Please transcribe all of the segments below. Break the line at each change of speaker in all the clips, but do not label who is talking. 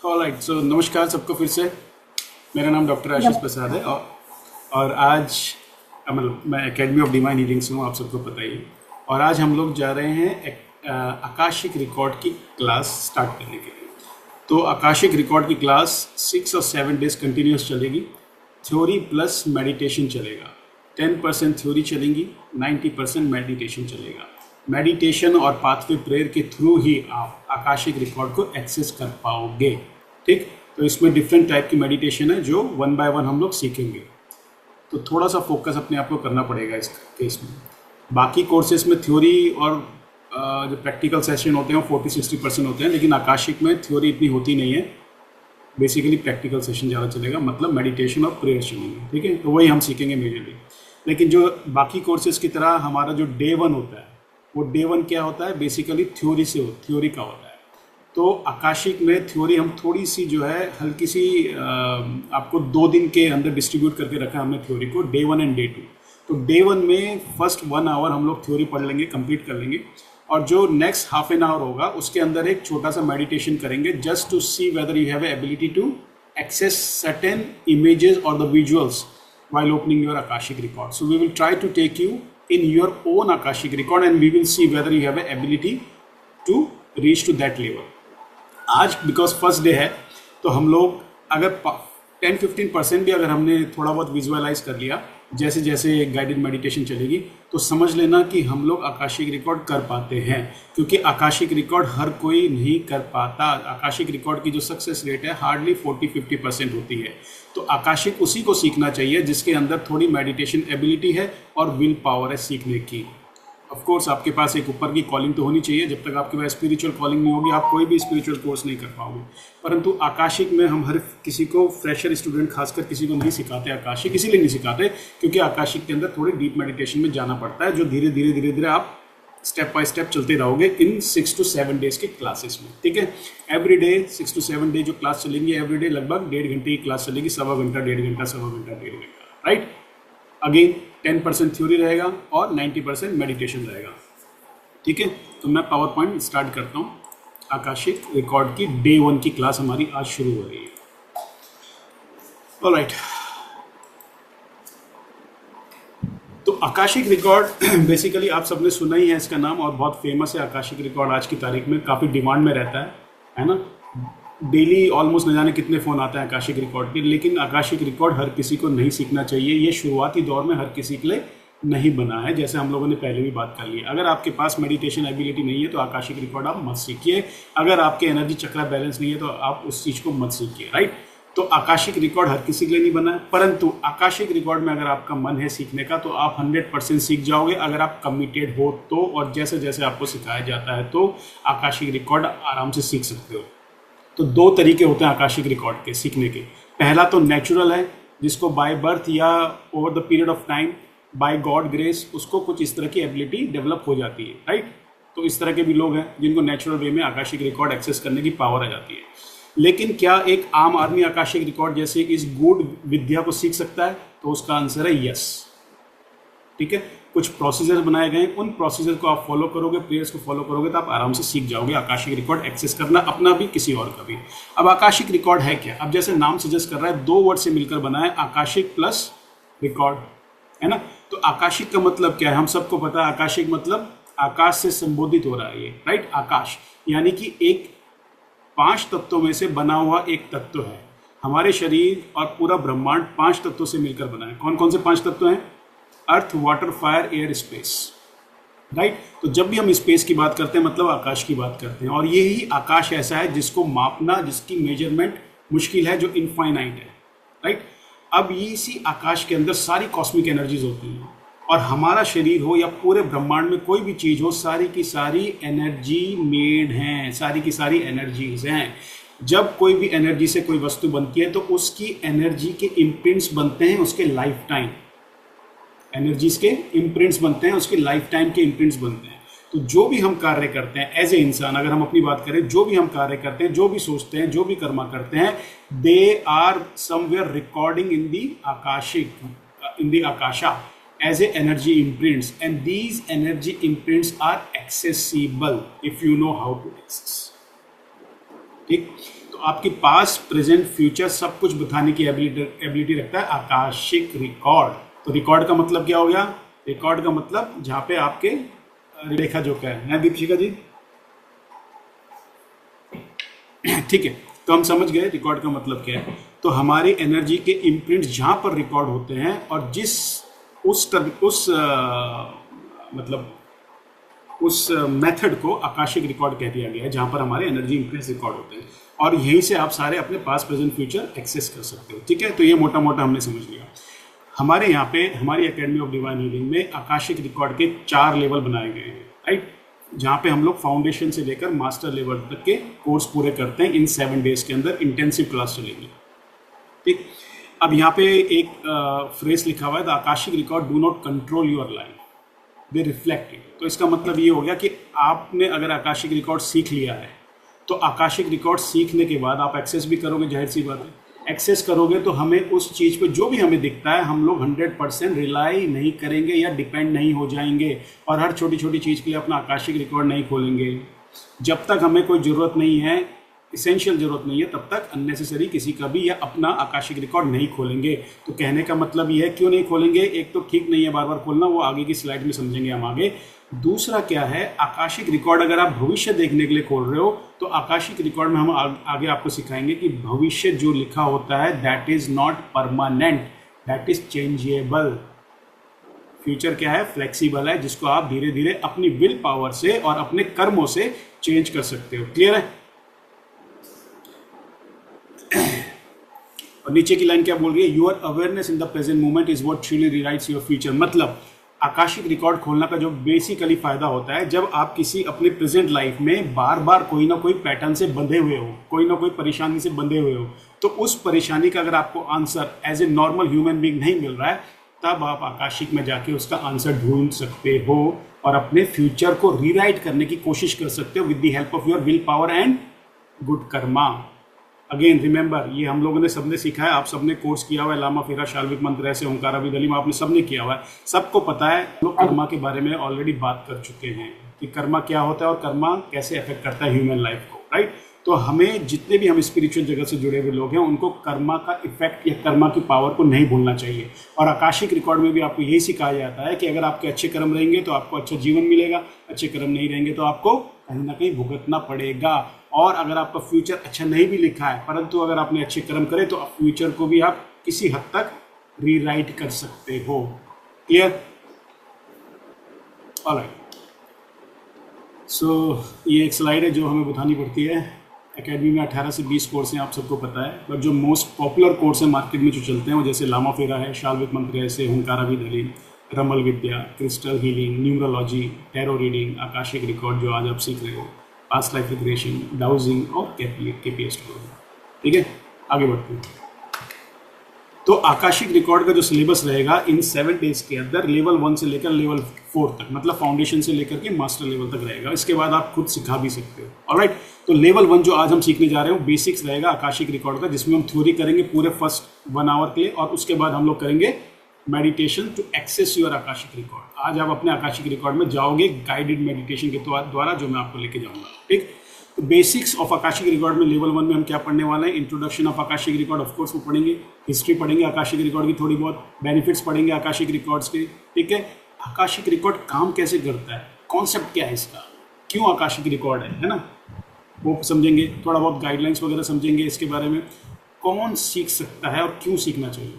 Alright, सो नमस्कार सबको फिर से। मेरा नाम डॉक्टर आशीष प्रसाद है और आज मतलब मैं एकेडमी ऑफ डिवाइन हीलिंग से हूँ, आप सबको पता ही है। और आज हम लोग जा रहे हैं आकाशिक रिकॉर्ड की क्लास स्टार्ट करने के लिए। तो आकाशिक रिकॉर्ड की क्लास 6 और 7 डेज कंटिन्यूस चलेगी। थ्योरी प्लस मेडिटेशन चलेगा। 10% थ्योरी चलेंगी, 90% मेडिटेशन चलेगा। मेडिटेशन और पाथवे प्रेयर के थ्रू ही आप आकाशिक रिकॉर्ड को एक्सेस कर पाओगे। ठीक, तो इसमें डिफरेंट टाइप की मेडिटेशन है जो 1 बाय 1 हम लोग सीखेंगे। तो थोड़ा सा फोकस अपने आप को करना पड़ेगा इस केस में। बाकी कोर्सेज में थ्योरी और जो प्रैक्टिकल सेशन होते हैं वो 40-60% होते हैं, लेकिन आकाशिक में थ्योरी इतनी होती नहीं है। बेसिकली प्रैक्टिकल सेशन ज़्यादा चलेगा, मतलब मेडिटेशन और प्रेयर चलेंगे। ठीक है, तो वही हम सीखेंगे मेजरली। लेकिन जो बाकी कोर्सेज की तरह हमारा जो डे 1 होता है, वो डे 1 क्या होता है, बेसिकली थ्योरी का होता है। तो आकाशिक में थ्योरी हम थोड़ी सी जो है हल्की सी आपको 2 दिन के अंदर डिस्ट्रीब्यूट करके रखा है हमने थ्योरी को, डे 1 एंड डे 2। तो डे 1 में फर्स्ट 1 आवर हम लोग थ्योरी पढ़ लेंगे, कंप्लीट कर लेंगे। और जो नेक्स्ट हाफ एन आवर होगा उसके अंदर एक छोटा सा मेडिटेशन करेंगे, just to see whether you have ability to access certain images और the visuals while opening your Akashic record. So we will try to take you in your own Akashic record and we will see whether you have a ability to reach to that level. आज because first day है तो हम लोग अगर 10-15% भी अगर हमने थोड़ा बहुत विजुअलाइज कर लिया, जैसे जैसे गाइडेड मेडिटेशन चलेगी, तो समझ लेना कि हम लोग आकाशिक रिकॉर्ड कर पाते हैं। क्योंकि आकाशिक रिकॉर्ड हर कोई नहीं कर पाता। आकाशिक रिकॉर्ड की जो सक्सेस रेट है हार्डली 40-50% होती है। तो आकाशिक उसी को सीखना चाहिए जिसके अंदर थोड़ी मेडिटेशन एबिलिटी है और विल पावर है सीखने की। ऑफ कोर्स आपके पास एक ऊपर की कॉलिंग तो होनी चाहिए। जब तक आपके पास स्पिरिचुअल कॉलिंग नहीं होगी आप कोई भी स्पिरिचुअल कोर्स नहीं कर पाओगे। परंतु आकाशिक में हम हर किसी को, फ्रेशर स्टूडेंट खासकर किसी को नहीं सिखाते आकाशिक। इसीलिए नहीं सिखाते क्योंकि आकाशिक के अंदर थोड़ी डीप मेडिटेशन में जाना पड़ता है, जो धीरे धीरे आप स्टेप बाय स्टेप चलते रहोगे इन 6 to 7 डेज के क्लासेस में। ठीक है, एवरी डे 6 to 7 डे जो क्लास चलेंगी, एवरी डे लगभग 1.5 घंटे की क्लास चलेगी, 1.25 घंटा, 1.5 घंटा, 1.25 घंटा, 1.5 घंटा। राइट, अगेन 10% थ्योरी रहेगा और 90% मेडिटेशन रहेगा। ठीक है, तो मैं पावर पॉइंट स्टार्ट करता हूँ। आकाशिक रिकॉर्ड की डे 1 की क्लास हमारी आज शुरू हो रही है। ऑलराइट, तो आकाशिक रिकॉर्ड बेसिकली आप सबने सुना ही है इसका नाम, और बहुत फेमस है आकाशिक रिकॉर्ड। आज की तारीख में काफ़ी डिमांड में रहता है ना। डेली ऑलमोस्ट न जाने कितने फ़ोन आते हैं आकाशिक रिकॉर्ड के। लेकिन आकाशिक रिकॉर्ड हर किसी को नहीं सीखना चाहिए। ये शुरुआती दौर में हर किसी के लिए नहीं बना है, जैसे हम लोगों ने पहले भी बात कर ली है। अगर आपके पास मेडिटेशन एबिलिटी नहीं है तो आकाशिक रिकॉर्ड आप मत सीखिए। अगर आपके एनर्जी चक्रा बैलेंस नहीं है तो आप उस चीज़ को मत सीखिए। राइट, तो आकाशिक रिकॉर्ड हर किसी के लिए नहीं बना है। परंतु आकाशिक रिकॉर्ड में अगर आपका मन है सीखने का तो आप 100% सीख जाओगे, अगर आप कमिटेड हो तो। और जैसे जैसे आपको सिखाया जाता है तो आकाशिक रिकॉर्ड आराम से सीख सकते हो। तो 2 तरीके होते हैं आकाशिक रिकॉर्ड के सीखने के। पहला तो नेचुरल है, जिसको बाय बर्थ या over the period of time by God grace उसको कुछ इस तरह की एबिलिटी डेवलप हो जाती है। राइट, तो इस तरह के भी लोग हैं जिनको नेचुरल वे में आकाशिक रिकॉर्ड एक्सेस करने की पावर आ जाती है। लेकिन क्या एक आम आदमी आकाशिक रिकॉर्ड जैसे इस गूढ़ विद्या को सीख सकता है? तो उसका आंसर है यस। ठीक है, कुछ प्रोसीजर बनाए गए हैं, उन प्रोसीजर को आप फॉलो करोगे, प्रेयर्स को फॉलो करोगे तो आप आराम से सीख जाओगे आकाशिक रिकॉर्ड एक्सेस करना, अपना भी किसी और का भी। अब आकाशिक रिकॉर्ड है क्या? अब जैसे नाम सजेस्ट कर रहा है, 2 वर्ड से मिलकर बना है, आकाशिक प्लस रिकॉर्ड, है ना। तो आकाशिक का मतलब क्या है? हम सबको पता है आकाशिक मतलब आकाश से संबोधित हो रहा है ये। राइट, आकाश यानी कि एक 5 तत्वों में से बना हुआ एक तत्व है। हमारे शरीर और पूरा ब्रह्मांड 5 तत्वों से मिलकर बना है। कौन कौन से 5 तत्व हैं? Earth, water, fire, air, space. Right, तो जब भी हम स्पेस की बात करते हैं मतलब आकाश की बात करते हैं। और यही आकाश ऐसा है जिसको मापना, जिसकी मेजरमेंट मुश्किल है, जो इनफाइनाइट है। राइट, अब इसी आकाश के अंदर सारी कॉस्मिक एनर्जीज होती हैं। और हमारा शरीर हो या पूरे ब्रह्मांड में कोई भी चीज़ हो, सारी की सारी एनर्जी मेड हैं, सारी की सारी एनर्जीज हैं। जब कोई भी एनर्जी से कोई वस्तु बनती है तो उसकी एनर्जी के इम्प्रिंट्स बनते हैं उसके लाइफ टाइम। एनर्जीज के इम्प्रिंट्स बनते हैं, उसके लाइफ टाइम के इम्प्रिंट्स बनते हैं। तो जो भी हम कार्य करते हैं एज ए इंसान, अगर हम अपनी बात करें, जो भी हम कार्य करते हैं, जो भी सोचते हैं, जो भी कर्मा करते हैं, they are somewhere recording in the Akashic, in the Akasha as a energy imprints, and these energy imprints are accessible if you know how to access. ठीक, तो आपकी पास्ट प्रेजेंट फ्यूचर सब कुछ बताने की एबिलिटी रखता है आकाशिक रिकॉर्ड। तो रिकॉर्ड का मतलब क्या हो गया? रिकॉर्ड का मतलब जहाँ पे आपके रेखा जोखा है दीपशिका जी? ठीक है, तो हम समझ गए रिकॉर्ड का मतलब क्या है। तो हमारी एनर्जी के इम्प्रिंट जहाँ पर रिकॉर्ड होते हैं और जिस उस मेथड को आकाशिक रिकॉर्ड कह दिया गया है, जहाँ पर हमारे एनर्जी इम्प्रिंट्स रिकॉर्ड होते हैं और यहीं से आप सारे अपने पास्ट प्रेजेंट फ्यूचर एक्सेस कर सकते हो। ठीक है, तो ये मोटा मोटा हमने समझ लिया। हमारे यहाँ पे हमारी एकेडमी ऑफ डिवाइन हीलिंग में आकाशिक रिकॉर्ड के 4 लेवल बनाए गए हैं, राइट, जहाँ पे हम लोग फाउंडेशन से लेकर मास्टर लेवल तक के कोर्स पूरे करते हैं। इन 7 डेज के अंदर इंटेंसिव क्लास चलेगी। ठीक, अब यहाँ पे एक फ्रेज लिखा हुआ है, the Akashic record do not control your life, they reflect it. तो इसका मतलब ये हो गया कि आपने अगर आकाशिक रिकॉर्ड सीख लिया है तो आकाशिक रिकॉर्ड सीखने के बाद आप एक्सेस भी करोगे, जाहिर सी बात है। एक्सेस करोगे तो हमें उस चीज़ पे जो भी हमें दिखता है हम लोग 100% रिलाई नहीं करेंगे या डिपेंड नहीं हो जाएंगे और हर छोटी छोटी चीज़ के लिए अपना आकाशिक रिकॉर्ड नहीं खोलेंगे। जब तक हमें कोई ज़रूरत नहीं है, इसेंशियल ज़रूरत नहीं है, तब तक अननेसेसरी किसी का भी या अपना आकाशिक रिकॉर्ड नहीं खोलेंगे। तो कहने का मतलब ये है, क्यों नहीं खोलेंगे? एक तो ठीक नहीं है बार बार खोलना, वो आगे की स्लाइड में समझेंगे हम आगे। दूसरा क्या है, आकाशिक रिकॉर्ड अगर आप भविष्य देखने के लिए खोल रहे हो तो आकाशिक रिकॉर्ड में हम आगे आपको सिखाएंगे कि भविष्य जो लिखा होता है that is not permanent, that is changeable. Future क्या है? फ्लेक्सिबल है, जिसको आप धीरे धीरे अपनी विल पावर से और अपने कर्मों से चेंज कर सकते हो। क्लियर है? और नीचे की लाइन क्या बोल रही है? Your awareness in the present moment is what truly rewrites your future. मतलब आकाशिक रिकॉर्ड खोलना का जो बेसिकली फायदा होता है, जब आप किसी अपने प्रेजेंट लाइफ में बार बार कोई ना कोई पैटर्न से बंधे हुए हो, कोई ना कोई परेशानी से बंधे हुए हो, तो उस परेशानी का अगर आपको answer as a normal human being नहीं मिल रहा है, तब आप आकाशिक में जाके उसका आंसर ढूंढ सकते हो और अपने फ्यूचर को रीराइट करने की कोशिश कर सकते हो with the help of your will power and good Karma. Again remember, ये हम लोगों ने सबने सीखा है, आप सबने कोर्स किया हुआ है, लामा फेरा, शाल्विक मंत्र ऐसे ओंकारा विदलिम, आपने सबने किया हुआ है, सबको पता है। लोग कर्मा के बारे में ऑलरेडी बात कर चुके हैं कि कर्मा क्या होता है और कर्मा कैसे अफेक्ट करता है ह्यूमन लाइफ को, राइट। तो हमें जितने भी हम स्पिरिचुअल जगत से जुड़े हुए लोग हैं उनको कर्मा का इफेक्ट या कर्मा की पावर को नहीं भूलना चाहिए। और आकाशिक रिकॉर्ड में भी आपको यही सिखाया जाता है कि अगर आपके अच्छे कर्म रहेंगे तो आपको अच्छा जीवन मिलेगा, अच्छे कर्म नहीं रहेंगे तो आपको कहीं ना कहीं भुगतना पड़ेगा। और अगर आपका फ्यूचर अच्छा नहीं भी लिखा है, परंतु अगर आपने अच्छे कर्म करे तो फ्यूचर को भी आप किसी हद तक रीराइट कर सकते हो। क्लियर? ऑलराइट, सो ये एक स्लाइड है जो हमें बतानी पड़ती है। एकेडमी में 18 से 20 कोर्स हैं, आप सबको पता है, बट जो मोस्ट पॉपुलर कोर्स है मार्केट में जो चलते हैं वो जैसे लामा फेरा है, शाल्विक मंत्र है, ऐसे ओंकारा विदलिम, रमल विद्या, crystal healing, numerology, tarot reading, Akashic record जो आज आप सीख रहे हो, पास्ट लाइफ रिग्रेशन, डाउजिंग और केपीएस। ठीक है, आगे बढ़ते हैं। तो आकाशिक रिकॉर्ड का जो सिलेबस रहेगा इन 7 डेज के अंदर लेवल 1 से लेकर लेवल 4 तक, मतलब फाउंडेशन से लेकर के मास्टर लेवल तक रहेगा। इसके बाद आप खुद सिखा भी सकते हो। ऑलराइट, तो लेवल 1 जो आज हम सीखने जा रहे हैं बेसिक्स रहेगा आकाशिक रिकॉर्ड का, जिसमें हम थ्योरी करेंगे पूरे फर्स्ट 1 आवर के लिए, और उसके बाद हम लोग करेंगे meditation to access your Akashic record. आज आप अपने आकाशिक रिकॉर्ड में जाओगे गाइडेड मेडिटेशन के द्वारा, जो मैं आपको लेके जाऊंगा। ठीक, तो बेसिक्स ऑफ आकाशिक रिकॉर्ड में लेवल 1 में हम क्या पढ़ने वाले हैं? Introduction of Akashic record, of course वो पढ़ेंगे, हिस्ट्री पढ़ेंगे आकाशिक रिकॉर्ड की, थोड़ी बहुत बेनिफिट्स पढ़ेंगे आकाशिक रिकॉर्ड्स के। ठीक है, आकाशिक रिकॉर्ड काम कैसे करता है, कॉन्सेप्ट क्या है इसका, क्यों आकाशिक रिकॉर्ड है ना, वो समझेंगे। थोड़ा बहुत गाइडलाइंस वगैरह समझेंगे इसके बारे में। कौन सीख सकता है और क्यों सीखना चाहिए?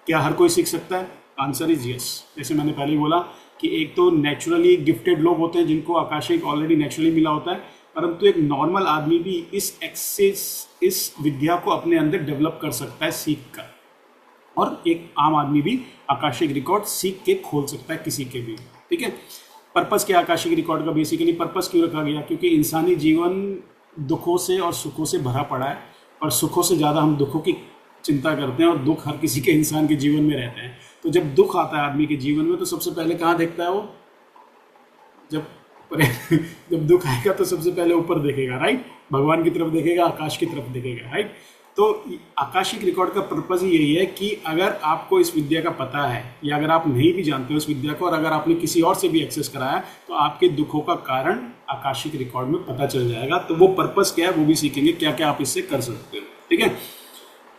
क्या हर कोई सीख सकता है? Answer is yes. जैसे मैंने पहले ही बोला कि एक तो नेचुरली गिफ्टेड लोग होते हैं जिनको आकाशिक ऑलरेडी नेचुरली मिला होता है, परंतु एक नॉर्मल आदमी भी इस विद्या को अपने अंदर डेवलप कर सकता है सीख कर, और एक आम आदमी भी आकाशिक रिकॉर्ड सीख के खोल सकता है किसी के भी। ठीक है, पर्पस क्या आकाशिक रिकॉर्ड का? बेसिकली पर्पस क्यों रखा गया? क्योंकि इंसानी जीवन दुखों से और सुखों से भरा पड़ा है, और सुखों से ज़्यादा हम दुखों की चिंता करते हैं, और दुख हर किसी के इंसान के जीवन में रहते हैं। तो जब दुख आता है आदमी के जीवन में तो सबसे पहले कहाँ देखता है वो? जब दुख आएगा तो सबसे पहले ऊपर देखेगा, राइट, भगवान की तरफ देखेगा, आकाश की तरफ देखेगा, राइट। तो आकाशिक रिकॉर्ड का पर्पज़ ही यही है कि अगर आपको इस विद्या का पता है या अगर आप नहीं भी जानते हो इस विद्या को और अगर आपने किसी और से भी एक्सेस कराया तो आपके दुखों का कारण आकाशिक रिकॉर्ड में पता चल जाएगा। तो वो पर्पज़ क्या है वो भी सीखेंगे, क्या क्या आप इससे कर सकते हो, ठीक है।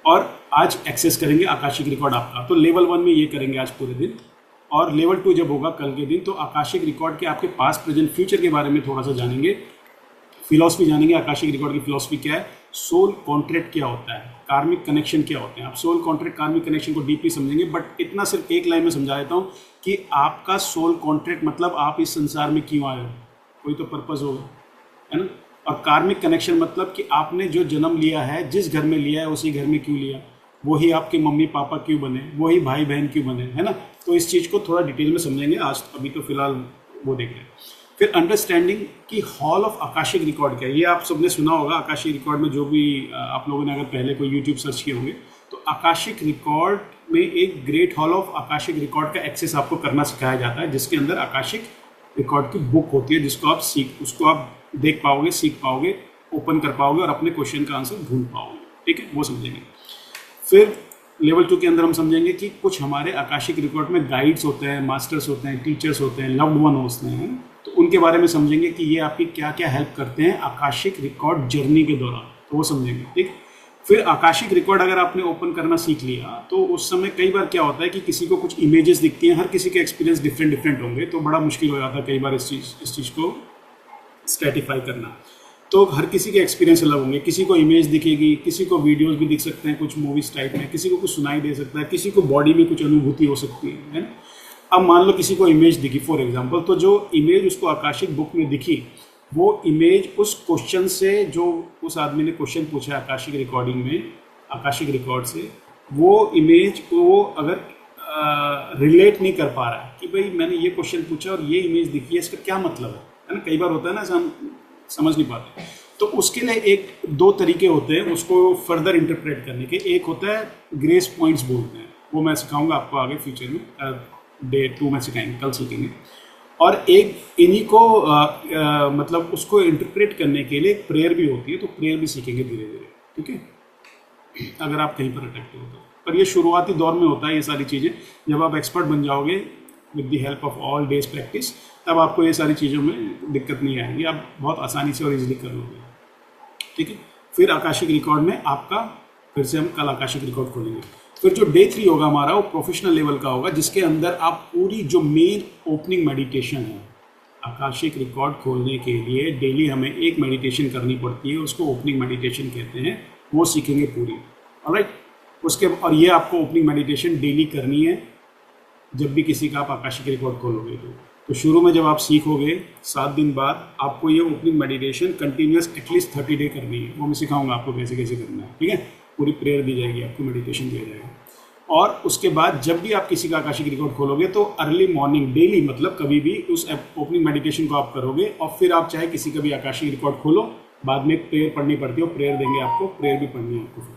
और आज एक्सेस करेंगे आकाशिक रिकॉर्ड आपका, तो लेवल 1 में ये करेंगे आज पूरे दिन। और लेवल 2 जब होगा कल के दिन तो आकाशिक रिकॉर्ड के आपके पास्ट प्रेजेंट फ्यूचर के बारे में थोड़ा सा जानेंगे, फिलॉसफी जानेंगे। आकाशिक रिकॉर्ड की फिलॉसफी क्या है, सोल कॉन्ट्रैक्ट क्या होता है, कार्मिक कनेक्शन क्या होते हैं। आप सोल कॉन्ट्रैक्ट कार्मिक कनेक्शन को डीपली समझेंगे, बट इतना सिर्फ एक लाइन में समझा देता हूँ कि आपका सोल कॉन्ट्रैक्ट मतलब आप इस संसार में क्यों आए हो, कोई तो पर्पज़ होगा, है ना। और कार्मिक कनेक्शन मतलब कि आपने जो जन्म लिया है, जिस घर में लिया है उसी घर में क्यों लिया, वही आपके मम्मी पापा क्यों बने, वही भाई बहन क्यों बने, है ना। तो इस चीज़ को थोड़ा डिटेल में समझेंगे आज, अभी तो फिलहाल वो देख रहे हैं। फिर अंडरस्टैंडिंग कि हॉल ऑफ आकाशिक रिकॉर्ड क्या है। ये आप सबने सुना होगा आकाशिक रिकॉर्ड में, जो भी आप लोगों ने अगर पहले कोई यूट्यूब सर्च किए होंगे तो आकाशिक रिकॉर्ड में एक great hall of Akashic record का एक्सेस आपको करना सिखाया जाता है, जिसके अंदर आकाशिक रिकॉर्ड की बुक होती है, जिसको आप उसको आप देख पाओगे, सीख पाओगे, ओपन कर पाओगे और अपने क्वेश्चन का आंसर ढूंढ पाओगे, ठीक है, वो समझेंगे। फिर लेवल 2 के अंदर हम समझेंगे कि कुछ हमारे आकाशिक रिकॉर्ड में गाइड्स होते हैं, मास्टर्स होते हैं, टीचर्स होते हैं, लव्ड वन होते हैं, तो उनके बारे में समझेंगे कि ये आपकी क्या क्या हेल्प करते हैं आकाशिक रिकॉर्ड जर्नी के दौरान, तो वो समझेंगे, ठीक। फिर आकाशिक रिकॉर्ड अगर आपने ओपन करना सीख लिया तो उस समय कई बार क्या होता है कि किसी को कुछ इमेजेस दिखती हैं, हर किसी के एक्सपीरियंस डिफरेंट होंगे, तो बड़ा मुश्किल हो जाता है कई बार इस चीज़ को स्ट्रेटिफाई करना। तो हर किसी के एक्सपीरियंस अलग होंगे, किसी को इमेज दिखेगी, किसी को वीडियोस भी दिख सकते हैं कुछ मूवीज टाइप में, किसी को कुछ सुनाई दे सकता है, किसी को बॉडी में कुछ अनुभूति हो सकती है। अब मान लो किसी को इमेज दिखी फॉर एग्जांपल, तो जो इमेज उसको आकाशिक बुक में दिखी वो इमेज उस क्वेश्चन से, जो उस आदमी ने क्वेश्चन पूछा आकाशिक रिकॉर्डिंग में, आकाशिक रिकॉर्ड से, वो इमेज को अगर रिलेट नहीं कर पा रहा है कि भाई मैंने ये क्वेश्चन पूछा और ये इमेज दिखी है, इसका क्या मतलब है ना। कई बार होता है ना ऐसा, हम समझ नहीं पाते, तो उसके लिए एक दो तरीके होते हैं उसको फर्दर इंटरप्रेट करने के। एक होता है ग्रेस पॉइंट्स बोलते हैं, वो मैं सिखाऊंगा आपको आगे फ्यूचर में, डे 2 में सिखाएंगे, कल सीखेंगे। और एक इन्हीं को मतलब उसको इंटरप्रेट करने के लिए एक प्रेयर भी होती है, तो प्रेयर भी सीखेंगे धीरे धीरे, ठीक है, अगर आप कहीं पर अटकते हो तो। पर ये शुरुआती दौर में होता है ये सारी चीज़ें, जब आप एक्सपर्ट बन जाओगे with the help of all days practice, तब आपको ये सारी चीज़ों में दिक्कत नहीं आएगी, आप बहुत आसानी से और इजीली कर लोगे, ठीक है। फिर आकाशिक रिकॉर्ड में आपका, फिर से हम कल आकाशिक रिकॉर्ड खोलेंगे। फिर जो डे 3 होगा हमारा, वो प्रोफेशनल लेवल का होगा, जिसके अंदर आप पूरी जो मेन ओपनिंग मेडिटेशन है आकाशिक रिकॉर्ड खोलने के लिए, डेली हमें एक मेडिटेशन करनी पड़ती है, उसको ओपनिंग मेडिटेशन कहते हैं, वो सीखेंगे पूरी, ऑलराइट। उसके और ये आपको ओपनिंग मेडिटेशन डेली करनी है जब भी किसी का आप आकाशिक रिकॉर्ड खोलोगे तो शुरू में जब आप सीखोगे 7 दिन बाद आपको ये opening meditation continuous at least 30 day करनी है, वो मैं सिखाऊंगा आपको कैसे कैसे करना है, ठीक है। पूरी प्रेयर दी जाएगी आपको, मेडिटेशन दिया जाएगा। और उसके बाद जब भी आप किसी का आकाशिक रिकॉर्ड खोलोगे तो अर्ली मॉर्निंग डेली, मतलब कभी भी उस ओपनिंग मेडिटेशन को आप करोगे, और फिर आप चाहे किसी का भी आकाशिक रिकॉर्ड खोलो, बाद में प्रेयर पढ़नी पड़ती है, प्रेयर देंगे आपको, प्रेयर भी पढ़नी है आपको।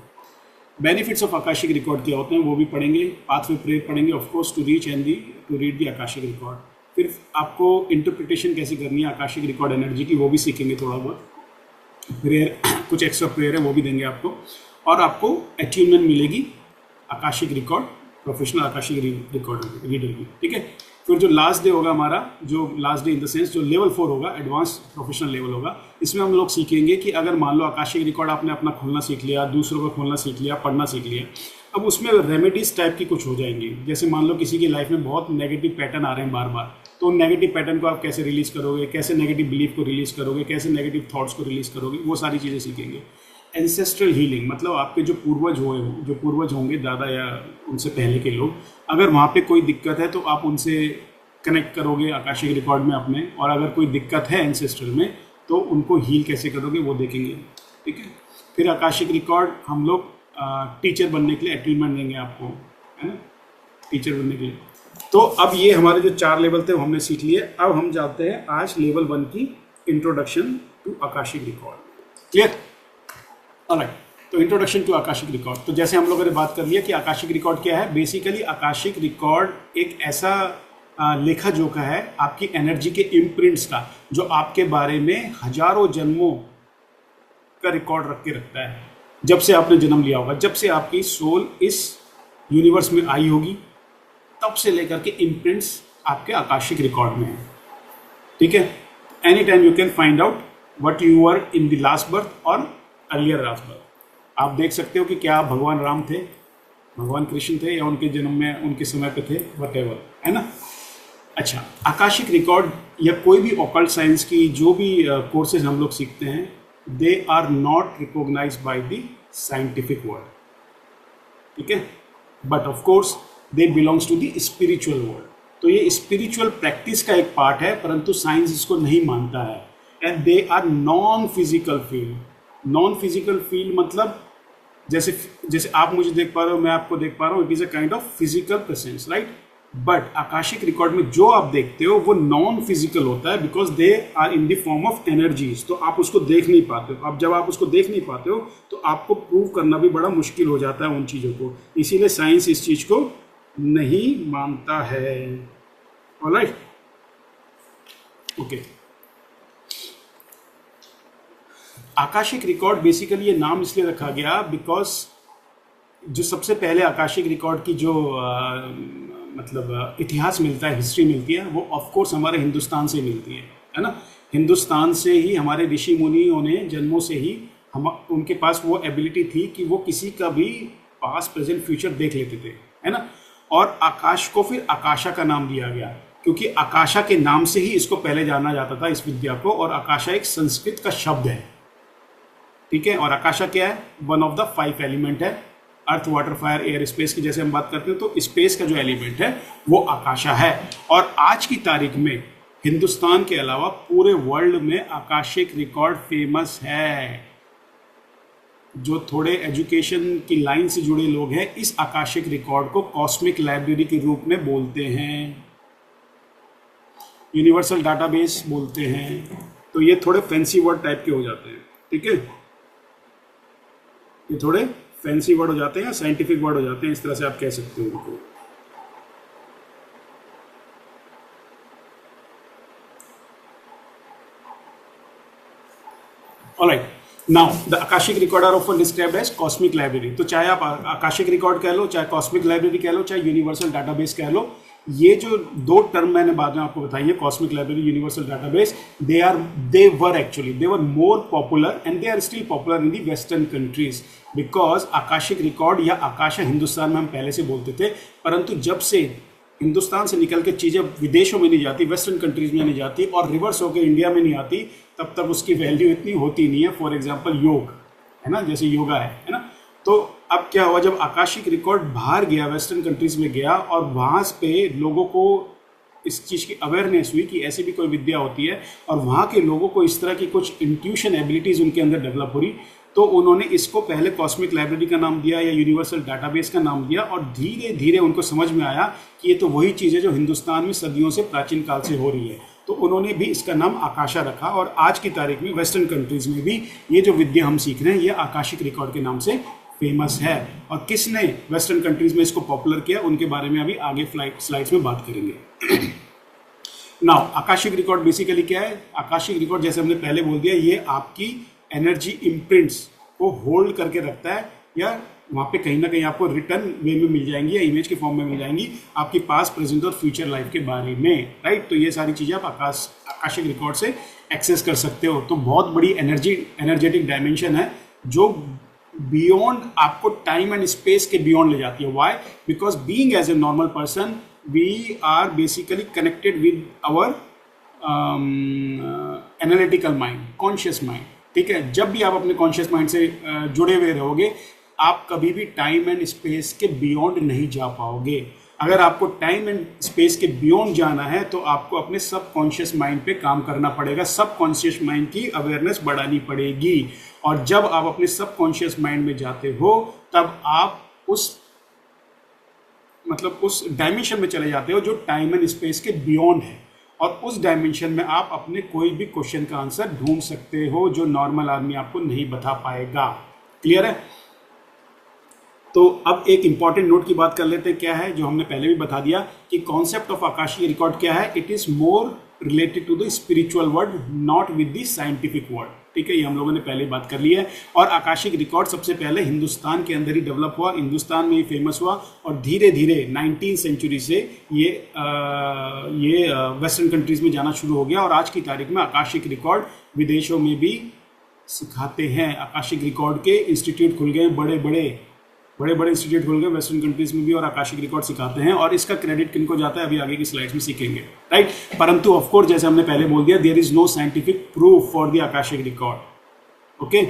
बेनिफिट्स ऑफ आकाशिक रिकॉर्ड क्या होते हैं वो भी पढ़ेंगे, पाथवे प्रेयर पढ़ेंगे of course, to reach and to read the Akashic record. फिर आपको इंटरप्रिटेशन कैसे करनी है आकाशिक रिकॉर्ड एनर्जी की, वो भी सीखेंगे थोड़ा बहुत। प्रेयर, कुछ एक्स्ट्रा प्रेयर है वो भी देंगे आपको, और आपको अचीवमेंट मिलेगी Akashic record, professional Akashic record reader की, ठीक है। फिर जो लास्ट डे होगा हमारा, जो last day in the sense जो लेवल 4 होगा, एडवांस प्रोफेशनल लेवल होगा, इसमें हम लोग सीखेंगे कि अगर मान लो आकाशिक रिकॉर्ड आपने अपना खोलना सीख लिया, दूसरों का खोलना सीख लिया, पढ़ना सीख लिया, अब उसमें रेमेडीज टाइप की कुछ हो जाएंगी। जैसे मान लो किसी की लाइफ में बहुत नेगेटिव पैटर्न आ रहे हैं बार बार, तो नेगेटिव पैटर्न को आप कैसे रिलीज करोगे, कैसे नेगेटिव बिलीफ को रिलीज करोगे, कैसे नेगेटिव थॉट्स को रिलीज करोगे, वो सारी चीज़ें सीखेंगे। एंसेस्ट्रल हीलिंग, मतलब आपके जो पूर्वज होंगे दादा या उनसे पहले के लोग, अगर वहाँ पे कोई दिक्कत है तो आप उनसे कनेक्ट करोगे आकाशिक रिकॉर्ड में अपने, और अगर कोई दिक्कत है एंसेस्ट्रल में तो उनको हील कैसे करोगे वो देखेंगे, ठीक है। फिर आकाशिक रिकॉर्ड हम लोग टीचर बनने के लिए अटैचमेंट देंगे आपको, है ना, टीचर बनने के लिए। तो अब ये हमारे जो 4 लेवल थे वो हमने सीख लिए। अब हम जाते हैं आज लेवल 1 की introduction to Akashic record, clear, alright. तो इंट्रोडक्शन टू आकाशिक रिकॉर्ड, तो जैसे हम लोगों ने बात कर लिया कि आकाशिक रिकॉर्ड क्या है। बेसिकली आकाशिक रिकॉर्ड एक ऐसा लेखा जोखा है आपकी एनर्जी के इम्प्रिंट्स का, जो आपके बारे में हजारों जन्मों का रिकॉर्ड रख के रखता है। जब से आपने जन्म लिया होगा, जब से आपकी सोल इस यूनिवर्स में आई होगी, तब से लेकर के इम्प्रिंट्स आपके आकाशिक रिकॉर्ड में है। ठीक है, any time you can find out what you are in the last birth or earlier last birth. आप देख सकते हो कि क्या भगवान राम थे, भगवान कृष्ण थे, या उनके जन्म में उनके समय पे थे, वटेवर, है ना। अच्छा, आकाशिक रिकॉर्ड या कोई भी ऑकल्ट साइंस की जो भी कोर्सेज हम लोग सीखते हैं, they are not recognised by the scientific world, ठीक है, but of course they belongs to the spiritual world. तो ये स्पिरिचुअल प्रैक्टिस का एक पार्ट है, परंतु साइंस इसको नहीं मानता है। And they are non physical field. Non physical field मतलब जैसे आप मुझे देख पा रहे हो, मैं आपको देख पा रहा हूँ, it is a kind of physical presence, right. But Akashic record में जो आप देखते हो वो नॉन फिजिकल होता है, because they are in the form of energies. तो आप उसको देख नहीं पाते हो। अब जब आप उसको देख नहीं पाते हो तो आपको प्रूव करना भी बड़ा मुश्किल हो जाता है उन चीज़ों को, इसीलिए साइंस इस चीज़ को नहीं मानता है। Alright, okay. Akashic record basically ये नाम इसलिए रखा गया बिकॉज जो सबसे पहले आकाशिक रिकॉर्ड की जो मतलब इतिहास मिलता है, हिस्ट्री मिलती है, वो ऑफ कोर्स हमारे हिंदुस्तान से मिलती है ना। हिंदुस्तान से ही हमारे ऋषि मुनियों ने जन्मों से ही उनके पास वो एबिलिटी थी कि वो किसी का भी पास्ट प्रेजेंट फ्यूचर देख लेते थे, है ना। और आकाश को फिर आकाशा का नाम दिया गया क्योंकि आकाशा के नाम से ही इसको पहले जाना जाता था, इस विद्या को। और आकाशा एक संस्कृत का शब्द है, ठीक है। और आकाशा क्या है? वन ऑफ द 5 एलिमेंट है। अर्थ, वाटर, फायर, एयर, स्पेस की जैसे हम बात करते हैं, तो स्पेस का जो एलिमेंट है वो आकाशा है। और आज की तारीख में हिंदुस्तान के अलावा पूरे वर्ल्ड में आकाशिक रिकॉर्ड फेमस है। जो थोड़े एजुकेशन की लाइन से जुड़े लोग हैं, इस आकाशिक रिकॉर्ड को कॉस्मिक लाइब्रेरी के रूप में बोलते हैं, यूनिवर्सल डाटाबेस बोलते हैं। तो ये थोड़े फैंसी वर्ड टाइप के हो जाते हैं, ठीक है। ये थोड़े फैंसी वर्ड हो जाते हैं, साइंटिफिक वर्ड हो जाते हैं, इस तरह से आप कह सकते हो उनको। Alright, now the Akashic record are often described as cosmic library. तो चाहे आप आकाशिक रिकॉर्ड कह लो, चाहे कॉस्मिक लाइब्रेरी कह लो, चाहे यूनिवर्सल डाटाबेस कह लो, ये जो 2 टर्म मैंने बाद में आपको बताई है, cosmic library, universal database, they were more popular and they are still popular in the western countries because Akashic record या आकाशा हिंदुस्तान में हम पहले से बोलते थे, परंतु जब से हिंदुस्तान से निकल के चीज़ें विदेशों में नहीं जाती, वेस्टर्न कंट्रीज में नहीं जाती और रिवर्स होकर इंडिया में नहीं आती, तब तक उसकी वैल्यू इतनी होती नहीं है। फॉर एग्जाम्पल योग, है ना, जैसे योगा है ना। तो अब क्या हुआ, जब आकाशिक रिकॉर्ड बाहर गया, वेस्टर्न कंट्रीज में गया और वहाँ पे लोगों को इस चीज़ की अवेयरनेस हुई कि ऐसी भी कोई विद्या होती है, और वहाँ के लोगों को इस तरह की कुछ इंट्यूशन एबिलिटीज़ उनके अंदर डेवलप हुई, तो उन्होंने इसको पहले कॉस्मिक लाइब्रेरी का नाम दिया या यूनिवर्सल डाटाबेस का नाम दिया। और धीरे धीरे उनको समझ में आया कि ये तो वही चीज़ है जो हिंदुस्तान में सदियों से, प्राचीन काल से हो रही है, तो उन्होंने भी इसका नाम आकाशा रखा। और आज की तारीख में वेस्टर्न कंट्रीज में भी ये जो विद्या हम सीख रहे हैं, ये आकाशिक रिकॉर्ड के नाम से फेमस है। और किसने वेस्टर्न कंट्रीज में इसको पॉपुलर किया, उनके बारे में अभी आगे स्लाइड्स में बात करेंगे। नाउ आकाशिक रिकॉर्ड बेसिकली क्या है? आकाशिक रिकॉर्ड, जैसे हमने पहले बोल दिया, ये आपकी एनर्जी इम्प्रिंट्स को होल्ड करके रखता है, या वहाँ पे कहीं ना कहीं आपको रिटर्न वे में मिल जाएंगी या इमेज के फॉर्म में मिल जाएंगी आपकी पास्ट, प्रेजेंट और फ्यूचर लाइफ के बारे में, राइट। तो ये सारी चीज़ें आप आकाशिक रिकॉर्ड से एक्सेस कर सकते हो। तो बहुत बड़ी एनर्जेटिक डायमेंशन है जो बियॉन्ड आपको टाइम एंड स्पेस के बियॉन्ड ले जाती है। Why? Because being as a normal person we are basically connected with our analytical mind, conscious mind, ठीक है। जब भी आप अपने कॉन्शियस माइंड से जुड़े हुए रहोगे, आप कभी भी टाइम एंड स्पेस के बियॉन्ड नहीं जा पाओगे। अगर आपको टाइम एंड स्पेस के बियॉन्ड जाना है तो आपको अपने सब कॉन्शियस माइंड पे काम करना पड़ेगा, सब कॉन्शियस माइंड की अवेयरनेस बढ़ानी पड़ेगी। और जब आप अपने सब कॉन्शियस माइंड में जाते हो, तब आप उस डायमेंशन में चले जाते हो जो टाइम एंड स्पेस के बियॉन्ड है। और उस डायमेंशन में आप अपने कोई भी क्वेश्चन का आंसर ढूंढ सकते हो जो नॉर्मल आदमी आपको नहीं बता पाएगा। क्लियर है? तो अब एक इंपॉर्टेंट नोट की बात कर लेते हैं, क्या है, जो हमने पहले भी बता दिया कि कॉन्सेप्ट ऑफ आकाशीय रिकॉर्ड क्या है। It is more related to the spiritual world, not with the scientific world, ठीक है, ये हम लोगों ने पहले बात कर लिया है। और आकाशिक रिकॉर्ड सबसे पहले हिंदुस्तान के अंदर ही डेवलप हुआ, हिंदुस्तान में ही फेमस हुआ, और धीरे धीरे 19वीं सेंचुरी से ये वेस्टर्न कंट्रीज में जाना शुरू हो गया। और आज की तारीख में आकाशिक रिकॉर्ड विदेशों में भी सिखाते हैं। आकाशिक रिकॉर्ड के इंस्टीट्यूट खुल गए, बड़े बड़े इंस्टीट्यूट खुल गए वेस्टर्न कंट्रीज में भी, और आकाशिक रिकॉर्ड सिखाते हैं। और इसका क्रेडिट किनको जाता है अभी आगे की स्लाइड्स में सीखेंगे, राइट। परंतु ऑफ कोर्स जैसे हमने पहले बोल दिया, there is no scientific proof for the Akashic record. Okay,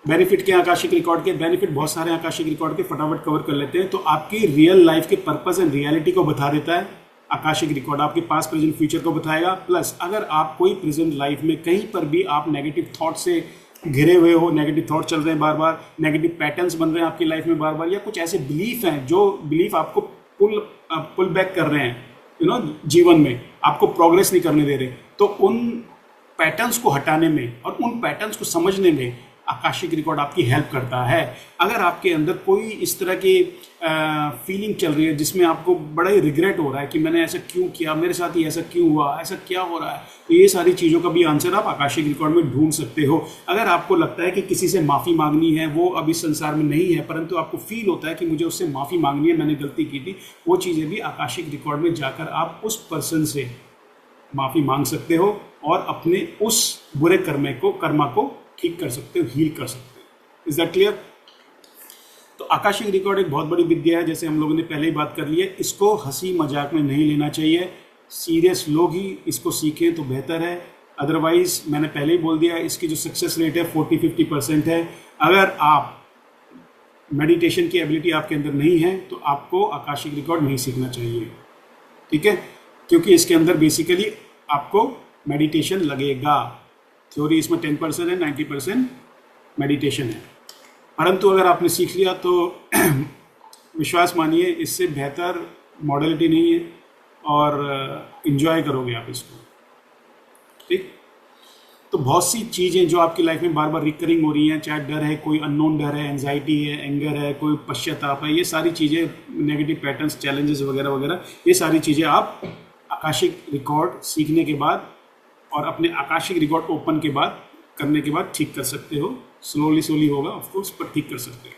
benefit क्या आकाशिक रिकॉर्ड के? बेनिफिट बहुत सारे आकाशिक रिकॉर्ड के, फटाफट कवर कर लेते हैं। तो आपकी रियल लाइफ के पर्पस एंड रियलिटी को बता देता है आकाशिक रिकॉर्ड, आपके पास प्रेजेंट फ्यूचर को बताएगा। प्लस अगर आप कोई प्रेजेंट लाइफ में कहीं पर भी आप नेगेटिव थॉट से घिरे हुए हो, नेगेटिव थॉट चल रहे हैं बार बार, नेगेटिव पैटर्न्स बन रहे हैं आपकी लाइफ में बार बार, या कुछ ऐसे बिलीफ हैं जो बिलीफ आपको पुल बैक कर रहे हैं जीवन में, आपको प्रोग्रेस नहीं करने दे रहे, तो उन पैटर्न्स को हटाने में और उन पैटर्न्स को समझने में आकाशिक रिकॉर्ड आपकी हेल्प करता है। अगर आपके अंदर कोई इस तरह की फीलिंग चल रही है जिसमें आपको बड़ा ही रिग्रेट हो रहा है कि मैंने ऐसा क्यों किया, मेरे साथ ही ऐसा क्यों हुआ, ऐसा क्या हो रहा है, तो ये सारी चीज़ों का भी आंसर आप आकाशिक रिकॉर्ड में ढूंढ सकते हो। अगर आपको लगता है कि किसी से माफ़ी मांगनी है, वो अभी संसार में नहीं है, परंतु आपको फील होता है कि मुझे उससे माफ़ी मांगनी है, मैंने गलती की थी, वो चीज़ें भी आकाशिक रिकॉर्ड में जाकर आप उस पर्सन से माफ़ी मांग सकते हो और अपने उस बुरे कर्मा को ठीक कर सकते हो, हील कर सकते हो। Is that clear? तो आकाशिक रिकॉर्ड एक बहुत बड़ी विद्या है, जैसे हम लोगों ने पहले ही बात कर ली है। इसको हंसी मजाक में नहीं लेना चाहिए, सीरियस लोग ही इसको सीखें तो बेहतर है। अदरवाइज मैंने पहले ही बोल दिया, इसकी जो सक्सेस रेट है 40-50% है। अगर आप मेडिटेशन की एबिलिटी आपके अंदर नहीं है तो आपको आकाशिक रिकॉर्ड नहीं सीखना चाहिए, ठीक है, क्योंकि इसके अंदर बेसिकली आपको मेडिटेशन लगेगा। थ्योरी इसमें 10% है, 90% मेडिटेशन है। परंतु अगर आपने सीख लिया तो विश्वास मानिए, इससे बेहतर मॉडलिटी नहीं है और इन्जॉय करोगे आप इसको, ठीक। तो बहुत सी चीज़ें जो आपकी लाइफ में बार बार रिकरिंग हो रही हैं, चाहे डर है, कोई अननोन डर है, एंजाइटी है, एंगर है, कोई पश्चाताप है, ये सारी चीज़ें, नेगेटिव पैटर्न्स, चैलेंजेस वगैरह वगैरह, ये सारी चीज़ें आप आकाशिक रिकॉर्ड सीखने के बाद और अपने आकाशिक रिकॉर्ड ओपन के बाद करने के बाद ठीक कर सकते हो। स्लोली होगा ऑफ कोर्स, पर ठीक कर सकते हो।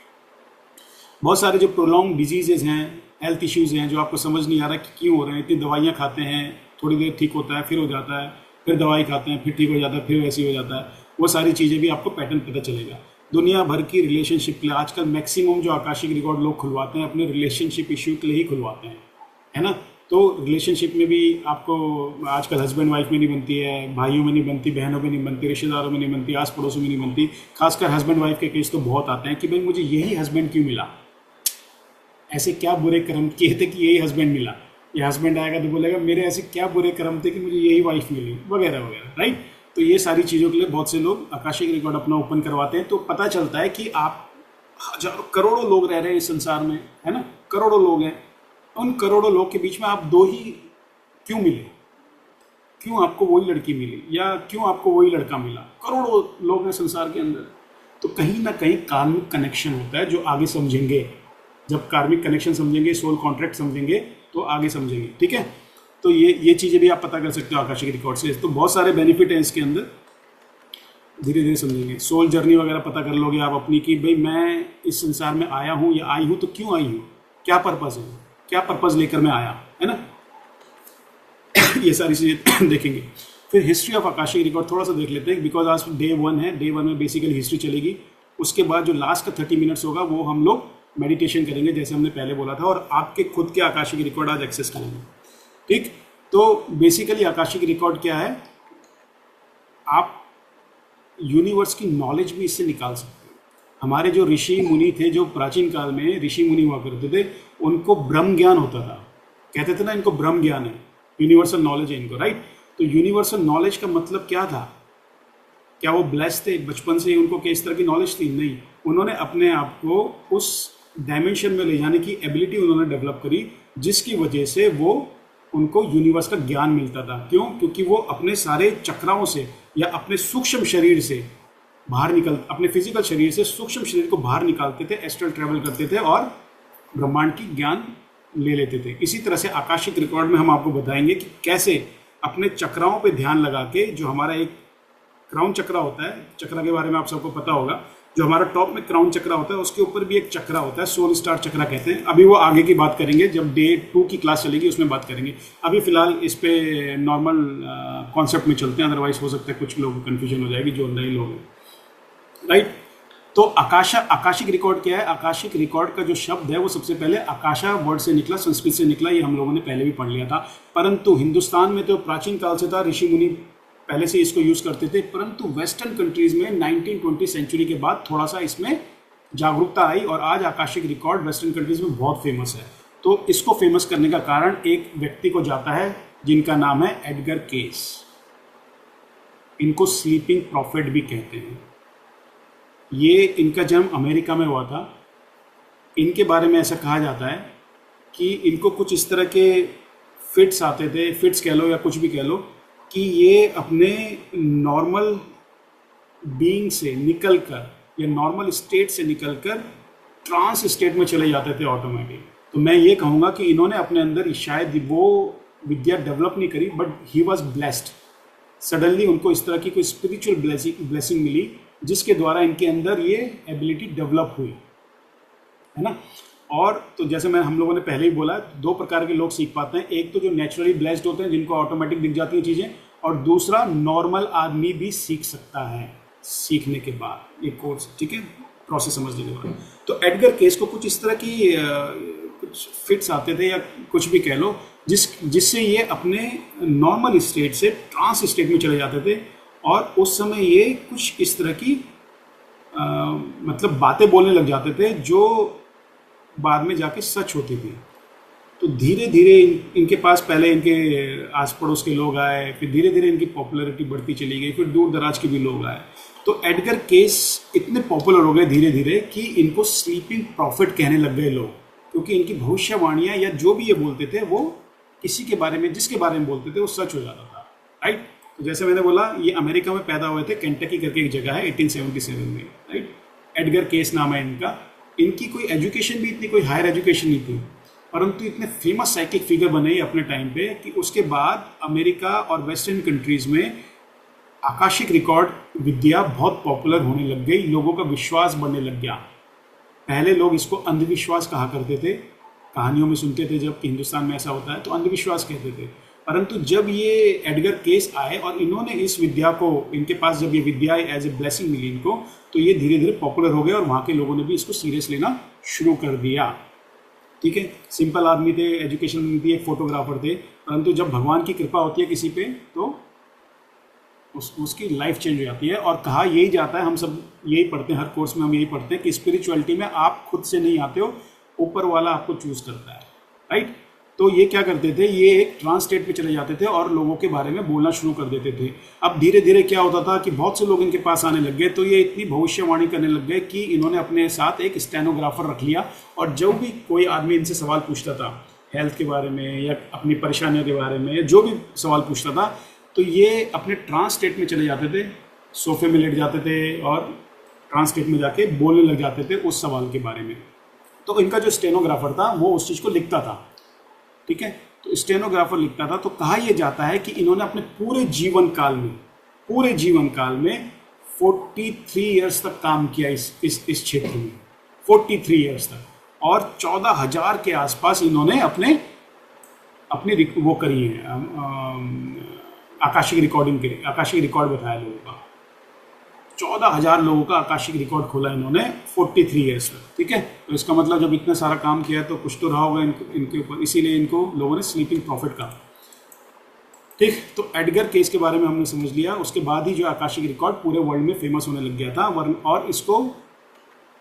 बहुत सारे जो प्रोलॉन्ग डिजीजेज हैं, हेल्थ इश्यूज़ हैं, जो आपको समझ नहीं आ रहा कि क्यों हो रहे हैं, इतनी दवाइयाँ खाते हैं, थोड़ी देर ठीक होता है, फिर हो जाता है, फिर दवाई खाते हैं, फिर ठीक हो जाता है, फिर वैसे ही हो जाता है, वो सारी चीज़ें भी आपको पैटर्न पता चलेगा। दुनिया भर की रिलेशनशिप के लिए आजकल मैक्सिमम जो आकाशिक रिकॉर्ड लोग खुलवाते हैं अपने रिलेशनशिप इश्यू के लिए ही खुलवाते हैं, है ना। तो रिलेशनशिप में भी आपको आजकल हस्बैंड वाइफ में नहीं बनती है, भाइयों में नहीं बनती, बहनों में नहीं बनती, रिश्तेदारों में नहीं बनती, आस पड़ोसों में नहीं बनती। खासकर हस्बैंड वाइफ के केस तो बहुत आते हैं कि भाई मुझे यही हस्बैंड क्यों मिला, ऐसे क्या बुरे कर्म किए थे कि यही हस्बैंड मिला। ये हस्बैंड आएगा तो बोलेगा मेरे ऐसे क्या बुरे कर्म थे कि मुझे यही वाइफ मिली, वगैरह वगैरह, राइट। तो ये सारी चीज़ों के लिए बहुत से लोग आकाशिक रिकॉर्ड अपना ओपन करवाते हैं। तो पता चलता है कि आप हजारों करोड़ों लोग रह रहे हैं इस संसार में, है ना, करोड़ों लोग हैं। उन करोड़ों लोग के बीच में आप दो ही क्यों मिले, क्यों आपको वही लड़की मिली या क्यों आपको वही लड़का मिला, करोड़ों लोग हैं संसार के अंदर। तो कहीं ना कहीं कार्मिक कनेक्शन होता है जो आगे समझेंगे। जब कार्मिक कनेक्शन समझेंगे, सोल कॉन्ट्रैक्ट समझेंगे तो आगे समझेंगे, ठीक है। तो ये चीज़ें भी आप पता कर सकते हो आकाशिक रिकॉर्ड से। तो बहुत सारे बेनिफिट हैं इसके अंदर, धीरे धीरे समझेंगे। सोल जर्नी वगैरह पता कर लोगे आप अपनी कि भाई मैं इस संसार में आया हूँ या आई हूँ तो क्यों आई हूँ, क्या पर्पज़ है, क्या पर्पज़ लेकर मैं आया, है ना। ये सारी चीज़ें देखेंगे। फिर हिस्ट्री ऑफ आकाशिक रिकॉर्ड थोड़ा सा देख लेते हैं, बिकॉज आज डे 1 है। डे 1 में बेसिकली हिस्ट्री चलेगी। उसके बाद जो लास्ट का 30 मिनट्स होगा वो हम लोग मेडिटेशन करेंगे, जैसे हमने पहले बोला था, और आपके खुद के आकाशिक रिकॉर्ड आज एक्सेस करेंगे, ठीक। तो बेसिकली आकाशिक रिकॉर्ड क्या है, आप यूनिवर्स की नॉलेज भी इससे निकाल सकते हैं। हमारे जो ऋषि मुनि थे, जो प्राचीन काल में ऋषि मुनि हुआ करते थे, उनको ब्रह्म ज्ञान होता था, कहते थे ना इनको ब्रह्म ज्ञान है, यूनिवर्सल नॉलेज है इनको, राइट। तो यूनिवर्सल नॉलेज का मतलब क्या था, क्या वो ब्लेस्ड थे, बचपन से ही उनको किस तरह की नॉलेज थी? नहीं, उन्होंने अपने आप को उस डायमेंशन में ले जाने की एबिलिटी उन्होंने डेवलप करी, जिसकी वजह से वो उनको यूनिवर्स का ज्ञान मिलता था। क्यों? क्योंकि वो अपने सारे चक्राओं से या अपने सूक्ष्म शरीर से बाहर अपने फिजिकल शरीर से सूक्ष्म शरीर को बाहर निकालते थे, एस्ट्रल ट्रैवल करते थे और ब्रह्मांड की ज्ञान ले लेते थे। इसी तरह से आकाशिक रिकॉर्ड में हम आपको बताएंगे कि कैसे अपने चक्राओं पे ध्यान लगा के, जो हमारा एक क्राउन चक्रा होता है, चक्रा के बारे में आप सबको पता होगा, जो हमारा टॉप में क्राउन चक्रा होता है उसके ऊपर भी एक चक्रा होता है, सोल स्टार चक्रा कहते हैं। अभी वो आगे की बात करेंगे, जब डे 2 की क्लास चलेगी उसमें बात करेंगे। अभी फिलहाल इस पे नॉर्मल कॉन्सेप्ट में चलते हैं, अदरवाइज हो सकता है कुछ लोग कन्फ्यूजन हो जाएगी जो नए लोग हैं, राइट। तो आकाशिक रिकॉर्ड क्या है? आकाशिक रिकॉर्ड का जो शब्द है वो सबसे पहले आकाशा वर्ड से निकला, संस्कृत से निकला, ये हम लोगों ने पहले भी पढ़ लिया था। परंतु हिंदुस्तान में तो प्राचीन काल से था, ऋषि मुनि पहले से इसको यूज करते थे, परंतु वेस्टर्न कंट्रीज में 1920 सेंचुरी के बाद थोड़ा सा इसमें जागरूकता आई और आज आकाशिक रिकॉर्ड वेस्टर्न कंट्रीज में बहुत फेमस है। तो इसको फेमस करने का कारण एक व्यक्ति को जाता है जिनका नाम है एडगर केस। इनको स्लीपिंग प्रॉफिट भी कहते हैं। ये इनका जन्म अमेरिका में हुआ था। इनके बारे में ऐसा कहा जाता है कि इनको कुछ इस तरह के फिट्स आते थे, फिट्स कह लो या कुछ भी कह लो, कि ये अपने नॉर्मल बीइंग से निकलकर या नॉर्मल स्टेट से निकलकर ट्रांस स्टेट में चले जाते थे ऑटोमेटिक। तो मैं ये कहूँगा कि इन्होंने अपने अंदर शायद वो विद्या डेवलप नहीं करी, but he was blessed. Suddenly उनको इस तरह की कोई स्पिरिचुअल ब्लेसिंग मिली जिसके द्वारा इनके अंदर ये एबिलिटी डेवलप हुई, है ना। और तो जैसे हम लोगों ने पहले ही बोला, 2 प्रकार के लोग सीख पाते हैं। एक तो जो नेचुरली ब्लेस्ड होते हैं जिनको ऑटोमेटिक दिख जाती हैं चीज़ें, और दूसरा नॉर्मल आदमी भी सीख सकता है सीखने के बाद, एक कोर्स, ठीक है, प्रोसेस समझने के बाद। तो एडगर केस को कुछ इस तरह की कुछ फिट्स आते थे या कुछ भी कह लो, जिससे ये अपने नॉर्मल स्टेट से ट्रांस स्टेट में चले जाते थे। और उस समय ये कुछ इस तरह की मतलब बातें बोलने लग जाते थे जो बाद में जाके सच होती थी। तो धीरे धीरे इनके पास पहले इनके आस पड़ोस के लोग आए, फिर धीरे धीरे इनकी पॉपुलैरिटी बढ़ती चली गई, फिर दूर दराज के भी लोग आए। तो एडगर केस इतने पॉपुलर हो गए धीरे धीरे कि इनको स्लीपिंग प्रॉफिट कहने लग गए लोग, क्योंकि इनकी भविष्यवाणियाँ या जो भी ये बोलते थे वो किसी के बारे में, जिसके बारे में बोलते थे वो सच हो जाता था, राइट। तो जैसे मैंने बोला, ये अमेरिका में पैदा हुए थे, केंटकी करके एक जगह है, 1877 में, राइट। एडगर केस नाम है इनका। इनकी कोई एजुकेशन भी इतनी कोई हायर एजुकेशन नहीं थी, परंतु इतने फेमस साइकिक फिगर बने अपने टाइम पे कि उसके बाद अमेरिका और वेस्टर्न कंट्रीज में आकाशिक रिकॉर्ड विद्या बहुत पॉपुलर होने लग गई, लोगों का विश्वास बढ़ने लग गया। पहले लोग इसको अंधविश्वास कहा करते थे, कहानियों में सुनते थे जब हिंदुस्तान में ऐसा होता है तो अंधविश्वास कहते थे। परंतु जब ये एडगर केस आए और इन्होंने इस विद्या को, इनके पास जब ये विद्या एज ए ब्लेसिंग मिली इनको, तो ये धीरे धीरे पॉपुलर हो गए और वहाँ के लोगों ने भी इसको सीरियस लेना शुरू कर दिया, ठीक है। सिंपल आदमी थे, एजुकेशन नहीं थी, एक फोटोग्राफर थे, परंतु जब भगवान की कृपा होती है किसी पे तो उसकी लाइफ चेंज हो जाती है। और कहा यही जाता है, हम सब यही पढ़ते हैं, हर कोर्स में हम यही पढ़ते हैं कि स्पिरिचुअलिटी में आप खुद से नहीं आते हो, ऊपर वाला आपको चूज करता है, राइट। तो ये क्या करते थे, ये एक ट्रांस स्टेट में चले जाते थे और लोगों के बारे में बोलना शुरू कर देते थे। अब धीरे धीरे क्या होता था कि बहुत से लोग इनके पास आने लग गए, तो ये इतनी भविष्यवाणी करने लग गए कि इन्होंने अपने साथ एक स्टेनोग्राफर रख लिया, और जब भी कोई आदमी इनसे सवाल पूछता था हेल्थ के बारे में या अपनी परेशानियों के बारे में या जो भी सवाल पूछता था, तो ये अपने ट्रांस स्टेट में चले जाते थे, सोफे में लेट जाते थे और ट्रांस स्टेट में जाके बोलने लग जाते थे उस सवाल के बारे में। तो इनका जो स्टेनोग्राफर था वो उस चीज़ को लिखता था, ठीक है। तो स्टेनोग्राफर लिखता था। तो कहा यह जाता है कि इन्होंने अपने पूरे जीवन काल में 43 ईयर्स तक काम किया इस क्षेत्र में, 43 ईयर्स तक, और 14,000 के आसपास इन्होंने अपनी वो करी है, आकाशिक रिकॉर्ड बताया लोगों का। 14,000 लोगों का आकाशिक रिकॉर्ड खोला इन्होंने 43 ईयर्स में, ठीक है। तो इसका मतलब जब इतना सारा काम किया तो कुछ तो रहा होगा इनके ऊपर, इसीलिए इनको लोगों ने स्लीपिंग प्रॉफिट कहा, ठीक। तो एडगर केस के बारे में हमने समझ लिया। उसके बाद ही जो आकाशिक रिकॉर्ड पूरे वर्ल्ड में फेमस होने लग गया था, और इसको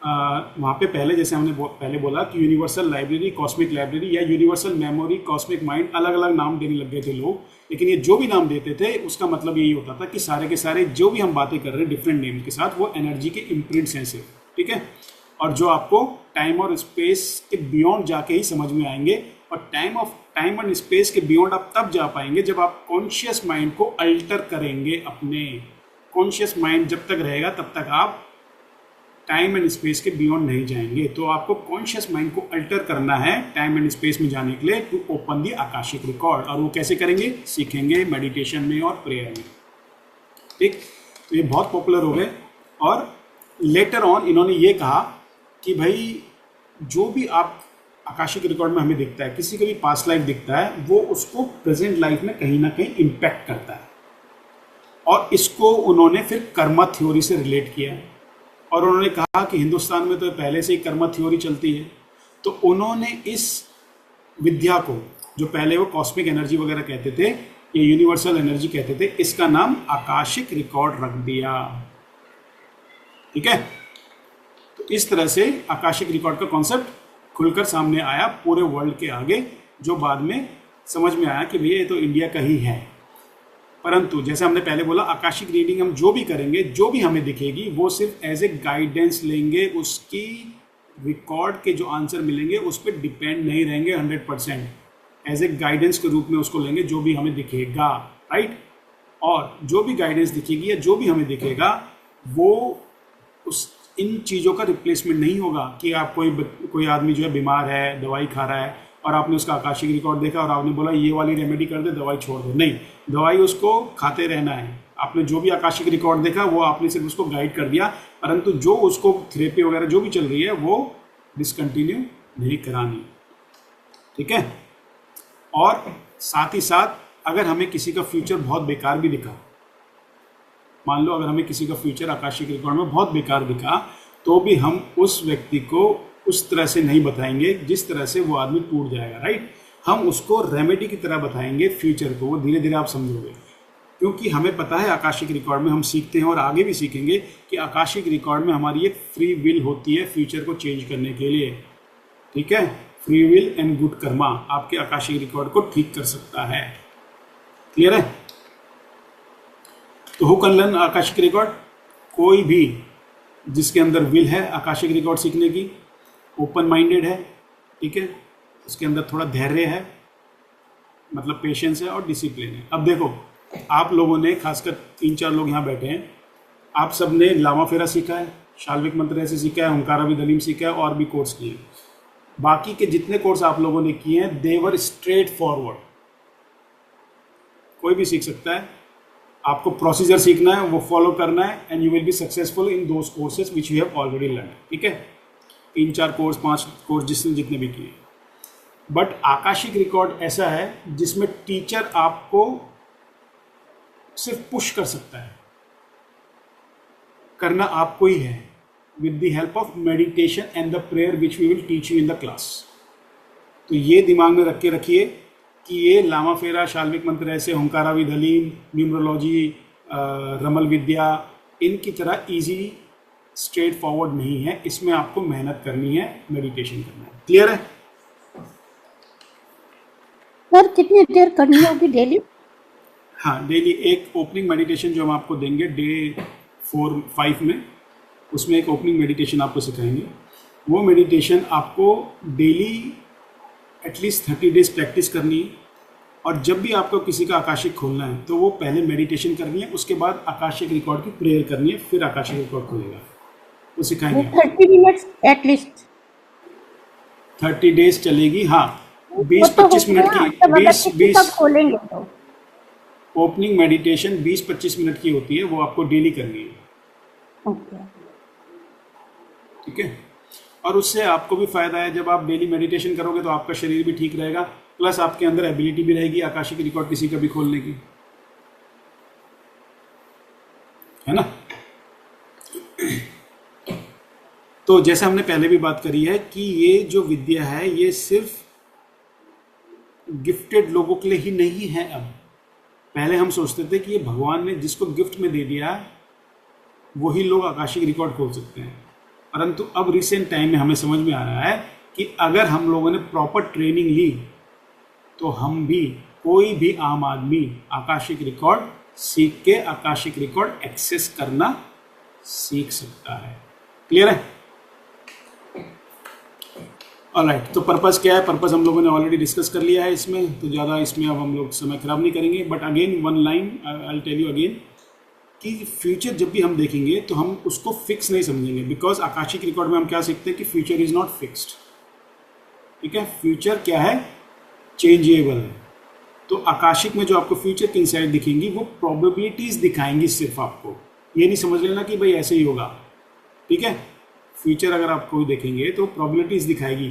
वहाँ पे पहले, जैसे हमने पहले बोला कि यूनिवर्सल लाइब्रेरी, कॉस्मिक लाइब्रेरी या यूनिवर्सल मेमोरी, कॉस्मिक माइंड, अलग अलग नाम देने लग गए थे लोग। लेकिन ये जो भी नाम देते थे उसका मतलब यही होता था कि सारे के सारे जो भी हम बातें कर रहे हैं डिफरेंट नेम के साथ, वो एनर्जी के इम्प्रिंट्स हैं सिर्फ, ठीक है। और जो आपको टाइम और स्पेस के बियॉन्ड जाके ही समझ में आएंगे, और टाइम एंड स्पेस के बियॉन्ड आप तब जा पाएंगे जब आप कॉन्शियस माइंड को अल्टर करेंगे। अपने कॉन्शियस माइंड जब तक रहेगा तब तक आप टाइम एंड स्पेस के बियॉन्ड नहीं जाएंगे। तो आपको कॉन्शियस माइंड को अल्टर करना है टाइम एंड स्पेस में जाने के लिए, to open the Akashic record. और वो कैसे करेंगे? सीखेंगे मेडिटेशन में और प्रेयर में, ठीक। तो ये बहुत पॉपुलर हो गए। और लेटर ऑन इन्होंने ये कहा कि भाई जो भी आप आकाशिक रिकॉर्ड में हमें दिखता है, किसी का भी पास्ट लाइफ दिखता है, वो उसको प्रेजेंट लाइफ में कहीं ना कहीं इम्पैक्ट करता है। और इसको उन्होंने फिर कर्मा थ्योरी से रिलेट किया और उन्होंने कहा कि हिंदुस्तान में तो पहले से ही कर्मा थ्योरी चलती है। तो उन्होंने इस विद्या को, जो पहले वो कॉस्मिक एनर्जी वगैरह कहते थे, ये यूनिवर्सल एनर्जी कहते थे, इसका नाम आकाशिक रिकॉर्ड रख दिया। ठीक है, तो इस तरह से आकाशिक रिकॉर्ड का कॉन्सेप्ट खुलकर सामने आया पूरे वर्ल्ड के आगे, जो बाद में समझ में आया कि भैया ये तो इंडिया का ही है। परंतु जैसे हमने पहले बोला, आकाशिक रीडिंग हम जो भी करेंगे, जो भी हमें दिखेगी, वो सिर्फ एज ए गाइडेंस लेंगे, उसकी रिकॉर्ड के जो आंसर मिलेंगे उस पर डिपेंड नहीं रहेंगे 100%। एज ए गाइडेंस के रूप में उसको लेंगे जो भी हमें दिखेगा, राइट। और जो भी गाइडेंस दिखेगी या जो भी हमें दिखेगा, वो उस इन चीज़ों का रिप्लेसमेंट नहीं होगा कि आप कोई आदमी जो है बीमार है, दवाई खा रहा है, और आपने उसका आकाशिक रिकॉर्ड देखा और आपने बोला ये वाली रेमेडी कर दे, दवाई छोड़ दो। नहीं, दवाई उसको खाते रहना है। आपने जो भी आकाशिक रिकॉर्ड देखा वो आपने सिर्फ उसको गाइड कर दिया, परंतु जो उसको थेरेपी वगैरह जो भी चल रही है वो डिसकंटिन्यू नहीं करानी। ठीक है। और साथ ही साथ अगर हमें किसी का फ्यूचर बहुत बेकार भी दिखा, मान लो अगर हमें किसी का फ्यूचर आकाशिक रिकॉर्ड में बहुत बेकार दिखा, तो भी हम उस व्यक्ति को उस तरह से नहीं बताएंगे जिस तरह से वो आदमी टूट जाएगा, राइट। हम उसको रेमेडी की तरह बताएंगे फ्यूचर को, वो धीरे धीरे आप समझोगे। क्योंकि हमें पता है आकाशिक रिकॉर्ड में हम सीखते हैं और आगे भी सीखेंगे कि आकाशिक रिकॉर्ड में हमारी एक फ्री विल होती है फ्यूचर को चेंज करने के लिए। ठीक है, free will and good Karma आपके आकाशिक रिकॉर्ड को ठीक कर सकता है। क्लियर है। तो who can learn Akashic record? कोई भी जिसके अंदर विल है आकाशिक रिकॉर्ड सीखने की, ओपन माइंडेड है, ठीक है, उसके अंदर थोड़ा धैर्य है, मतलब पेशेंस है और डिसिप्लिन है। अब देखो, आप लोगों ने, खासकर 3-4 लोग यहाँ बैठे हैं, आप सब ने लामा फेरा सीखा है, शाल्विक मंत्र ऐसे सीखा है, ओंकारा विदलीम सीखा है और भी कोर्स किए। बाकी के जितने कोर्स आप लोगों ने किए हैं, देवर स्ट्रेट फॉरवर्ड, कोई भी सीख सकता है। आपको प्रोसीजर सीखना है, वो फॉलो करना है, and you will be successful in those courses which you have already learn. ठीक है, 3-4 कोर्स 5 कोर्स जितने भी किए। बट आकाशिक रिकॉर्ड ऐसा है जिसमें टीचर आपको सिर्फ पुश कर सकता है, करना आपको ही है, with the help of meditation and the prayer which we will teach you in the class. तो ये दिमाग में रख के रखिए कि ये लामा फेरा, शाल्विक मंत्र ऐसे, ओंकारा विदलीम, न्यूमरोलॉजी, रमल विद्या, इनकी तरह इजी स्ट्रेट फॉरवर्ड नहीं है। इसमें आपको मेहनत करनी है, मेडिटेशन करना है। क्लियर है
सर? कितनी देर करनी होगी डेली?
हाँ, डेली एक ओपनिंग मेडिटेशन जो हम आपको देंगे डे 4-5 में, उसमें एक ओपनिंग मेडिटेशन आपको सिखाएंगे। वो मेडिटेशन आपको डेली एटलीस्ट 30 डेज प्रैक्टिस करनी है। और जब भी आपको किसी का आकाशिक खोलना है तो वो पहले मेडिटेशन करनी है, उसके बाद आकाशिक रिकॉर्ड की प्रेयर करनी है, फिर आकाशिक रिकॉर्ड खुलेगा। वो सिखाएंगे।
30 मिनट्स एटलीस्ट
30 डेज चलेगी। हाँ, 20-25 मिनट की, 20
खोलेंगे तो
ओपनिंग मेडिटेशन 20-25 मिनट की होती है, वो आपको डेली करनी है।
ओके,
ठीक है। और उससे आपको भी फायदा है, जब आप डेली मेडिटेशन करोगे तो आपका शरीर भी ठीक रहेगा, प्लस आपके अंदर एबिलिटी भी रहेगी आकाशिक रिकॉर्ड किसी का भी खोलने की, है ना। तो जैसे हमने पहले भी बात करी है कि ये जो विद्या है ये सिर्फ गिफ्टेड लोगों के लिए ही नहीं है। अब पहले हम सोचते थे कि ये भगवान ने जिसको गिफ्ट में दे दिया वही लोग आकाशिक रिकॉर्ड खोल सकते हैं, परंतु अब रिसेंट टाइम में हमें समझ में आ रहा है कि अगर हम लोगों ने प्रॉपर ट्रेनिंग ली तो हम भी, कोई भी आम आदमी आकाशिक रिकॉर्ड सीख के आकाशिक रिकॉर्ड एक्सेस करना सीख सकता है। क्लियर है? ऑलराइट, तो पर्पस क्या है? पर्पस हम लोगों ने ऑलरेडी डिस्कस कर लिया है इसमें, तो ज़्यादा इसमें अब हम लोग समय खराब नहीं करेंगे। But again one line I will tell you again कि फ्यूचर जब भी हम देखेंगे तो हम उसको फिक्स नहीं समझेंगे, बिकॉज आकाशिक रिकॉर्ड में हम क्या सीखते हैं कि फ्यूचर इज नॉट फिक्स्ड। ठीक है, फ्यूचर क्या है? चेंजेबल है। तो आकाशिक में जो आपको फ्यूचर की इनसाइट दिखेंगी वो प्रोबेबिलिटीज दिखाएंगी सिर्फ आपको, ये नहीं समझ लेना कि भाई ऐसे ही होगा, ठीक है। फ्यूचर अगर आप कोई देखेंगे तो प्रोबेबिलिटीज दिखाएगी।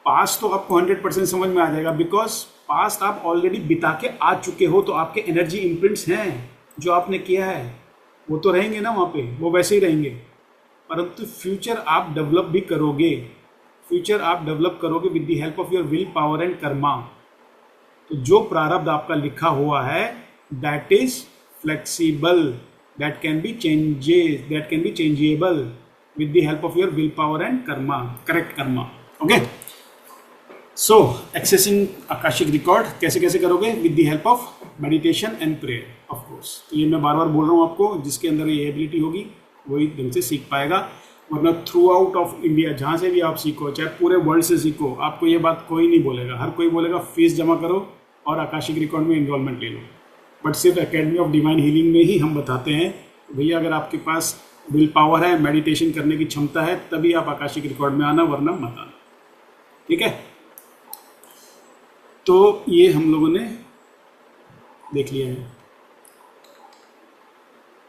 पास्ट तो आपको 100% समझ में आ जाएगा, बिकॉज पास्ट आप ऑलरेडी बिता के आ चुके हो, तो आपके एनर्जी इम्प्रिंट्स हैं जो आपने किया है वो तो रहेंगे ना वहाँ पे, वो वैसे ही रहेंगे। परंतु फ्यूचर आप डेवलप भी करोगे, फ्यूचर आप डेवलप करोगे with the help of your will power and Karma. तो जो प्रारब्ध आपका लिखा हुआ है that is flexible, that can be changeable with the help of your willpower and karma, correct karma. Okay, so accessing akashic record कैसे कैसे करोगे? with the help of meditation and prayer, of course. तो ये मैं बार बार बोल रहा हूँ आपको, जिसके अंदर ये एबिलिटी होगी वही ढंग से सीख पाएगा, वरना थ्रू आउट ऑफ इंडिया जहाँ से भी आप सीखो, चाहे पूरे वर्ल्ड से सीखो, आपको ये बात कोई नहीं बोलेगा। हर कोई बोलेगा फीस जमा करो और आकाशिक रिकॉर्ड में इन्वॉल्वमेंट ले लो, बट सिर्फ एकेडमी ऑफ डिवाइन हीलिंग में ही हम बताते हैं भैया अगर आपके पास विल पावर है, मेडिटेशन करने की क्षमता है, तभी आप आकाशिक रिकॉर्ड में आना, वरना मत आना, ठीक है। तो ये हम लोगों ने देख लिया है।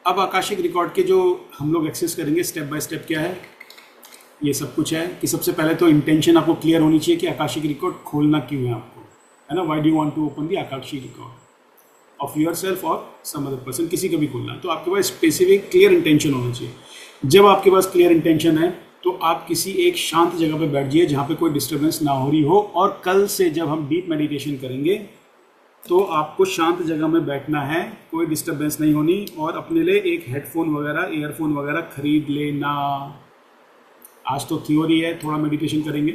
अब आकाशिक रिकॉर्ड के जो हम लोग एक्सेस करेंगे स्टेप बाय स्टेप क्या है, ये सब कुछ है कि सबसे पहले तो इंटेंशन आपको क्लियर होनी चाहिए कि आकाशिक रिकॉर्ड खोलना क्यों है आपको, है ना। Why do you want to open the Akashic record of yourself or some other person, किसी का भी खोलना है तो आपके पास स्पेसिफिक क्लियर इंटेंशन होना चाहिए। जब आपके पास क्लियर इंटेंशन है तो आप किसी एक शांत जगह पे बैठ जाइए जहाँ पे कोई डिस्टर्बेंस ना हो रही हो, और कल से जब हम डीप मेडिटेशन करेंगे तो आपको शांत जगह में बैठना है, कोई डिस्टर्बेंस नहीं होनी, और अपने लिए एक हेडफोन वगैरह ईयरफोन वगैरह खरीद लेना। आज तो थ्योरी है, थोड़ा मेडिटेशन करेंगे,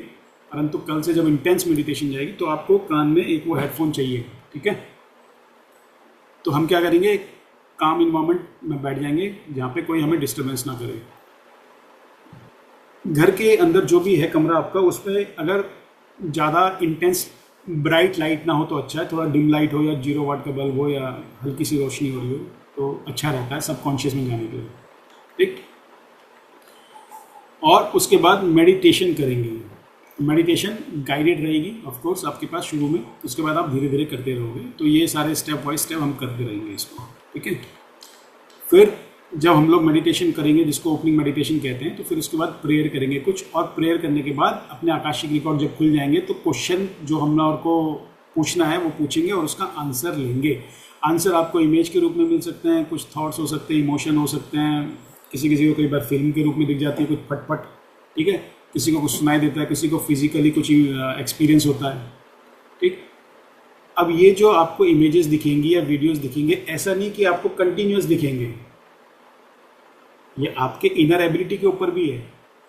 परंतु कल से जब इंटेंस मेडिटेशन जाएगी तो आपको कान में एक वो हेडफोन चाहिए, ठीक है। तो हम क्या करेंगे, काम इन्वायरमेंट में बैठ जाएंगे जहाँ पे कोई हमें डिस्टर्बेंस ना करे। घर के अंदर जो भी है कमरा आपका, उस पर अगर ज़्यादा इंटेंस ब्राइट लाइट ना हो तो अच्छा है, थोड़ा डिम लाइट हो या 0 वाट का बल्ब हो या हल्की सी रोशनी हो रही हो तो अच्छा रहता है सबकॉन्शियस में जाने के लिए, ठीक। और उसके बाद मेडिटेशन करेंगे। मेडिटेशन गाइडेड रहेगी ऑफ कोर्स आपके पास शुरू में, उसके बाद आप धीरे धीरे करते रहोगे। तो ये सारे स्टेप बाय स्टेप हम करते रहेंगे इसको, ठीक है। फिर जब हम लोग मेडिटेशन करेंगे, जिसको ओपनिंग मेडिटेशन कहते हैं, तो फिर उसके बाद प्रेयर करेंगे कुछ, और प्रेयर करने के बाद अपने आकाशिक रिकॉर्ड जब खुल जाएंगे तो क्वेश्चन जो हम लोग को पूछना है वो पूछेंगे और उसका आंसर लेंगे। आंसर आपको इमेज के रूप में मिल सकते हैं, कुछ थॉट्स हो सकते हैं, इमोशन हो सकते हैं, किसी किसी को कई बार फिल्म के रूप में दिख जाती है कुछ फटफट, ठीक है, किसी को कुछ सुनाई देता है, किसी को फिजिकली कुछ एक्सपीरियंस होता है, ठीक। अब ये जो आपको इमेजेस दिखेंगी या वीडियोस दिखेंगे, ऐसा नहीं कि आपको कंटिन्यूस दिखेंगे, ये आपके इनर एबिलिटी के ऊपर भी है।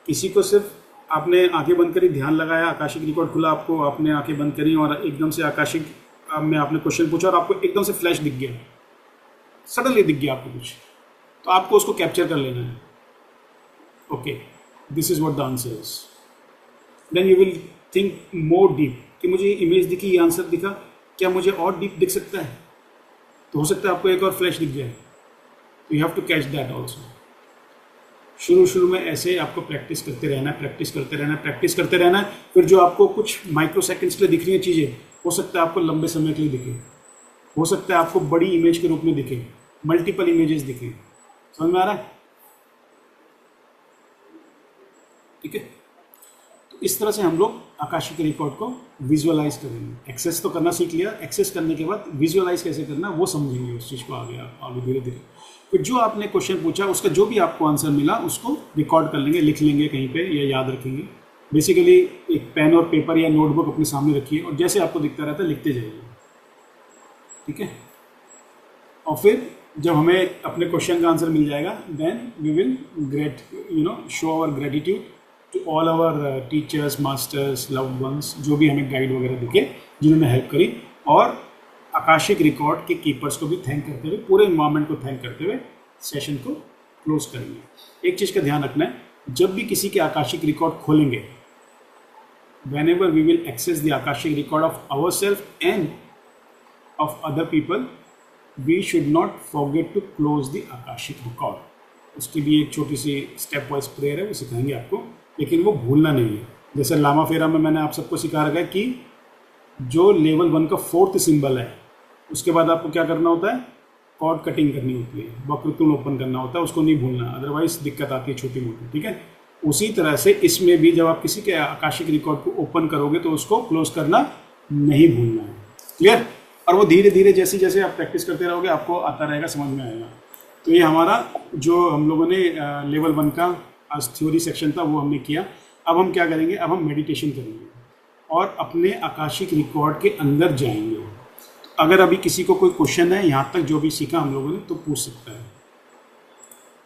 किसी को सिर्फ आपने आंखें बंद करी, ध्यान लगाया, आकाशिक रिकॉर्ड खुला आपको, आपने आंखें बंद करी और एकदम से आकाशिक में आपने क्वेश्चन पूछा और आपको एकदम से फ्लैश दिख गया, सडनली दिख गया आपको कुछ, तो आपको उसको कैप्चर कर लेना है। Okay, this is what the answer is. Then you will think more deep कि मुझे ये इमेज दिखी, ये आंसर दिखा, क्या मुझे और डीप दिख सकता है? तो हो सकता है आपको एक और फ्लैश दिख जाए, तो you have to catch that also. शुरू में ऐसे आपको प्रैक्टिस करते रहना है, प्रैक्टिस करते रहना है, प्रैक्टिस करते रहना है। फिर जो आपको कुछ माइक्रो सेकेंड्स के लिए दिख रही है चीज़ें, हो सकता है आपको लंबे समय के लिए दिखे, हो सकता है आपको बड़ी इमेज के रूप में दिखे, मल्टीपल इमेजेस दिखे। समझ में आ रहा है? ठीक है, तो इस तरह से हम लोग आकाशिक रिकॉर्ड को विजुअलाइज करेंगे। एक्सेस तो करना सीख लिया, एक्सेस करने के बाद विजुअलाइज कैसे करना वो समझेंगे उस चीज़ को आगे धीरे धीरे। फिर जो आपने क्वेश्चन पूछा उसका जो भी आपको आंसर मिला उसको रिकॉर्ड कर लेंगे, लिख लेंगे कहीं पे या याद रखेंगे। बेसिकली एक पेन और पेपर या नोटबुक अपने सामने रखिए और जैसे आपको दिखता रहता है लिखते जाइए, ठीक है। और फिर जब हमें अपने क्वेश्चन का आंसर मिल जाएगा, then we will show our gratitude to all our teachers, masters, loved ones, जो भी हमें गाइड वगैरह दिखे, जिन्होंने हेल्प करी, और आकाशिक रिकॉर्ड के कीपर्स को भी थैंक करते हुए, पूरे इन्वायरमेंट को थैंक करते हुए सेशन को क्लोज करेंगे। एक चीज़ का ध्यान रखना है, जब भी किसी के आकाशिक रिकॉर्ड खोलेंगे, whenever we will access the Akashic record of ourselves and of other people, we should not forget to close the Akashic record. उसकी भी एक छोटी सी स्टेप वाइज प्रेयर है, वो सिखाएंगे आपको, लेकिन वो भूलना नहीं है। जैसे लामा फेरा में मैंने आप सबको सिखा रखा है कि जो लेवल 1 का 4th सिंबल है, उसके बाद आपको क्या करना होता है, कॉर्ड कटिंग करनी होती है, वक्रतुंड ओपन करना होता है, उसको नहीं भूलना, अदरवाइज दिक्कत आती है छोटी मोटी, ठीक है। उसी तरह से इसमें भी जब आप किसी के आकाशिक रिकॉर्ड को ओपन करोगे तो उसको क्लोज करना नहीं भूलना है, क्लियर। और वो धीरे धीरे जैसे जैसे आप प्रैक्टिस करते रहोगे आपको आता रहेगा, समझ में आएगा। तो ये हमारा जो हम लोगों ने लेवल 1 का आज थ्योरी सेक्शन था वो हमने किया। अब हम क्या करेंगे, अब हम मेडिटेशन करेंगे और अपने आकाशिक रिकॉर्ड के अंदर जाएंगे। अगर अभी किसी को कोई क्वेश्चन है यहाँ तक जो भी सीखा हम लोगों ने तो पूछ सकता है।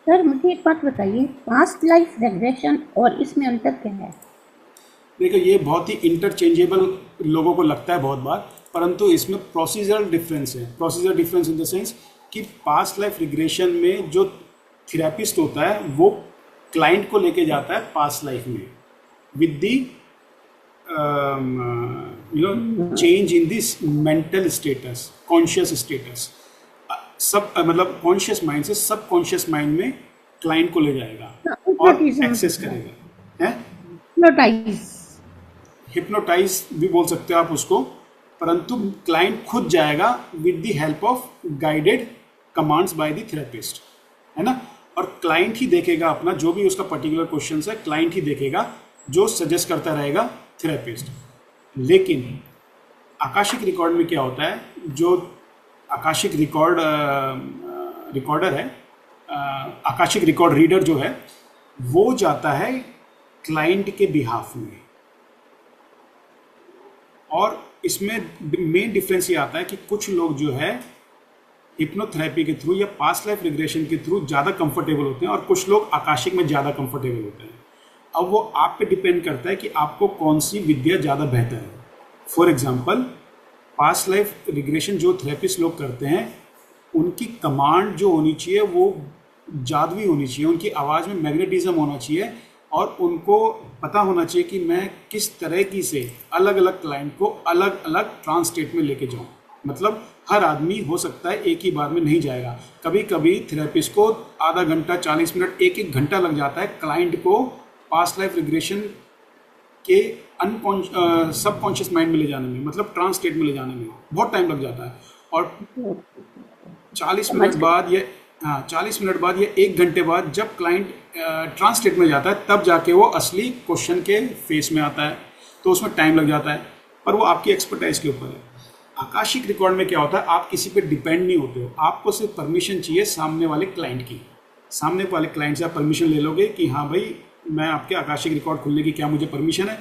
सर मुझे एक बात बताइए, पास्ट लाइफ रिग्रेशन और इसमें अंतर क्या है?
देखो ये बहुत ही इंटरचेंजेबल लोगों को लगता है बहुत बार, परंतु इसमें प्रोसीजरल डिफरेंस है। Procedure difference in the sense कि पास्ट लाइफ रिग्रेशन में जो थेरेपिस्ट होता है वो क्लाइंट को लेके जाता है पास्ट लाइफ में with the change in this mental status, conscious status. सब मतलब कॉन्शियस माइंड से सब कॉन्शियस माइंड में क्लाइंट को ले जाएगा और एक्सेस करेगा, है
हिप्नोटाइज।
हिप्नोटाइज भी बोल सकते हो आप उसको, परंतु क्लाइंट खुद जाएगा with the help of guided commands by the therapist, है ना। और क्लाइंट ही देखेगा अपना जो भी उसका पर्टिकुलर क्वेश्चन है, क्लाइंट ही देखेगा, जो सजेस्ट करता रहेगा थेरेपिस्ट। लेकिन आकाशिक रिकॉर्ड में क्या होता है, जो आकाशिक रिकॉर्डर है, आकाशिक रिकॉर्ड रीडर जो है वो जाता है क्लाइंट के बिहाफ में। और इसमें मेन डिफरेंस ये आता है कि कुछ लोग जो है हिप्नोथेरेपी के थ्रू या पास्ट लाइफ रिग्रेशन के थ्रू ज़्यादा कंफर्टेबल होते हैं और कुछ लोग आकाशिक में ज़्यादा कंफर्टेबल होते हैं। अब वो आप पे डिपेंड करता है कि आपको कौन सी विद्या ज़्यादा बेहतर है। For example past life regression जो थेरेपिस्ट लोग करते हैं उनकी कमांड जो होनी चाहिए वो जादुई होनी चाहिए, उनकी आवाज़ में मैग्नेटिज्म होना चाहिए और उनको पता होना चाहिए कि मैं किस तरह की से अलग अलग क्लाइंट को अलग अलग ट्रांस स्टेट में लेके जाऊँ। मतलब हर आदमी हो सकता है एक ही बार में नहीं जाएगा, कभी कभी थेरेपिस्ट को आधा घंटा 40 मिनट 1-1 घंटा लग जाता है क्लाइंट को पास्ट लाइफ रिग्रेशन के सबकॉन्शियस माइंड में ले जाने में, मतलब ट्रांस स्टेट में ले जाने में बहुत टाइम लग जाता है। और 40 मिनट बाद ये 40 मिनट बाद या 1 घंटे बाद जब क्लाइंट ट्रांस स्टेट में जाता है तब जाके वो असली क्वेश्चन के फेस में आता है, तो उसमें टाइम लग जाता है, पर वो आपकी एक्सपर्टाइज के ऊपर है। आकाशिक रिकॉर्ड में क्या होता है, आप किसी पे डिपेंड नहीं होते हो, आपको सिर्फ परमिशन चाहिए सामने वाले क्लाइंट की। सामने वाले क्लाइंट से आप परमिशन ले लोगे कि हाँ भाई मैं आपके आकाशिक रिकॉर्ड खुलने की क्या मुझे परमिशन है।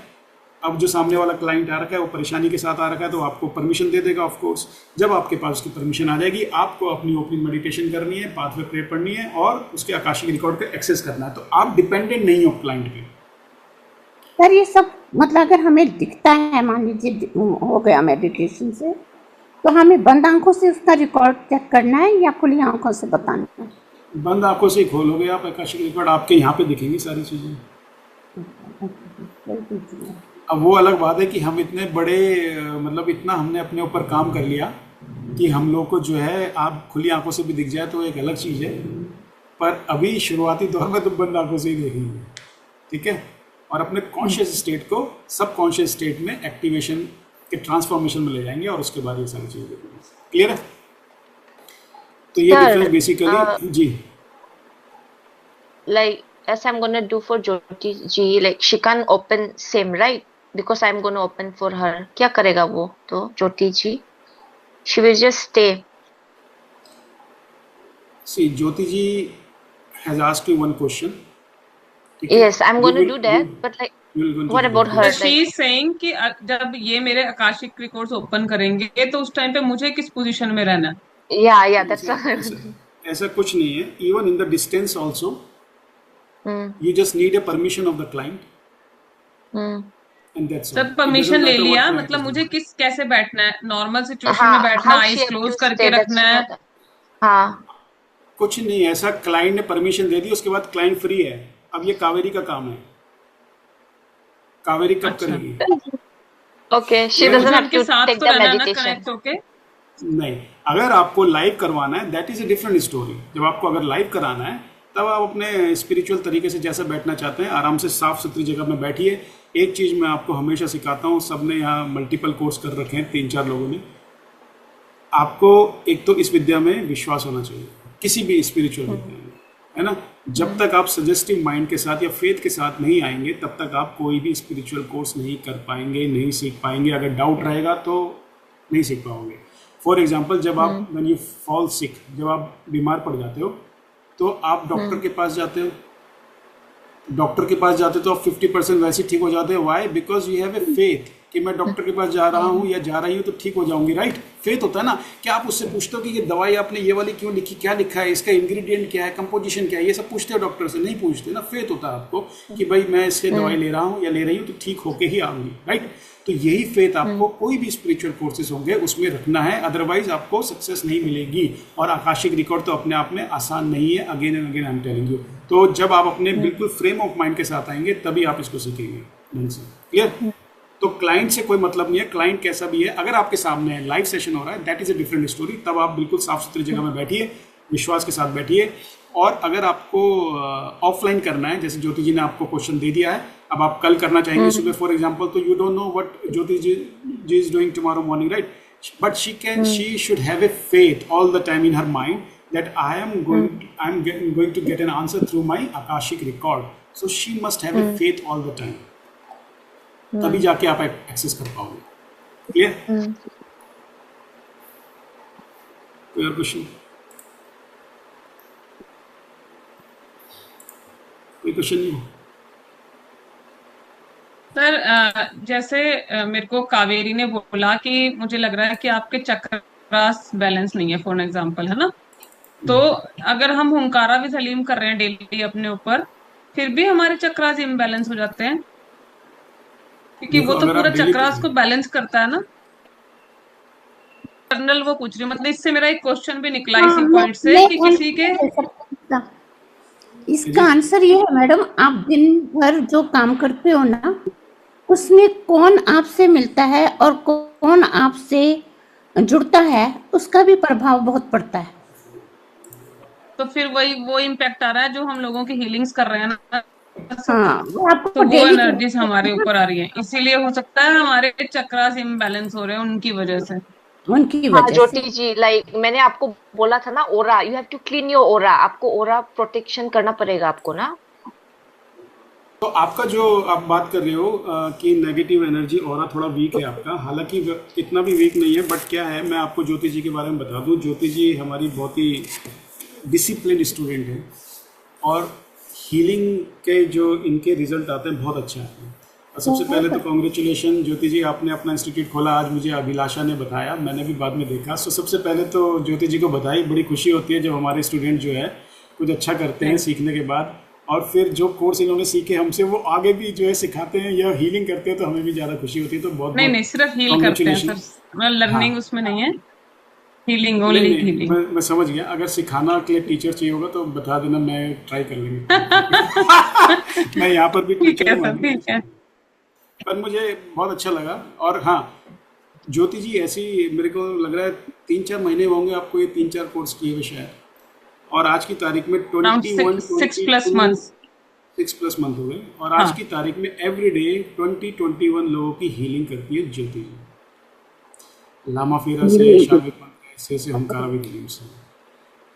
अब जो सामने वाला क्लाइंट आ रखा है वो परेशानी के साथ आ रखा है तो आपको परमिशन दे देगा ऑफ कोर्स। जब आपके पास उसकी परमिशन आ जाएगी आपको अपनी ओपनिंग मेडिटेशन करनी है, पाथवे प्रेयर पढ़नी है और उसके आकाशिक रिकॉर्ड का एक्सेस करना है, तो आप डिपेंडेंट नहीं हो क्लाइंट पे।
सर ये सब मतलब अगर हमें दिखता है, मान लीजिए हो गया मेडिटेशन से, तो हमें बंद आंखों से उसका रिकॉर्ड चेक करना है या खुली आंखों से बताना है?
बंद आंखों से ही खोलोगे आप आकाशिक रिकॉर्ड, आपके यहाँ पे दिखेंगी सारी चीज़ें। अब वो अलग बात है कि हम इतने बड़े मतलब इतना हमने अपने ऊपर काम कर लिया कि हम लोग को जो है आप खुली आंखों से भी दिख जाए तो एक अलग चीज़ है, पर अभी शुरुआती दौर में तो बंद आंखों से ही देखेंगे, ठीक है। और अपने कॉन्शियस स्टेट को सब कॉन्शियस स्टेट में एक्टिवेशन के ट्रांसफॉर्मेशन में ले जाएंगे और उसके बाद ये सारी चीज़ें देखेंगे। क्लियर है? तो ये डिफरेंस बेसिकली जी
like as I'm gonna do for Jyoti ji, like she can't open same, right? Because I'm gonna open for her. क्या करेगा वो? तो Jyoti ji, she will just stay.
See, Jyoti ji has asked you one question.
Yes, I'm gonna do that, but like what about her?
She is saying कि जब ये मेरे Akashic records open करेंगे तो उस टाइम पे मुझे किस पोजीशन में रहना है?
Yeah, that's
ऐसा कुछ नहीं है। Even in the distance also, you just need a permission of the client. And that's all.
सब परमिशन ले लिया, मतलब मुझे कैसे बैठना है? नॉर्मल सिचुएशन में बैठना, आईज क्लोज करके रखना है?
हाँ,
कुछ नहीं, ऐसा क्लाइंट ने परमिशन दे दी उसके बाद क्लाइंट फ्री है। अब ये कावेरी का काम है, कावेरी कब करेगी?
okay, she doesn't have to take the meditation.
Okay?
नहीं, अगर आपको लाइव करवाना है that is a different story. जब आपको अगर लाइव कराना है तब आप अपने स्पिरिचुअल तरीके से जैसा बैठना चाहते हैं आराम से साफ सुथरी जगह में बैठिए। एक चीज़ मैं आपको हमेशा सिखाता हूँ, सब ने यहाँ मल्टीपल कोर्स कर रखे हैं, 3-4 लोगों ने। आपको एक तो इस विद्या में विश्वास होना चाहिए, किसी भी स्पिरिचुअल विद्या में, है ना। जब तक आप सजेस्टिव माइंड के साथ या फेथ के साथ नहीं आएंगे तब तक आप कोई भी स्पिरिचुअल कोर्स नहीं कर पाएंगे, नहीं सीख पाएंगे। अगर डाउट रहेगा तो नहीं सीख पाओगे। फॉर एग्जाम्पल, जब आप व्हेन यू फॉल सिक, जब आप बीमार पड़ जाते हो तो आप डॉक्टर के पास जाते हो, डॉक्टर के पास जाते तो आप 50% वैसे ठीक हो जाते हैं। Why? Because you have a faith कि मैं डॉक्टर के पास जा रहा हूँ या जा रही हूँ तो ठीक हो जाऊंगी, राइट। फेथ होता है ना। क्या आप उससे पूछते हो कि ये दवाई आपने ये वाली क्यों लिखी, क्या लिखा है, इसका इंग्रेडिएंट क्या है, कंपोजिशन क्या है, ये सब पूछते हो डॉक्टर से? नहीं पूछते ना। फेथ होता है आपको कि भाई मैं इससे दवाई ले रहा हूँ या ले रही हूँ तो ठीक होके ही आऊंगी, राइट। तो यही फेथ आपको कोई भी स्पिरिचुअल कोर्सेज होंगे उसमें रखना है, अदरवाइज आपको सक्सेस नहीं मिलेगी। और आकाशिक रिकॉर्ड तो अपने आप में आसान नहीं है, again and again I am telling you. तो जब आप अपने बिल्कुल फ्रेम ऑफ माइंड के साथ आएंगे तभी आप इसको सीखेंगे ढंग से। क्लियर? तो क्लाइंट से कोई मतलब नहीं है, क्लाइंट कैसा भी है, अगर आपके सामने है, लाइव सेशन हो रहा है, that is a different story. तब आप बिल्कुल साफ सुथरी जगह में बैठिए, विश्वास के साथ बैठिए। और अगर आपको ऑफलाइन करना है, जैसे ज्योति जी ने आपको क्वेश्चन दे दिया है, अब आप कल करना चाहेंगे सुबह फॉर एग्जांपल, तो you don't know what Jyoti ji is doing tomorrow morning, right. But she should have a faith all the time in her mind that I am going to get an answer through my Akashic record. So she must have a faith all the time. तभी जाके आप access कर पाओगे। Clear? कोई और question? कोई question नहीं?
Sir जैसे मेरे को कावेरी ने बोला कि मुझे लग रहा है कि आपके चक्रास बैलेंस नहीं है, फॉर एग्जांपल, है ना। तो अगर हम हुंकारा भी सलीम कर रहे हैं डेली अपने ऊपर, फिर भी हमारे चक्रास इम्बैलेंस हो जाते हैं, क्योंकि
देखो,
वो तो
अगर
पूरा
आप डेली
चक्रास को बैलेंस करता है ना। कर्नल वो पूछ रही हूँ, मतलब इससे मेरा एक क्वेश्चन भी निकला
हाँ,
इसी
मैं
पॉइंट से
मैं
कि किसी के
आंसर दे सकती हूँ। इसका आंसर ये है मैडम, आप दिन भर जो काम करते हो ना, उसमें कौन आपसे मिलता है और कौन आपसे जुड़ता है, उसका भी प्रभाव बहुत पड़ता है।
तो फिर वही वो इम्पैक्ट आ रहा है जो हम लोगों की हीलिंग्स कर रहे हैं ना,
हाँ, वो आपको
तो वो
डेली
एनर्जीज हमारे ऊपर आ रही है, इसीलिए हो सकता है हमारे चक्रास इम्बैलेंस हो रहे हैं उनकी वजह से।
उनकी
हाँ
वजह से।
ज्योति जी, लाइक मैंने आपको बोला था ना, aura, you have to clean your aura. आपको ओरा प्रोटेक्शन करना पड़ेगा आपको ना।
तो आपका जो आप बात कर रहे हो कि नेगेटिव एनर्जी ऑरा थोड़ा वीक है आपका, हालांकि इतना भी वीक नहीं है। बट क्या है, मैं आपको ज्योति जी के बारे में बता दूं। ज्योति जी हमारी बहुत ही डिसिप्लिन स्टूडेंट है और हीलिंग के जो इनके रिजल्ट आते हैं बहुत अच्छे आते हैं। और सबसे पहले तो कॉन्ग्रेचुलेशन ज्योति जी, आपने अपना इंस्टीट्यूट खोला। आज मुझे अभिलाषा ने बताया, मैंने भी बाद में देखा। सो सबसे पहले तो ज्योति जी को बधाई। बड़ी खुशी होती है जब हमारे स्टूडेंट जो है कुछ अच्छा करते हैं सीखने के बाद, और फिर जो कोर्स इन्होंने सीखे हमसे वो आगे भी जो है सिखाते हैं या हीलिंग करते हैं, तो हमें भी ज़्यादा खुशी होती है। तो बहुत
नहीं सिर्फ हील करते हैं सर, मतलब लर्निंग
हाँ।
उसमें नहीं है, हीलिंग,
नहीं
ओनली
नहीं,
हीलिंग।
मैं समझ गया। अगर सिखाना के लिए टीचर चाहिए होगा तो बता देना, मैं ट्राई कर लेंगे। मैं यहाँ पर भी
ठीक
टीचर
है
हूँ
सर,
अभी।
ठीक है।
पर मुझे बहुत अच्छा लगा। और हाँ, ज्योति जी ऐसी मेरे को लग रहा है 3-4 महीने होंगे आपको ये 3-4 कोर्स किए हुए शायद। और आज की तारीख में
6+ months
6+ मंथ हो गए। और आज की तारीख में एवरी डे 20-21 लोगों की हीलिंग करती है ज्योति जी। लामा फेरा से, शाविक मंत्र से, हमकारा भी हीलिंग से।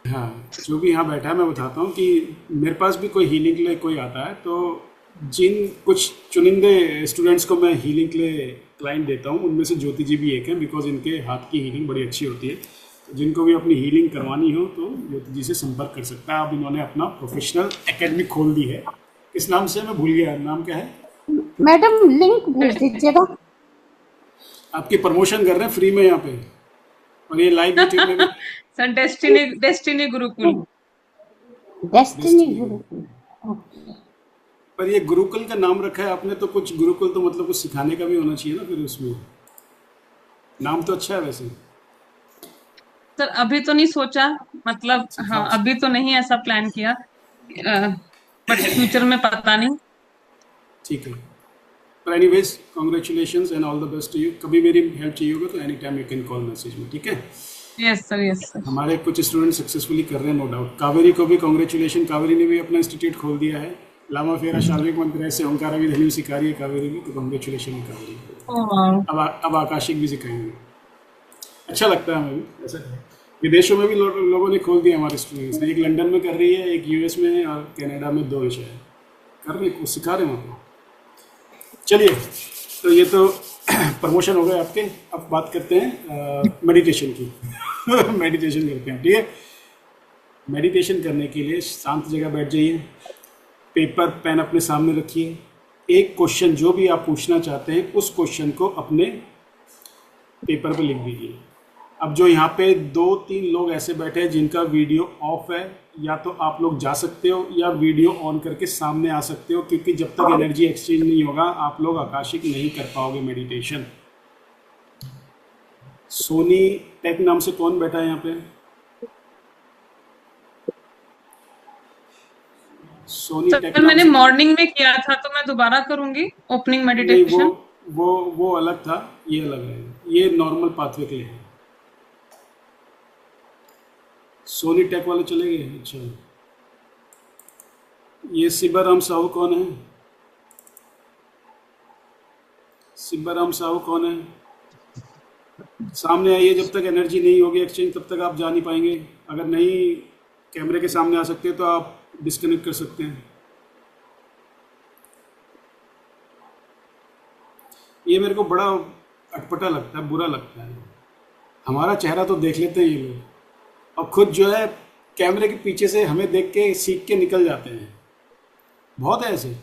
हाँ, जो भी यहाँ बैठा है मैं बताता हूँ कि मेरे पास भी कोई हीलिंग के लिए कोई आता है तो जिन कुछ चुनिंदे स्टूडेंट्स को मैं हीलिंग के लिए क्लाइंट देता हूँ, उनमें से ज्योति जी भी एक है। बिकॉज इनके हाथ की हीलिंग बड़ी अच्छी होती है। तो जिनको भी अपनी हीलिंग करवानी हो तो ज्योति जी से संपर्क कर सकता है। अब इन्होंने अपना प्रोफेशनल एकेडमी खोल दी है। किस नाम से, मैं भूल गया नाम क्या है
मैडम, लिंक भेज दीजिएगा।
आपकी प्रमोशन कर रहे हैं फ्री में यहाँ पे, और ये लाइव यूट्यूब में भी।
Sir destiny Gurukul.
Destiny Gurukul.
पर ये गुरुकुल का नाम रखा है आपने, तो कुछ गुरुकुल तो मतलब कुछ सिखाने का भी होना चाहिए ना फिर उसमें। नाम तो अच्छा है वैसे।
सर अभी तो नहीं सोचा, मतलब हाँ अभी तो नहीं ऐसा प्लान किया, बट फ्यूचर में पता नहीं।
ठीक है। पर anyways congratulations and all the best to you. कभी मेरी हेल्प चाहिए होगा तो any time you can call message में, ठीक है।
Yes sir, yes sir.
हमारे कुछ स्टूडेंट सक्सेसफुली कर रहे हैं, नो डाउट। कावेरी को भी कांग्रेचुलेशन, कावेरी ने भी अपना इंस्टीट्यूट खोल दिया है। लामा फेरा, शाल्विक मंत्र से, ओंकारा भी धनी सिखा रही है कावेरी भी, तो कांग्रेचुलेशन कावेरी। अब आकाशिक भी सिखाएंगे। अच्छा लगता है हमें भी ऐसा है। विदेशों में भी लोगों ने खोल दिया हमारे स्टूडेंट्स ने, एक लंदन में कर रही है, एक यूएस में है और कनाडा में 2 विषय है कर रहे हैं, सिखा रहे हैं वहाँ पे। चलिए, तो ये तो प्रमोशन हो गए आपके। अब बात करते हैं मेडिटेशन की। मेडिटेशन करते हैं, ठीक है। मेडिटेशन करने के लिए शांत जगह बैठ जाइए, पेपर पेन अपने सामने रखिए, एक क्वेश्चन जो भी आप पूछना चाहते हैं उस क्वेश्चन को अपने पेपर पे लिख दीजिए। अब जो यहाँ पे 2-3 लोग ऐसे बैठे हैं जिनका वीडियो ऑफ है, या तो आप लोग जा सकते हो या वीडियो ऑन करके सामने आ सकते हो, क्योंकि जब तक एनर्जी एक्सचेंज नहीं होगा आप लोग आकाशिक नहीं कर पाओगे मेडिटेशन। सोनी टेक नाम से कौन बैठा है यहाँ पे? सोनी टेक
सर
नाम
मैंने
से?
मॉर्निंग में किया था, तो मैं दोबारा करूंगी ओपनिंग
नहीं,
मेडिटेशन।
वो अलग था, ये अलग है, ये नॉर्मल पाथवे के लिए है। सोनी टेक वाले चले गए, अच्छा। ये शिवराम साहू कौन है? शिवराम साहू कौन है? सामने आइए, जब तक एनर्जी नहीं होगी एक्सचेंज तब तक आप जा नहीं पाएंगे। अगर नहीं कैमरे के सामने आ सकते तो आप डिस्कनेक्ट कर सकते हैं। ये मेरे को बड़ा अटपटा लगता है, बुरा लगता है। हमारा चेहरा तो देख लेते हैं ये लोग, और खुद जो है कैमरे के पीछे से हमें देख के सीख के निकल जाते हैं। बहुत है ऐसे।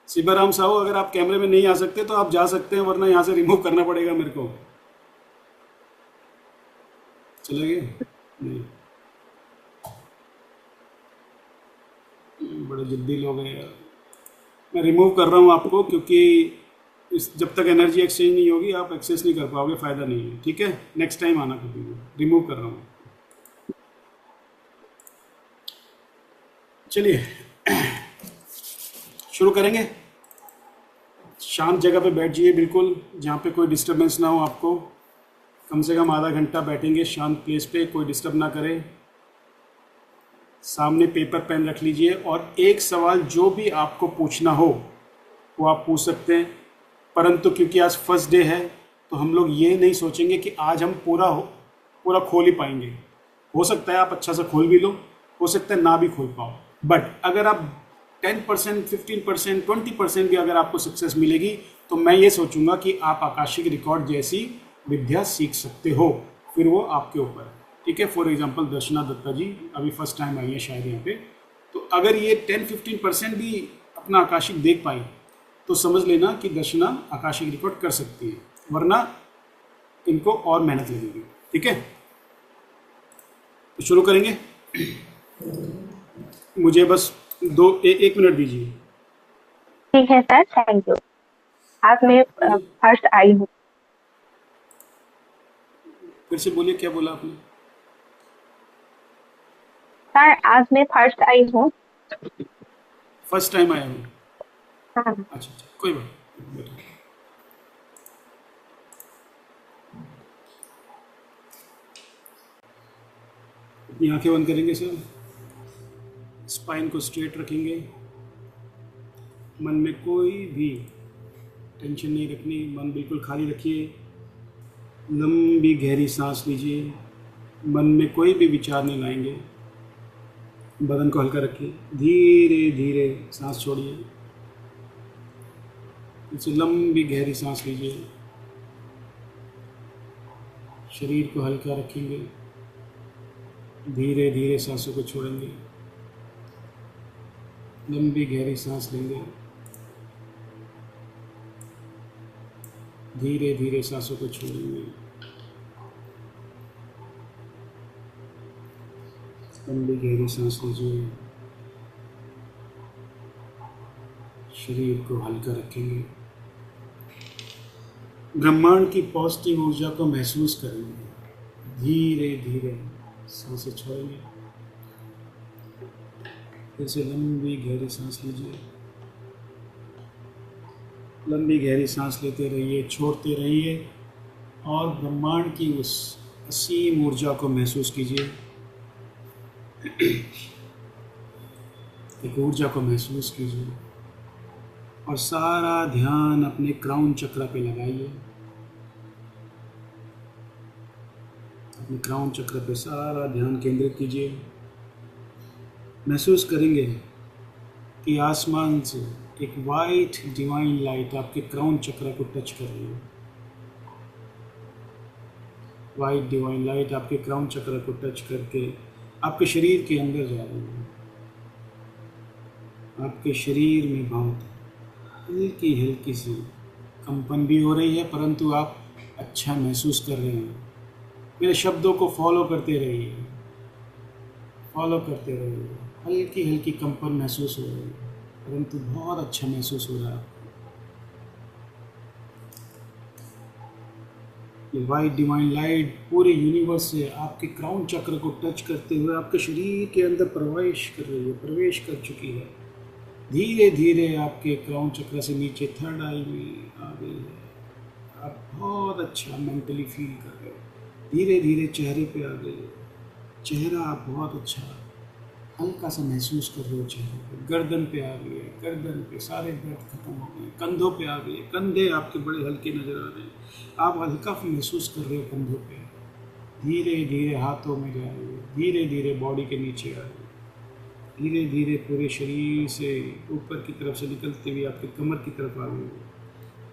शिवराम साहू, अगर आप कैमरे में नहीं आ सकते तो आप जा सकते हैं, वरना यहाँ से रिमूव करना पड़ेगा मेरे को। चले गए? नहीं, बड़े जिद्दी लोग हैं यार। मैं रिमूव कर रहा हूँ आपको, क्योंकि इस जब तक एनर्जी एक्सचेंज नहीं होगी आप एक्सेस नहीं कर पाओगे, फ़ायदा नहीं है, ठीक है। नेक्स्ट टाइम आना कभी भी। रिमूव कर रहा हूँ। चलिए शुरू करेंगे। शांत जगह पे बैठ जाइए, बिल्कुल जहाँ पे कोई डिस्टरबेंस ना हो आपको। कम से कम आधा घंटा बैठेंगे शांत प्लेस पे, कोई डिस्टर्ब ना करे। सामने पेपर पेन रख लीजिए, और एक सवाल जो भी आपको पूछना हो वो आप पूछ सकते हैं। परंतु क्योंकि आज फर्स्ट डे है तो हम लोग ये नहीं सोचेंगे कि आज हम पूरा खोल ही पाएंगे। हो सकता है आप अच्छा सा खोल भी लो, हो सकता है ना भी खोल पाओ, बट अगर आप 10%, 15%, 20% भी अगर आपको सक्सेस मिलेगी तो मैं ये सोचूंगा कि आप आकाशिक रिकॉर्ड जैसी विद्या सीख सकते हो। फिर वो आपके ऊपर है, ठीक है। फॉर एग्जांपल दर्शना दत्ता जी अभी फर्स्ट टाइम आई है शायद यहाँ पे, तो अगर ये 10-15% भी अपना आकाशिक देख पाई तो समझ लेना कि दर्शना आकाशिक रिकॉर्ड कर सकती है, वरना इनको और मेहनत लगेगी, ठीक है। तो शुरू करेंगे। मुझे बस एक मिनट दीजिए।
ठीक है सर, थैंक यू। आज मैं फर्स्ट आई हूँ।
फिर से बोलिए, क्या बोला आपने?
सर आज मैं फर्स्ट आई हूँ।
फर्स्ट टाइम आया हूँ?
हाँ।
अच्छा, कोई बात नहीं, बैठो। अपनी आंखें बंद करेंगे सर, स्पाइन को स्ट्रेट रखेंगे, मन में कोई भी टेंशन नहीं रखनी, मन बिल्कुल खाली रखिए। लंबी गहरी सांस लीजिए, मन में कोई भी विचार नहीं लाएंगे। बदन को हल्का रखिए, धीरे धीरे सांस छोड़िए। इसे लंबी गहरी सांस लीजिए, शरीर को हल्का रखेंगे, धीरे धीरे सांसों को छोड़ेंगे। लंबी गहरी सांस लेंगे, धीरे धीरे सांसों को छोड़ेंगे। लंबी गहरी सांस लीजिए, शरीर को हल्का रखेंगे। ब्रह्मांड की पॉजिटिव ऊर्जा को महसूस करेंगे। धीरे धीरे सांसें छोड़ेंगे। फिर से लंबी गहरी सांस लीजिए, लंबी गहरी सांस लेते रहिए, छोड़ते रहिए, और ब्रह्मांड की उस असीम ऊर्जा को महसूस कीजिए। एक ऊर्जा को महसूस कीजिए और सारा ध्यान अपने क्राउन चक्र पे लगाइए। अपने क्राउन चक्र पे सारा ध्यान केंद्रित कीजिए। महसूस करेंगे कि आसमान से एक वाइट डिवाइन लाइट आपके क्राउन चक्र को टच कर रही है। वाइट डिवाइन लाइट आपके क्राउन चक्र को टच करके आपके शरीर के अंदर जा रही है। आपके शरीर में बहुत हल्की हल्की सी कंपन भी हो रही है, परंतु आप अच्छा महसूस कर रहे हैं। मेरे शब्दों को फॉलो करते रहिए, फॉलो करते रहिए। हल्की हल्की कंपन महसूस हो रही है, परंतु बहुत अच्छा महसूस हो रहा है। ये वाइट डिवाइन लाइट पूरे यूनिवर्स से आपके क्राउन चक्र को टच करते हुए आपके शरीर के अंदर प्रवेश कर रही है, प्रवेश कर चुकी है। धीरे धीरे आपके क्राउन चक्र से नीचे थर्ड आई में आ गई है। आप बहुत अच्छा मेंटली फील कर रहे हो। धीरे धीरे चेहरे पे आ गई है। चेहरा आप बहुत अच्छा हल्का सा महसूस कर रहे हो। चेहरे पे गर्दन पे आ गई है, गर्दन पे सारे दर्द खत्म हो गए। कंधों पे आ गई है, कंधे आपके बड़े हल्के नजर आ रहे हैं। आप हल्का महसूस कर रहे हो कंधों पे। धीरे धीरे हाथों में जा रही है, धीरे धीरे बॉडी के नीचे आ रही है, धीरे धीरे पूरे शरीर से ऊपर की तरफ से निकलते हुए आपके कमर की तरफ आ गई है।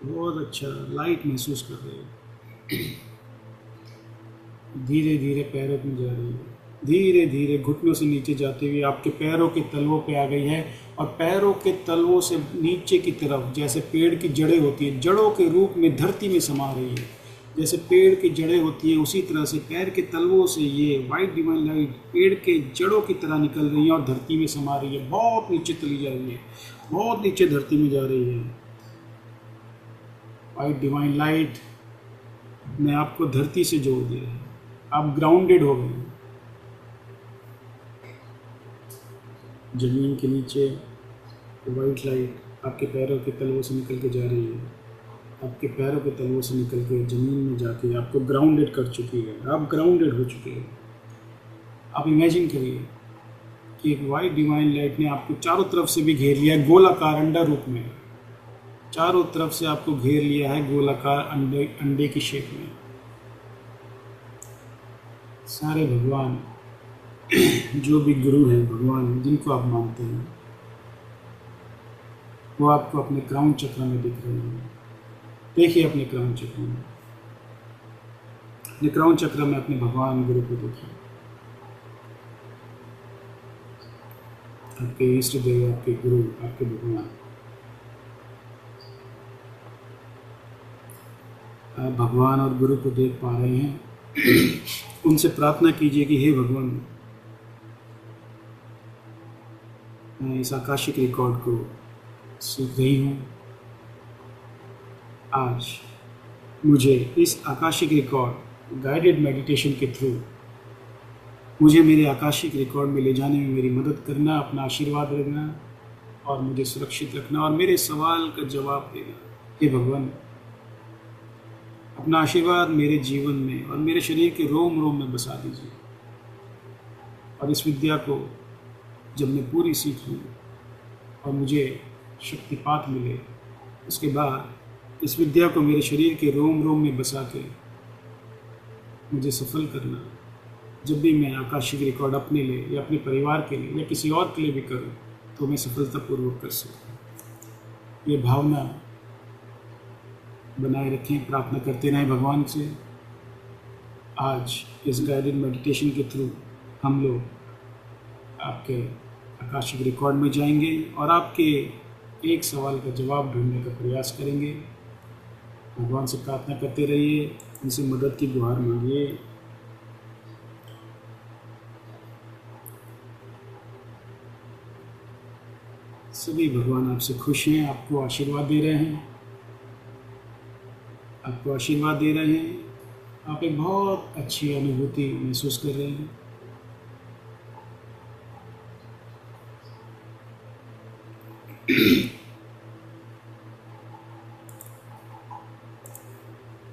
बहुत अच्छा लाइट महसूस कर रहे हो। धीरे धीरे पैरों में जा रही है, धीरे धीरे घुटनों से नीचे जाते हुए आपके पैरों के तलवों पे आ गई है। और पैरों के तलवों से नीचे की तरफ जैसे पेड़ की जड़ें होती हैं, जड़ों के रूप में धरती में समा रही है। जैसे पेड़ की जड़ें होती हैं, उसी तरह से पैर के तलवों से ये वाइट डिवाइन लाइट पेड़ के जड़ों की तरह निकल रही है और धरती में समा रही है। बहुत नीचे चली जा रही है, बहुत नीचे धरती में जा रही है। वाइट डिवाइन लाइट ने आपको धरती से जोड़ दिया है। आप ग्राउंडेड हो गए हैं। जमीन के नीचे वाइट लाइट आपके पैरों के तलवों से निकल के जा रही है। आपके पैरों के तलवों से निकल के ज़मीन में जाके आपको ग्राउंडेड कर चुकी है। आप ग्राउंडेड हो चुके हैं। आप इमेजिन करिए कि एक वाइट डिवाइन लाइट ने आपको चारों तरफ से भी घेर लिया है, गोलाकार अंडा रूप में। चारों तरफ से आपको घेर लिया है गोलाकार अंडे की शेप में। सारे भगवान जो भी गुरु हैं, भगवान जिनको आप मानते हैं, वो आपको अपने क्राउन चक्र में दिख रहे हैं। देखिए अपने क्राउन चक्र में, अपने क्राउन चक्र में अपने भगवान गुरु को देखिए। आपके इष्ट देव, आपके गुरु, आपके भगवान। आप भगवान और गुरु को देख पा रहे हैं। उनसे प्रार्थना कीजिए कि हे भगवान, मैं इस आकाशिक रिकॉर्ड को सीख रही हूँ। आज मुझे इस आकाशिक रिकॉर्ड गाइडेड मेडिटेशन के थ्रू मुझे मेरे आकाशिक रिकॉर्ड में ले जाने में मेरी मदद करना, अपना आशीर्वाद रखना और मुझे सुरक्षित रखना और मेरे सवाल का जवाब देना। हे भगवान, अपना आशीर्वाद मेरे जीवन में और मेरे शरीर के रोम रोम में बसा दीजिए। और इस विद्या को जब मैं पूरी सीख लूँ और मुझे शक्तिपात मिले, उसके बाद इस विद्या को मेरे शरीर के रोम रोम में बसा के मुझे सफल करना। जब भी मैं आकाशिक रिकॉर्ड अपने लिए या अपने परिवार के लिए या किसी और के लिए भी करूं, तो मैं सफलतापूर्वक कर सकूं। ये भावना बनाए रखें, प्रार्थना करते रहें भगवान से। आज इस गाइडेड मेडिटेशन के थ्रू हम लोग आपके आकाशिक रिकॉर्ड में जाएंगे और आपके एक सवाल का जवाब ढूंढने का प्रयास करेंगे। भगवान से प्रार्थना करते रहिए, उनसे मदद की गुहार मांगिए। सभी भगवान आपसे खुश हैं, आपको आशीर्वाद दे रहे हैं, आपको आशीर्वाद दे रहे हैं। आप एक बहुत अच्छी अनुभूति महसूस कर रहे हैं।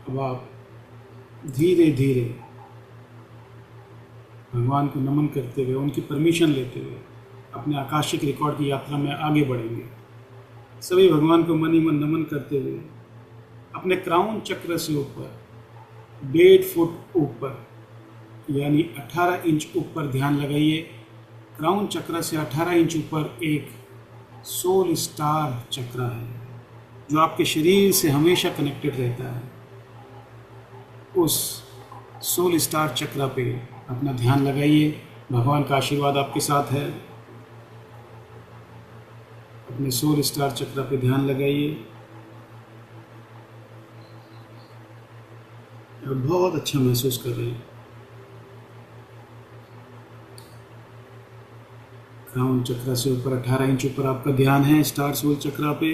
अब आप धीरे धीरे भगवान को नमन करते हुए, उनकी परमिशन लेते हुए अपने आकाशिक रिकॉर्ड की यात्रा में आगे बढ़ेंगे। सभी भगवान को मन ही मन नमन करते हुए अपने क्राउन चक्र से ऊपर 1.5 फुट ऊपर यानी 18 इंच ऊपर ध्यान लगाइए। क्राउन चक्र से 18 इंच ऊपर एक सोल स्टार चक्र है जो आपके शरीर से हमेशा कनेक्टेड रहता है। उस सोल स्टार चक्र पे अपना ध्यान लगाइए। भगवान का आशीर्वाद आपके साथ है। अपने सोल स्टार चक्र पे ध्यान लगाइए और बहुत अच्छा महसूस कर रहे हैं। क्राउन चक्र से ऊपर 18 इंच ऊपर आपका ध्यान है स्टार सोल चक्र पे।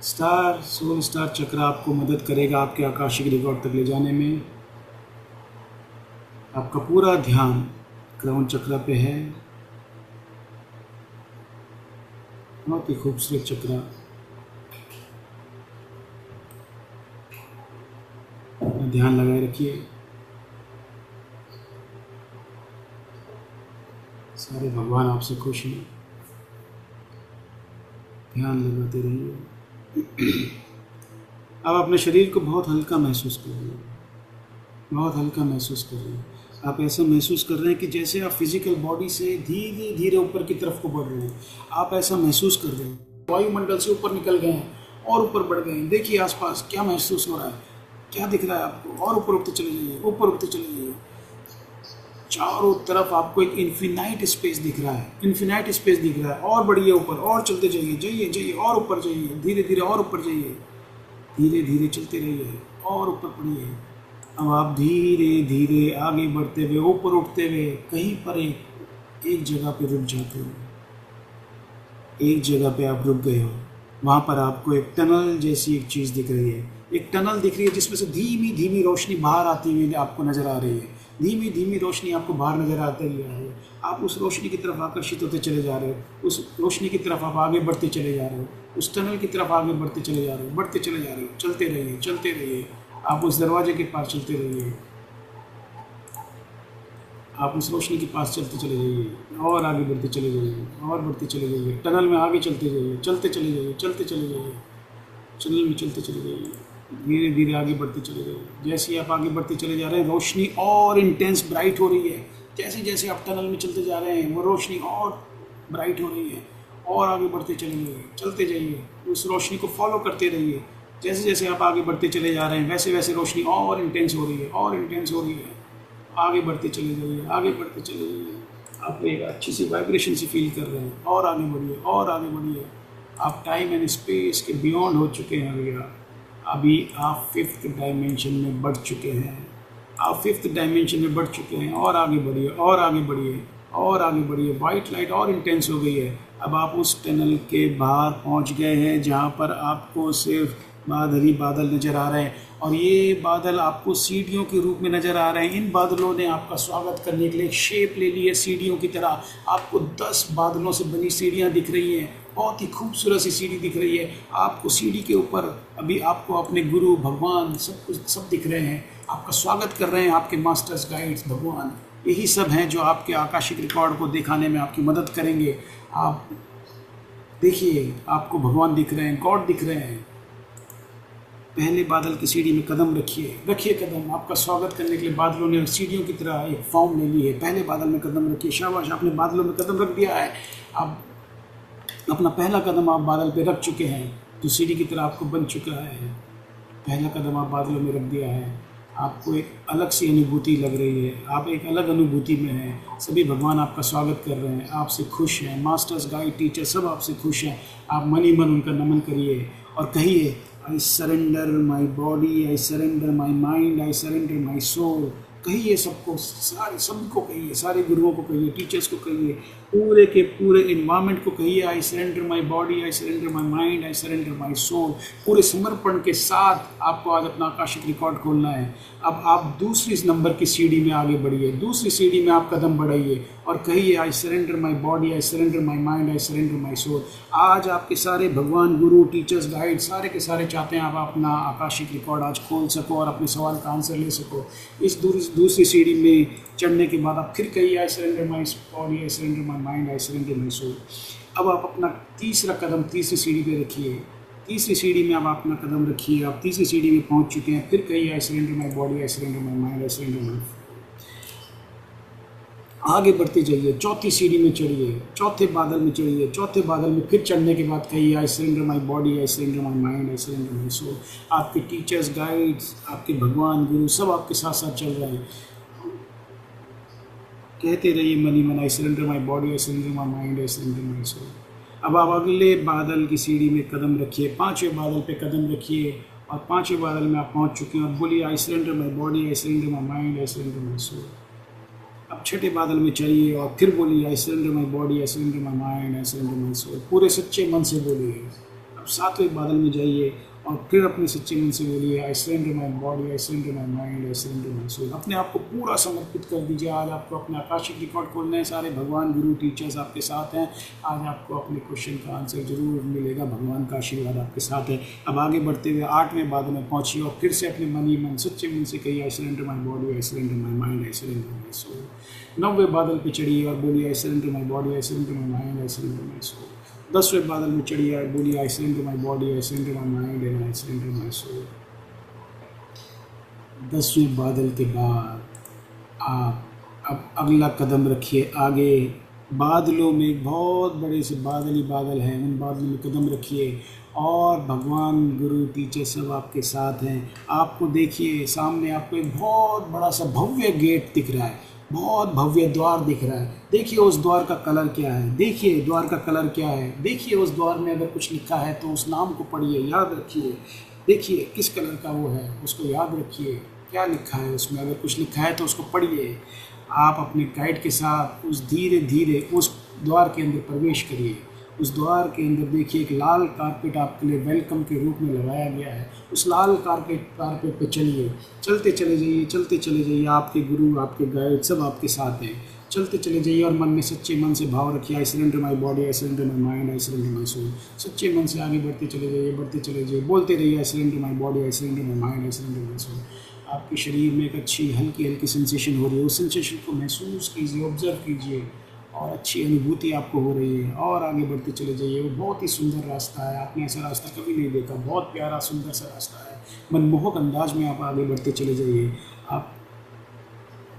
स्टार सोल स्टार चक्र आपको मदद करेगा आपके आकाशिक रिकॉर्ड तक ले जाने में। आपका पूरा ध्यान क्राउन चक्र पे है। बहुत ही खूबसूरत चक्र। ध्यान लगाए रखिए। सारे भगवान आपसे खुश हैं। ध्यान लगाते रहिए। अब अपने शरीर को बहुत हल्का महसूस कर रहे हैं। बहुत हल्का महसूस कर रहे हैं। आप ऐसा महसूस कर रहे हैं कि जैसे आप फिजिकल बॉडी से धीरे धीरे ऊपर की तरफ को बढ़ रहे हैं। आप ऐसा महसूस कर रहे हैं वायुमंडल से ऊपर निकल गए हैं और ऊपर बढ़ गए हैं। देखिए आसपास क्या महसूस हो रहा है, क्या दिख रहा है आपको। और ऊपर उठते चले जाइए, ऊपर उठते चले जाइए। चारों तरफ आपको एक इन्फिनाइट स्पेस दिख रहा है। इन्फिनाइट स्पेस दिख रहा है। और बढ़िए ऊपर, और चलते जाइए, जाइए जाइए और ऊपर जाइए। धीरे धीरे और ऊपर जाइए। धीरे धीरे चलते रहिए और ऊपर बढ़िए। अब आप धीरे धीरे आगे बढ़ते हुए ऊपर उठते हुए कहीं पर एक जगह पे रुक जाते हो। एक जगह पे आप रुक गए हो। वहाँ पर आपको एक टनल जैसी एक चीज़ दिख रही है। एक टनल दिख रही है जिसमें से धीमी धीमी रोशनी बाहर आती हुई आपको नज़र आ रही है। धीमी धीमी रोशनी आपको बाहर नज़र आती हुई है। आप उस रोशनी की तरफ आकर्षित होते चले जा रहे हो। उस रोशनी की तरफ आप आगे बढ़ते चले जा रहे हो। उस टनल की तरफ आगे बढ़ते चले जा रहे हो। बढ़ते चले जा रहे हो। चलते रहिए, चलते रहिए। आप उस दरवाजे के पास चलते रहिए। आप उस रोशनी के पास चलते चले जाइए और आगे बढ़ते चले जाइए और बढ़ते चले जाइए। टनल में आगे चलते जाइए, चलते चले जाइए, चलते चले जाइए। टनल में चलते चले जाइए। धीरे धीरे आगे बढ़ते चले जाइए। जैसे ही आप आगे बढ़ते चले जा रहे हैं रोशनी और इंटेंस ब्राइट हो रही है। जैसे जैसे आप टनल में चलते जा रहे हैं वो रोशनी और ब्राइट हो रही है। और आगे बढ़ते चले जाइए, चलते जाइए। उस रोशनी को फॉलो करते रहिए। जैसे जैसे आप आगे बढ़ते चले जा रहे हैं वैसे वैसे रोशनी और इंटेंस हो रही है, और इंटेंस हो रही है। आगे बढ़ते चले जाइए, आगे बढ़ते चले जाइए। आप एक अच्छी सी वाइब्रेशन से फील कर रहे हैं। और आगे बढ़िए, और आगे बढ़िए। आप टाइम एंड स्पेस के बियॉन्ड हो चुके हैं भैया। अभी आप 5th डायमेंशन में बढ़ चुके हैं। आप 5th डायमेंशन में बढ़ चुके हैं। और आगे बढ़िए, और आगे बढ़िए, और आगे बढ़िए। वाइट लाइट और इंटेंस हो गई है। अब आप उस टनल के बाहर पहुंच गए हैं जहां पर आपको सिर्फ बादल ही बादल नज़र आ रहे हैं। और ये बादल आपको सीढ़ियों के रूप में नज़र आ रहे हैं। इन बादलों ने आपका स्वागत करने के लिए एक शेप ले ली है सीढ़ियों की तरह। आपको 10 बादलों से बनी सीढ़ियाँ दिख रही हैं। बहुत ही खूबसूरत सी सीढ़ी दिख रही है आपको। सीढ़ी के ऊपर अभी आपको अपने गुरु भगवान सब दिख रहे हैं। आपका स्वागत कर रहे हैं आपके मास्टर्स, गाइड्स, भगवान। यही सब हैं जो आपके आकाशिक रिकॉर्ड को दिखाने में आपकी मदद करेंगे। आप देखिए, आपको भगवान दिख रहे हैं, गॉड दिख रहे हैं। पहले बादल की सीढ़ी में कदम रखिए कदम। आपका स्वागत करने के लिए बादलों ने सीढ़ियों की तरह एक फॉर्म ले ली है। पहले बादल में कदम रखिए। शाबाश, आपने बादलों में कदम रख दिया है। आप अपना पहला कदम आप बादल पे रख चुके हैं जो सीढ़ी की तरह आपको बन चुका है। पहला कदम आप बादलों में रख दिया है। आपको एक अलग सी अनुभूति लग रही है। आप एक अलग अनुभूति में हैं। सभी भगवान आपका स्वागत कर रहे हैं, आपसे खुश हैं। मास्टर्स, गाइड, टीचर सब आपसे खुश हैं। आप मन ही मन उनका नमन करिए और कहिए, I surrender my body, I surrender my mind, I surrender my soul। कहिए सबको, सारे सबको कहिए, सारे गुरुओं को कहिए, टीचर्स को कहिए, पूरे के पूरे इन्वायरमेंट को कहिए, I surrender my body, I surrender my mind, I surrender my soul. पूरे समर्पण के साथ आपको आज अपना आकाशिक रिकॉर्ड खोलना है। अब आप दूसरी नंबर की सीढ़ी में आगे बढ़िए। दूसरी सीढ़ी में आप कदम बढ़ाइए और कहिए, I surrender my body, I surrender my mind, I surrender my soul. आज आपके सारे भगवान, गुरु, टीचर्स, गाइड सारे के सारे चाहते हैं आप अपना आकाशिक रिकॉर्ड आज खोल सको और अपने सवाल का आंसर ले सको। इस दूसरी सीढ़ी में चढ़ने के बाद आप फिर कहिए, I surrender my body, I surrender my mind, I surrender my soul. अब आप अपना तीसरा कदम तीसरी सीढ़ी पे रखिए। तीसरी सीढ़ी में आप अपना कदम रखिए। आप तीसरी सीढ़ी में पहुंच चुके हैं। फिर कहिए, I surrender my body, I surrender my mind, I surrender my आगे बढ़ते जाइए, चौथी सीढ़ी में चढ़िए, चौथे बादल में चढ़िए, चौथे बादल में फिर चढ़ने के बाद कहिए I surrender my body, I surrender my mind, I surrender my soul. आपके टीचर्स, गाइड्स, आपके भगवान, गुरु सब आपके साथ साथ चल रहे हैं। कहते रहिए मन ही मन I surrender my body, I surrender my mind, I surrender my soul. अब आप अगले बादल की सीढ़ी में कदम रखिए, पांचवें बादल पे कदम रखिए और पांचवें बादल में आप पहुंच चुके हैं। अब बोलिए I surrender my body, I surrender my mind, I surrender my soul. अब छठे बादल में चढ़िए और फिर बोलिए I surrender my body, I surrender my mind, I surrender my soul. पूरे सच्चे मन से बोलिए। अब सातवें बादल में जाइए और फिर अपने सच्चे मन से बोलिए I surrender my body, I surrender my mind, I surrender my soul. अपने आप को पूरा समर्पित कर दीजिए। आज आपको अपना आकाशिक रिकॉर्ड खोलना है। सारे भगवान, गुरु, टीचर्स आपके साथ हैं। आज आपको अपने क्वेश्चन का आंसर जरूर मिलेगा। भगवान का आशीर्वाद आपके साथ है। अब आगे बढ़ते हुए आठवें बादल में पहुंचिए और फिर से अपने मन ही मन, सच्चे मन से कहिए I surrender my body, I surrender my mind, I surrender my soul. नौवें बादल पे चढ़िए और बोलिए I surrender my body, I surrender my mind, I surrender my soul. 10वें बादल में चढ़िए और बोलिए I surrender my body, I surrender my mind and I surrender my soul. 10वें बादल के बाद आप अब अगला कदम रखिए आगे। बादलों में बहुत बड़े से बादल ही बादल हैं, उन बादलों में कदम रखिए और भगवान, गुरु, टीचर सब आपके साथ हैं। आपको देखिए सामने आपको एक बहुत बड़ा सा भव्य गेट दिख रहा है, बहुत भव्य द्वार दिख रहा है। देखिए उस द्वार का कलर क्या है, देखिए द्वार का कलर क्या है। देखिए उस द्वार में अगर कुछ लिखा है तो उस नाम को पढ़िए, याद रखिए। देखिए किस कलर का वो है, उसको याद रखिए। क्या लिखा है उसमें, अगर कुछ लिखा है तो उसको पढ़िए। आप अपने गाइड के साथ उस धीरे धीरे उस द्वार के अंदर प्रवेश करिए। उस द्वार के अंदर देखिए एक लाल कारपेट आपके लिए वेलकम के रूप में लगाया गया है। उस लाल कारपेट पे चलिए, चलते चले जाइए, चलते चले जाइए। आपके गुरु, आपके गाइड सब आपके साथ हैं। चलते चले जाइए और मन में सच्चे मन से भाव रखिए I surrender my body, I surrender my mind, I surrender my soul. सच्चे मन से आगे बढ़ते चले जाइए, बढ़ते चले जाइए। बोलते रहिए I surrender my body, I surrender my mind, I surrender my soul. आपके शरीर में एक अच्छी हल्की हल्की सेंसेशन हो रही है। उस सेंसेशन को महसूस कीजिए, ऑब्जर्व कीजिए और अच्छी अनुभूति आपको हो रही है। और आगे बढ़ते चले जाइए। वो बहुत ही सुंदर रास्ता है, आपने ऐसा रास्ता कभी नहीं देखा। बहुत प्यारा सुंदर सा रास्ता है। मनमोहक अंदाज में आप आगे बढ़ते चले जाइए। आप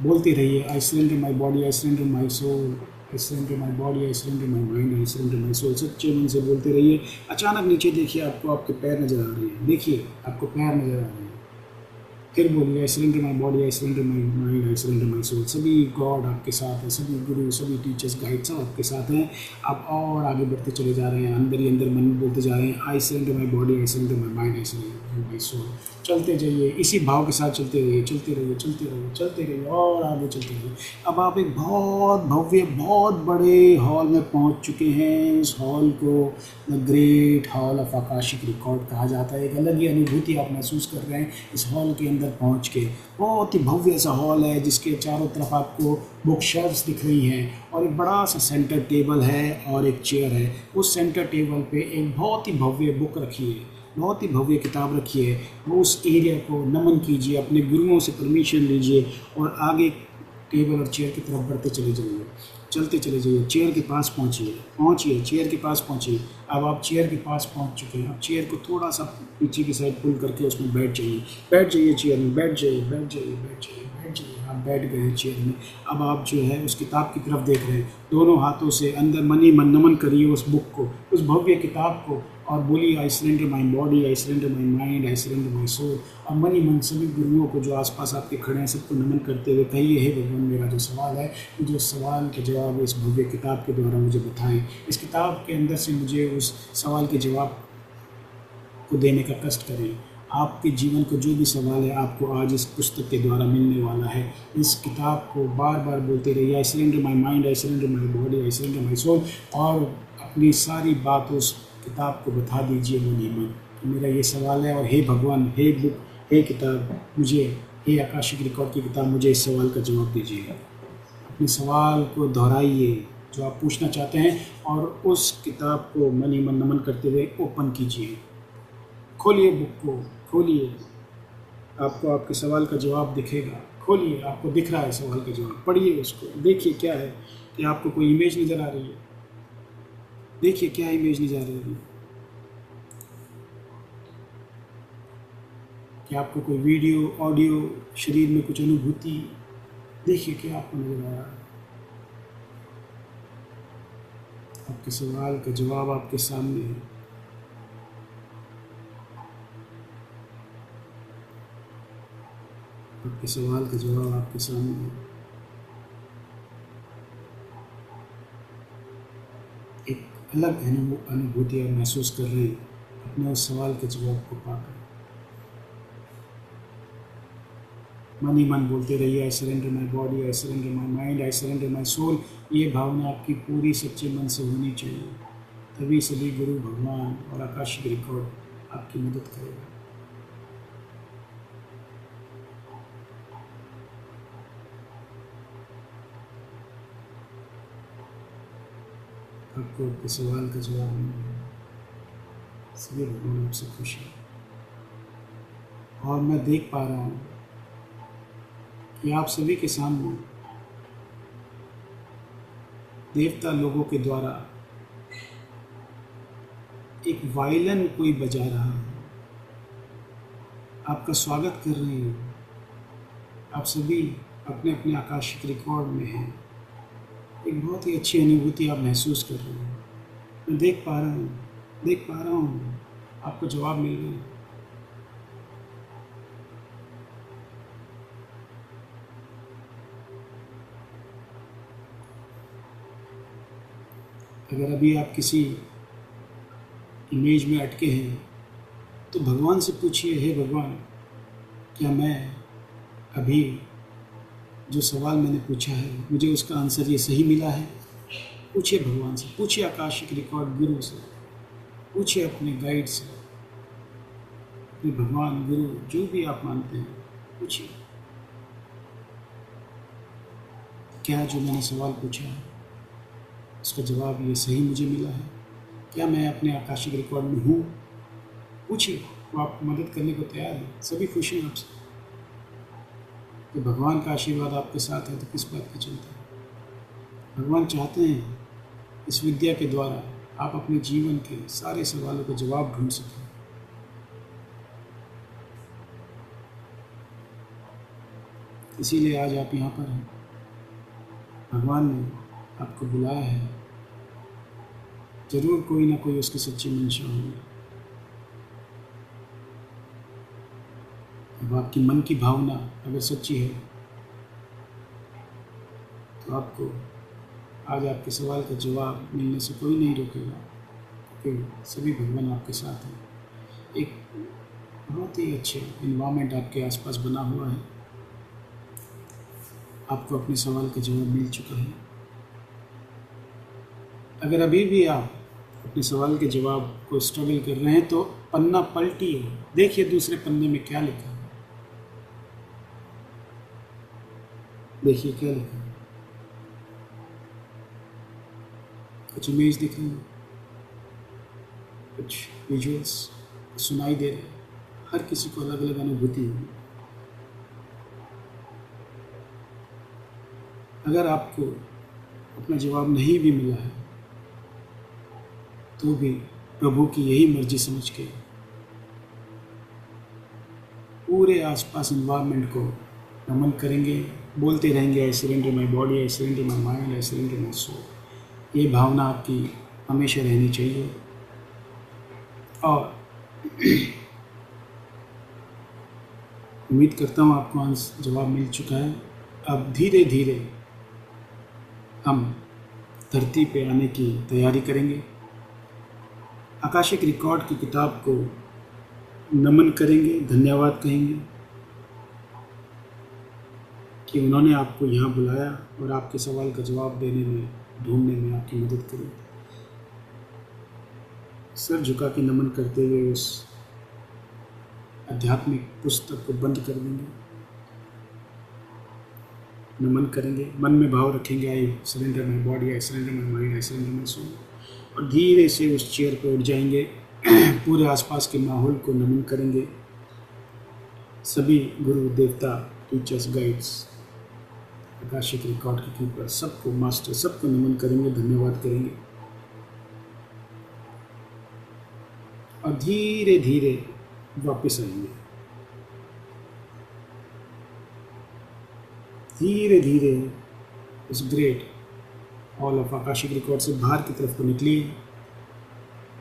बोलते रहिए I surrender my body, I surrender my soul, I surrender my body, I surrender my mind, I surrender my soul. सच्चे मन से बोलते रहिए। अचानक नीचे देखिए, आपको आपके पैर नज़र आ रहे हैं। देखिए आपको पैर नज़र आ रहे हैं। फिर बोलिए I surrender my body, I surrender my mind, I surrender my soul. सभी गॉड आपके साथ हैं, सभी गुरु, सभी टीचर्स, गाइड सब आपके साथ हैं। आप और आगे बढ़ते चले जा रहे हैं। अंदर ही अंदर मन में बोलते जा रहे हैं I surrender my body, I surrender my mind, I surrender my soul. चलते जाइए, इसी भाव के साथ चलते रहिए, चलते रहिए, चलते रहिए, चलते रहिए और आगे चलते रहिए। अब आप एक बहुत भव्य, बहुत बड़े हॉल में पहुंच चुके हैं। उस हॉल को the great hall of Akashic record कहा जाता है। एक अलग ही अनुभूति आप महसूस कर रहे हैं इस हॉल के अंदर पहुंच के। बहुत ही भव्य सा हॉल है जिसके चारों तरफ आपको बुक शेल्फ्स दिख रही हैं और एक बड़ा सा सेंटर टेबल है और एक चेयर है। उस सेंटर टेबल पे एक बहुत ही भव्य बुक रखी है, बहुत ही भव्य किताब रखी है। वो उस एरिया को नमन कीजिए, अपने गुरुओं से परमिशन लीजिए और आगे टेबल और चेयर की तरफ बढ़ते चले जाइए। चलते चले जाइए, चेयर के पास पहुँचिए, चेयर के पास पहुँचिए। अब आप चेयर के पास पहुँच चुके हैं। अब चेयर को थोड़ा सा पीछे की साइड पुल करके उसमें बैठ जाइए चेयर में, बैठ जाइए। आप बैठ गए चेयर में। अब आप जो है उस किताब की तरफ देख रहे हैं। दोनों हाथों से अंदर मन ही मन नमन करिए उस बुक को, उस भव्य किताब को और बोलिए I surrender my body, I surrender my mind, I surrender my soul. और मन ही मन सभी गुरुओं को जो आसपास आपके खड़े हैं सबको नमन करते हुए कहिए हे भगवान, मेरा जो सवाल है, मुझे उस सवाल के जवाब इस भव्य किताब के द्वारा मुझे बताएं। इस किताब के अंदर से मुझे उस सवाल के जवाब को देने का कष्ट करें। आपके जीवन को जो भी सवाल है आपको आज इस पुस्तक के द्वारा मिलने वाला है। इस किताब को बार बार बोलते रहिए I surrender my mind, I surrender my body, I surrender my soul और अपनी सारी बात उस किताब को बता दीजिए मन ही मन कि मेरा ये सवाल है और हे भगवान, हे बुक, हे किताब, मुझे, हे आकाशिक रिकॉर्ड की किताब, मुझे इस सवाल का जवाब दीजिए। अपने सवाल को दोहराइए जो आप पूछना चाहते हैं और उस किताब को मन ही मन नमन करते हुए ओपन कीजिए। खोलिए बुक को, खोलिए, आपको आपके सवाल का जवाब दिखेगा। खोलिए, आपको दिख रहा है सवाल का जवाब, पढ़िए उसको, देखिए क्या है। कि आपको कोई इमेज नज़र आ रही है? देखिए क्या इमेज नज़र आ रही है। कि आपको कोई वीडियो, ऑडियो, शरीर में कुछ अनुभूति, देखिए क्या आपको नज़र आ रहा है। आपके सवाल का जवाब आपके सामने है। आपके सवाल का जवाब आपके सामने है। एक अलग अनुभूति आप महसूस कर रहे हैं अपने उस सवाल के जवाब को पाकर। मन ही मन बोलते रहिए, I surrender my body, I surrender my mind, I surrender my soul. ये भावना आपकी पूरी सच्चे मन से होनी चाहिए, तभी सभी गुरु, भगवान और आकाशिक रिकॉर्ड आपकी मदद करेगा। आपको आपके सवाल का जवाब मिलेगा, सभी भगवान आपसे खुश है। और मैं देख पा रहा हूँ कि आप सभी के सामने देवता लोगों के द्वारा एक वायलिन कोई बजा रहा है, आपका स्वागत कर रहे हैं। आप सभी अपने अपने आकाशिक रिकॉर्ड में हैं। एक बहुत ही अच्छी अनुभूति आप महसूस कर रहे हैं। मैं देख पा रहा हूँ आपको जवाब मिल रहे हैं। अगर अभी आप किसी इमेज में अटके हैं तो भगवान से पूछिए, हे भगवान, क्या मैं अभी जो सवाल मैंने पूछा है मुझे उसका आंसर ये सही मिला है? पूछिए भगवान से, पूछिए आकाशिक रिकॉर्ड गुरु से, पूछिए अपने गाइड से, अपने भगवान, गुरु, जो भी आप मानते हैं, पूछिए क्या जो मैंने सवाल पूछा है उसका जवाब ये सही मुझे मिला है? क्या मैं अपने आकाशिक रिकॉर्ड में हूँ? पूछिए, वो आपको मदद करने को तैयार है। सभी खुश हैं आपसे। तो भगवान का आशीर्वाद आपके साथ है तो किस बात की चिंता है? भगवान चाहते हैं इस विद्या के द्वारा आप अपने जीवन के सारे सवालों का जवाब ढूंढ सकें। इसीलिए आज आप यहाँ पर हैं। भगवान ने आपको बुलाया है। जरूर कोई ना कोई उसकी सच्ची मंशा होगी। अब आपकी मन की भावना अगर सच्ची है तो आपको आज आपके सवाल का जवाब मिलने से कोई नहीं रोकेगा, क्योंकि सभी भगवान आपके साथ हैं। एक बहुत ही अच्छे इन्वायरमेंट आपके आसपास बना हुआ है। आपको अपने सवाल का जवाब मिल चुका है। अगर अभी भी आप अपने सवाल के जवाब को स्ट्रगल कर रहे हैं तो पन्ना पलटिए, देखिए दूसरे पन्ने में क्या लिखा है। देखिए क्या लिखा है। कुछ इमेज दिख रही है, कुछ विजुअल्स सुनाई दे रहे हैं। हर किसी को अलग अलग अनुभूति होगी। अगर आपको अपना जवाब नहीं भी मिला है तो भी प्रभु की यही मर्जी समझ के पूरे आसपास इन्वायरमेंट को नमन करेंगे, बोलते रहेंगे, I surrender my body, I surrender my mind, I surrender my soul. ये भावना आपकी हमेशा रहनी चाहिए। और उम्मीद करता हूँ आपको जवाब मिल चुका है। अब धीरे धीरे हम धरती पे आने की तैयारी करेंगे। आकाशिक रिकॉर्ड की किताब को नमन करेंगे, धन्यवाद कहेंगे कि उन्होंने आपको यहाँ बुलाया और आपके सवाल का जवाब देने में, ढूंढने में आपकी मदद करी। सर झुका के नमन करते हुए उस आध्यात्मिक पुस्तक को बंद कर देंगे। नमन करेंगे, मन में भाव रखेंगे, I surrender my body, I surrender my mind, I surrender my soul. और धीरे से उस चेयर पर उठ जाएंगे। पूरे आसपास के माहौल को नमन करेंगे। सभी गुरु, देवता, टीचर्स, गाइड्स, आकाशिक रिकॉर्ड के कीपर, सबको, मास्टर, सबको नमन करेंगे, धन्यवाद करेंगे। और धीरे धीरे वापस आएंगे। धीरे धीरे उस great all of Akashic record से बाहर की तरफ को निकलिए।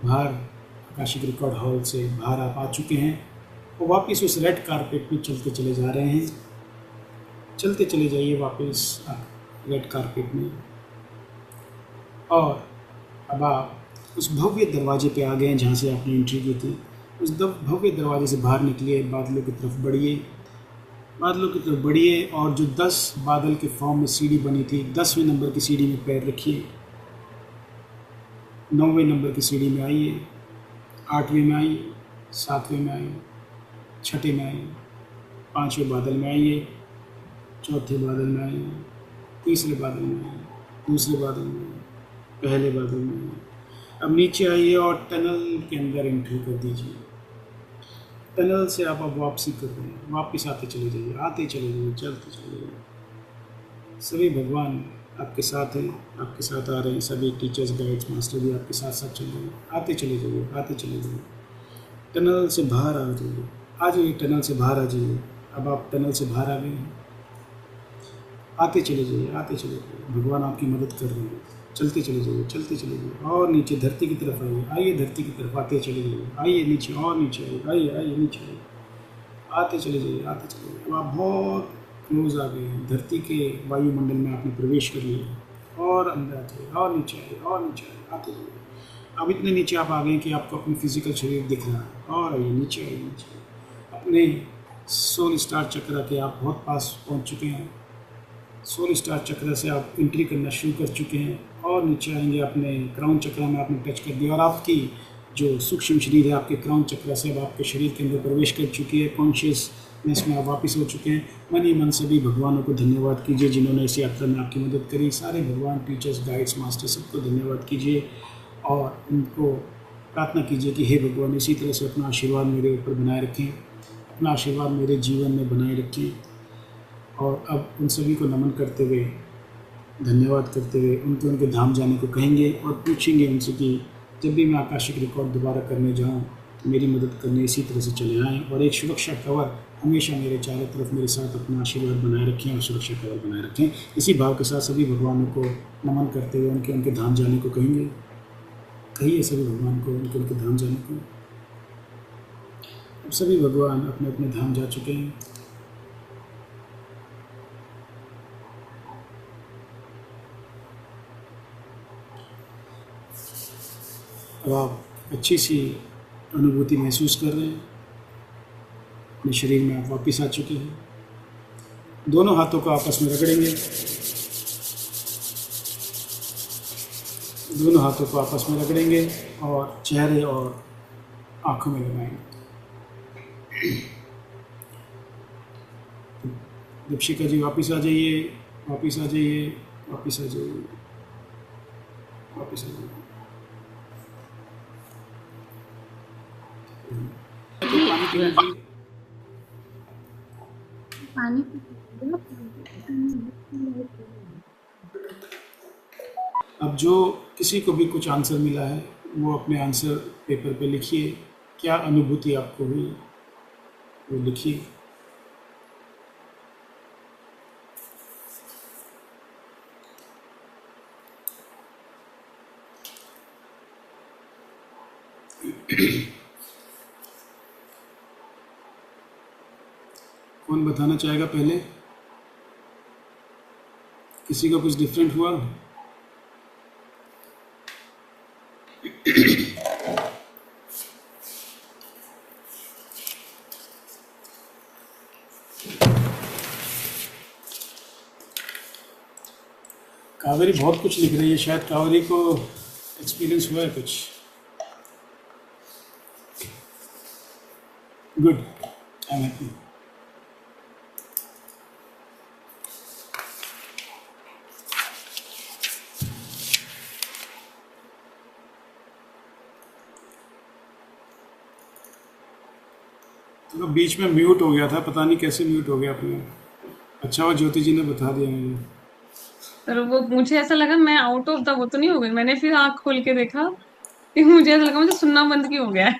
बाहर आकाशिक रिकॉर्ड हॉल से बाहर आप आ चुके हैं और वापस उस रेड कारपेट में चलते चले जा रहे हैं। चलते चले जाइए वापस रेड कारपेट में, और अब आप उस भव्य दरवाजे पे आ गए हैं जहाँ से आपने एंट्री की थी। उस भव्य दरवाजे से बाहर निकलिए, बादलों की तरफ बढ़िए, बादलों की तरफ बढ़िए, और जो 10 बादल के फॉर्म में सीढ़ी बनी थी, 10वें नंबर की सीढ़ी में पैर रखिए, 9वें नंबर की सीढ़ी में आइए, 8वें में आइए, 7वें में आइए, 6ठे में आइए, 5वें बादल में आइए, चौथे बादल में आइए, तीसरे बादल में आइए, दूसरे बादल में आइए, पहले बादल में आइए। अब नीचे आइए और टनल के अंदर एंट्री कर दीजिए। टनल से आप अब वापसी कर रहे हैं, वापस आते चले जाइए, आते चले जाइए, चलते चले जाइए। सभी भगवान आपके साथ हैं, आपके साथ आ रहे हैं, सभी टीचर्स, गाइड्स, मास्टर भी आपके साथ साथ चल रहे हैं। आते चले जाइए, आते चले जाइए, टनल से बाहर आ जाइए, आ जाइए, टनल से बाहर आ जाइए। अब आप टनल से बाहर आ गए हैं, आते चले जाइए, आते चले जाइए, भगवान आपकी मदद कर रहे हैं। चलते चले जाइए, चलते चले जाइए, और नीचे धरती की तरफ आइए, आइए धरती की तरफ आते चले जाइए, आइए नीचे, और नीचे आइए, आइए आइए नीचे आइए, आते चले जाइए, आते चले जाइए। अब आप बहुत क्लोज आ गए हैं, धरती के वायुमंडल में आपने प्रवेश कर लिया, और अंदर आते, और नीचे आइए, और नीचे आइए, आते जाइए। अब इतने नीचे आप आ गए हैं कि आपको अपनी फिजिकल शरीर दिख रहा है, और आइए नीचे आइए, नीचे आइए। अपने सोल स्टार चक्र के आप बहुत पास पहुँच चुके हैं। सोल स्टार चक्र से आप एंट्री करना शुरू कर चुके हैं, और नीचे आएंगे, अपने क्राउन चक्र में आपने टच कर दिया, और आपकी जो सूक्ष्म शरीर है आपके क्राउन चक्र से अब आपके शरीर के अंदर प्रवेश कर चुकी है। कॉन्शियसनेस में आप वापस हो चुके हैं। मन ही मन सभी भगवानों को धन्यवाद कीजिए जिन्होंने इस यात्रा में आपकी मदद करी। सारे भगवान, टीचर्स, गाइड्स, मास्टर, सबको धन्यवाद कीजिए, और उनको प्रार्थना कीजिए कि हे भगवान, इसी तरह से अपना आशीर्वाद मेरे ऊपर बनाए रखें, अपना आशीर्वाद मेरे जीवन में बनाए रखें। और अब उन सभी को नमन करते हुए, धन्यवाद करते हुए उनके उनके धाम जाने को कहेंगे, और पूछेंगे उनसे कि जब भी मैं आकाशिक रिकॉर्ड दोबारा करने जाऊं तो मेरी मदद करने इसी तरह से चले आएँ, और एक सुरक्षा कवर हमेशा मेरे चारों तरफ मेरे साथ अपना आशीर्वाद बनाए रखें और सुरक्षा कवर बनाए रखें। इसी भाव के साथ सभी भगवानों को नमन करते हुए उनके उनके धाम जाने को कहेंगे। कहिए सभी भगवान को उनके उनके धाम जाने को। अब सभी भगवान अपने अपने धाम जा चुके हैं। अब आप अच्छी सी अनुभूति महसूस कर रहे हैं, अपने शरीर में आप वापस आ चुके हैं। दोनों हाथों को आपस में रगड़ेंगे, दोनों हाथों को आपस में रगड़ेंगे और चेहरे और आंखों में लगाएंगे। दीपशिका जी वापस आ जाइए, वापस आ जाइए, वापस आ जाइए, वापस आ जाइए। पानी पी लीजिए।
पानी
अब जो किसी को भी कुछ आंसर मिला है वो अपने आंसर पेपर पे लिखिए। क्या अनुभूति आपको हुई वो लिखिए। कौन बताना चाहेगा पहले? किसी का कुछ डिफरेंट हुआ? कावेरी बहुत कुछ लिख रही है, शायद कावेरी को एक्सपीरियंस हुआ है कुछ। Good, I am happy. तो बीच में म्यूट हो गया था, पता नहीं कैसे म्यूट हो गया अपने। अच्छा वो ज्योति जी ने बता दिया मुझे।
पर वो मुझे ऐसा लगा मैं आउट ऑफ द वो तो नहीं हो गई। मैंने फिर आंख खोल के देखा कि मुझे ऐसा लगा मुझे सुनना बंद क्यों हो गया है।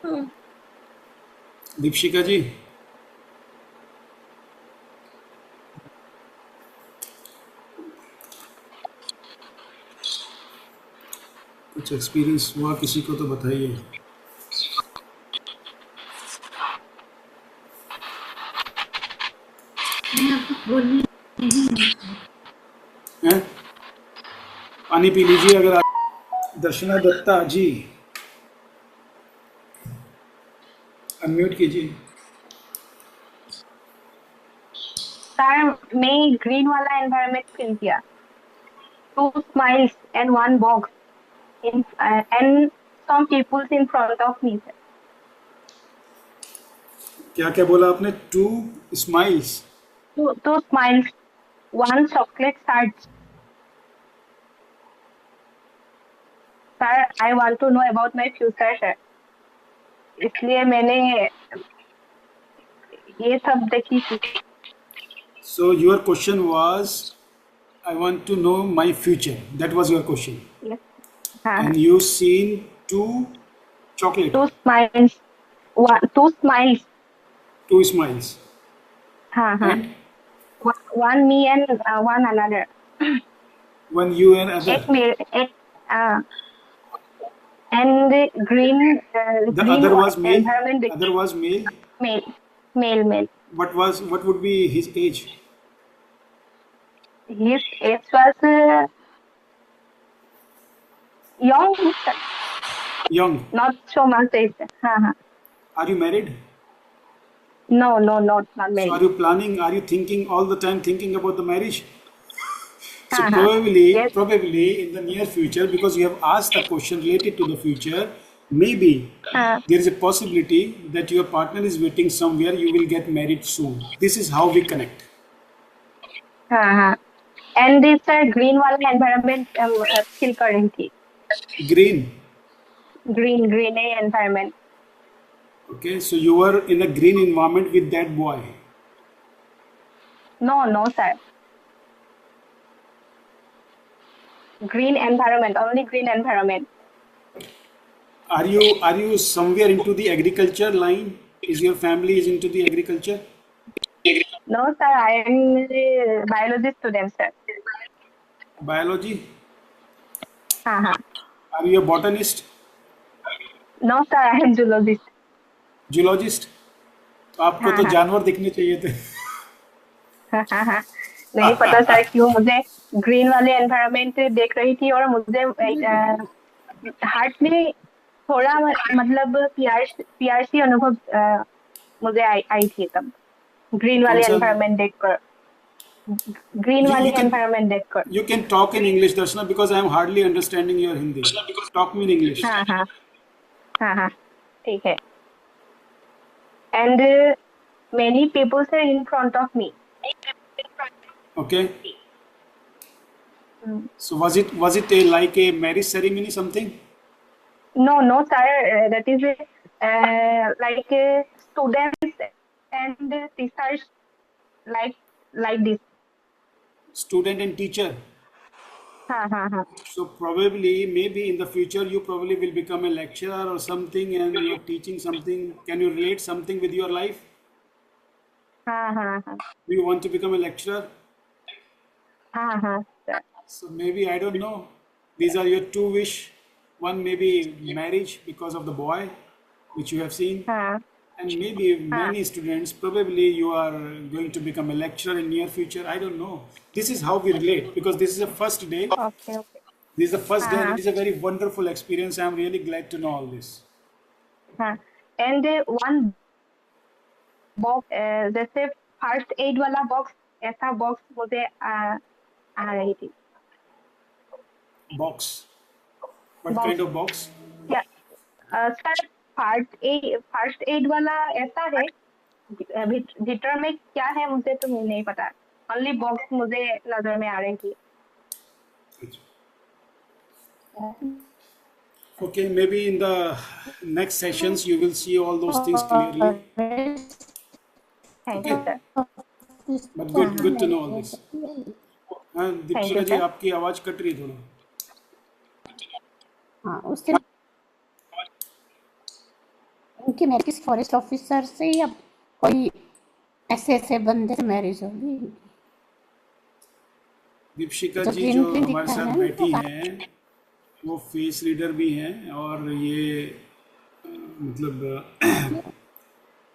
तो
दीपशिका जी कुछ एक्सपीरियंस हुआ किसी को तो बताइए।
मैं आपको बोलने
हैं? पानी पी लीजिए अगर आप। दर्शना दत्ता जी अनम्यूट कीजिए।
सर मैं ग्रीन वाला एनवायरनमेंट फील किया, 2 smiles and 1 box in and some people in front of me, sir.
क्या क्या बोला आपने? 2 smiles.
2 smiles, 1 chocolate tart. Sir, I want to know about my future, sir. इसलिए मैंने ये सब देखी थी।
So your question was, I want to know my future. That was your question.
Yes. हाँ,
And you seen 2 chocolate,
2 smiles, 2 smiles.
2 smiles,
हाँ हाँ,
and
1 me and 1 another.
one you and other.
एक मेरे एक and green
The
green
other was male.
environment देखी।
Other was male.
male.
What would be his age?
His age was young,
Young.
not so much age. हाँ हाँ,
Are you married?
no, not
So are
married.
you planning? Are you thinking all the time thinking about the marriage? So
हाँ हाँ,
probably
yes.
in the near future, because you have asked a question related to the future, maybe
हाँ
there is a possibility that your partner is waiting somewhere. You will get married soon. This is how we connect.
हाँ हाँ, and this green वाला environment feel कर रही थी।
Green.
green environment.
Okay, so you were in a green environment with that boy.
No, sir. Green environment, only green environment.
Are you somewhere into the agriculture line? Is your family is into the agriculture?
No, sir, I am a biology student, sir.
Biology?
हाँ हाँ,
Are you a botanist?
no, sir, I am zoologist.
Zoologist? तो आपको
हाँ
तो
हाँ
जानवर दिखने चाहिए थे।
हाँ हाँ हाँ, नहीं पता सर क्यों मुझे ग्रीन वाले एनवायरनमेंट देख रही थी और मुझे हार्ट में थोड़ा मतलब प्यार सी अनुभव मुझे आई थी तब ग्रीन
कौन
वाले
सा?
एनवायरनमेंट देखकर, ग्रीन
You,
वाले
you can
एनवायरनमेंट देखकर।
you can talk in English, Darshana, because I am hardly understanding your Hindi. Talk me in English.
हाँ हाँ हाँ हाँ, ठीक है। And many people are in front of me.
Okay.
Hmm.
So was it a like a marriage ceremony something?
No, sir. That is like students and teachers like this.
Student and teacher.
हाँ हाँ हाँ
So probably maybe in the future you probably will become a lecturer or something and you are teaching something. Can you relate something with your life?
हाँ हाँ हाँ
Do you want to become a lecturer?
हाँ हाँ sir.
So maybe I don't know. These are your 2 wish. One maybe marriage because of the boy, which you have seen,
हाँ
and maybe many students probably you are going to become a lecturer in near future. I don't know. This is how we relate because this is the first day.
okay.
This is the first day, and
हाँ
it is a very wonderful experience. I am really glad to know all this.
हाँ and one box जैसे first aid वाला box, ऐसा box मुझे आ रही थी।
Box. What
Box.
kind of box?
क्या sir first aid वाला ऐसा है, भीतर में क्या है मुझे तो नहीं पता, ओनली बॉक्स मुझे नजर में आ रही थी।
Okay, maybe in the next sessions you will see all those things clearly.
Thank you sir.
But good to know all this. हाँ, दीपिका
you,
जी
sir.
आपकी आवाज कट रही है थोड़ा।
हाँ उससे उनकी मैरिज फॉरेस्ट ऑफिसर से या कोई ऐसे बंदे से मैरिज होगी।
दीपिका
जो
जी
green
जो
green
हमारे
दिखा
साथ
है ना,
बैठी
वो
हैं, वो फेस रीडर भी हैं और ये मतलब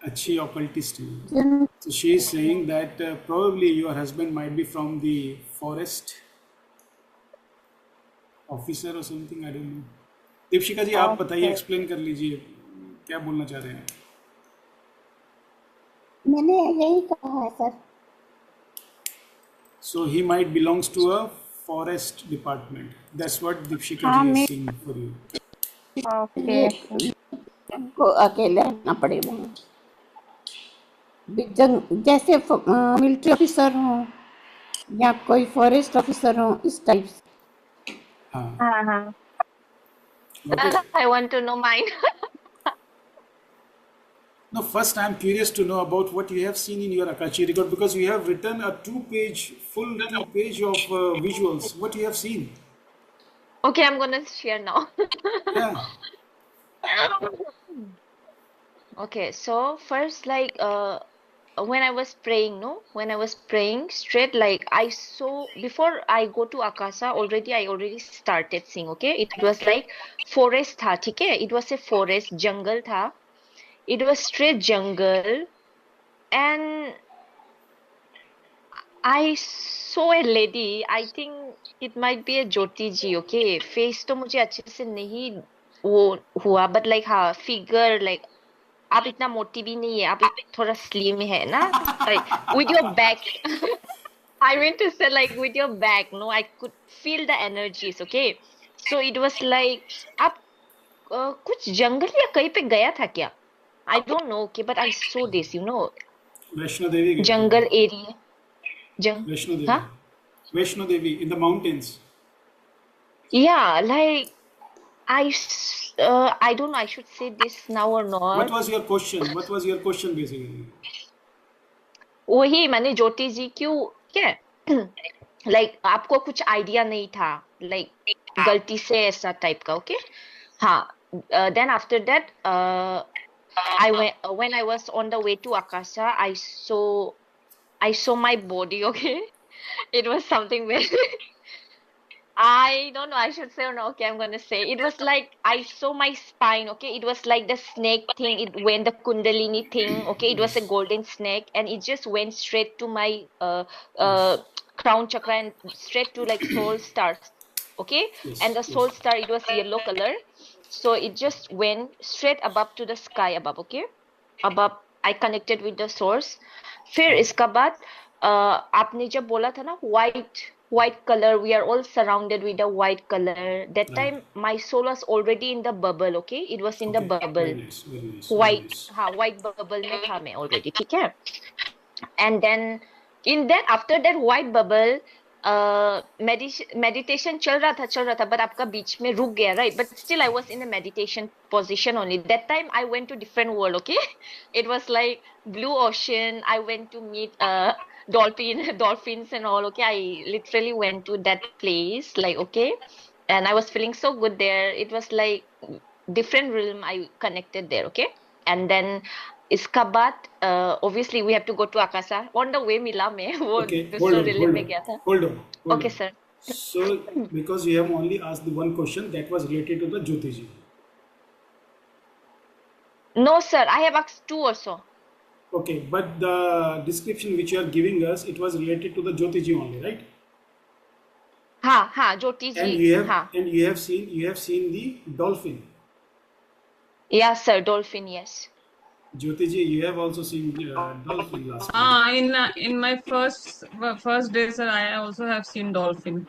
अच्छी occultist हैं.
जिन
So she is saying that probably your husband might be from the forest officer or something. I don't know. Deepshikha जी आप बताइए,
Okay.
एक्सप्लेन कर लीजिए क्या बोलना चाह रहे हैं.
मैंने यही कहा है sir.
So he might belongs to a forest department. That's what Dipshika
हाँ,
ji is
मैं
saying for you.
ये
Okay.
को अकेले रहना पड़ेगा। जैसे मिलिट्री ऑफिसर हो या कोई फॉरेस्ट ऑफिसर हो, इस टाइप से।
हाँ.
हाँ.
Okay.
I want to know mine.
No, first I'm curious to know about what you have seen in your Akachi record, because you have written a full two-page of visuals. What you have seen?
Okay, I'm gonna share now.
Yeah.
Okay, so first, like, when I was praying, no, when I was praying straight, like I saw before I go to Akasa, I already started seeing. Okay, it was like forest tha, ठीक है? It was a forest, jungle tha. It was straight jungle, and I saw a lady. I think it might be a Jyoti ji. Okay, face तो मुझे अच्छे से नहीं वो हुआ, but like हाँ, figure like आप इतना मोटी भी नहीं है, आप थोड़ा स्लिम है ना, like with your back. I meant to say like with your back, no, I could feel the energies, okay? So it was like आप कुछ जंगल या कहीं पे गया था क्या? I don't know, okay, but I saw this,
Vaishno Devi गए थे.
जंगल एरिया,
वैष्णो
हाँ,
देवी. Vaishno Devi in the mountains.
yeah, like I don't know, I should say this now or
What
not.
was your question? What was your question basically?
वही मैंने ज्योति जी क्यों क्या like आपको कुछ idea नहीं था लाइक गलती से ऐसा टाइप का ओके हाँ then after that I went when I was on the way to Akasa, I saw my body, okay? It was something very I don't know, I should say or no, okay, I'm gonna say. It was like I saw my spine, okay? It was like the snake thing, it went the Kundalini thing, okay? It was a
Yes.
golden snake and it just went straight to my
Yes.
crown chakra and straight to like soul stars, okay? And
Yes.
the soul
Yes.
star, it was yellow color. So it just went straight above to the sky above, okay? Above, I connected with the source. फिर इसका बाद आपने जब बोला था ना white color, we are all surrounded with a white color. That
Right.
time my soul was already in the bubble, okay? It was in the
Okay. Very
bubble.
nice. Very nice. Very
White,
nice.
हाँ, white bubble में था मैं already, ठीक है? And then in that after that white bubble meditation चल रहा था but आपका बीच में रुक गया right but still I was in a meditation position only that time I went to different world okay it was like blue ocean I went to meet dolphins and all okay I literally went to that place like okay and I was feeling so good there it was like different realm I connected there okay and then इसका बाद obviously we have to go to Akasa on the way मिला मैं वो
Okay. Hold
दूसरे
on.
Relay
Hold
में
on.
गया था
Hold on. Hold
okay
on.
sir
So, because you have only asked the one question that was related to the Jyotiji.
no sir I have asked two also
Okay, but the description which you are giving us, it was related to the Jyotiji only, right?
हाँ हाँ ज्योति
And
जी हाँ
you have seen the dolphin.
yeah sir dolphin yes
Jyotiji, you have also seen dolphin last time.
In my first day, sir, I also have seen dolphin.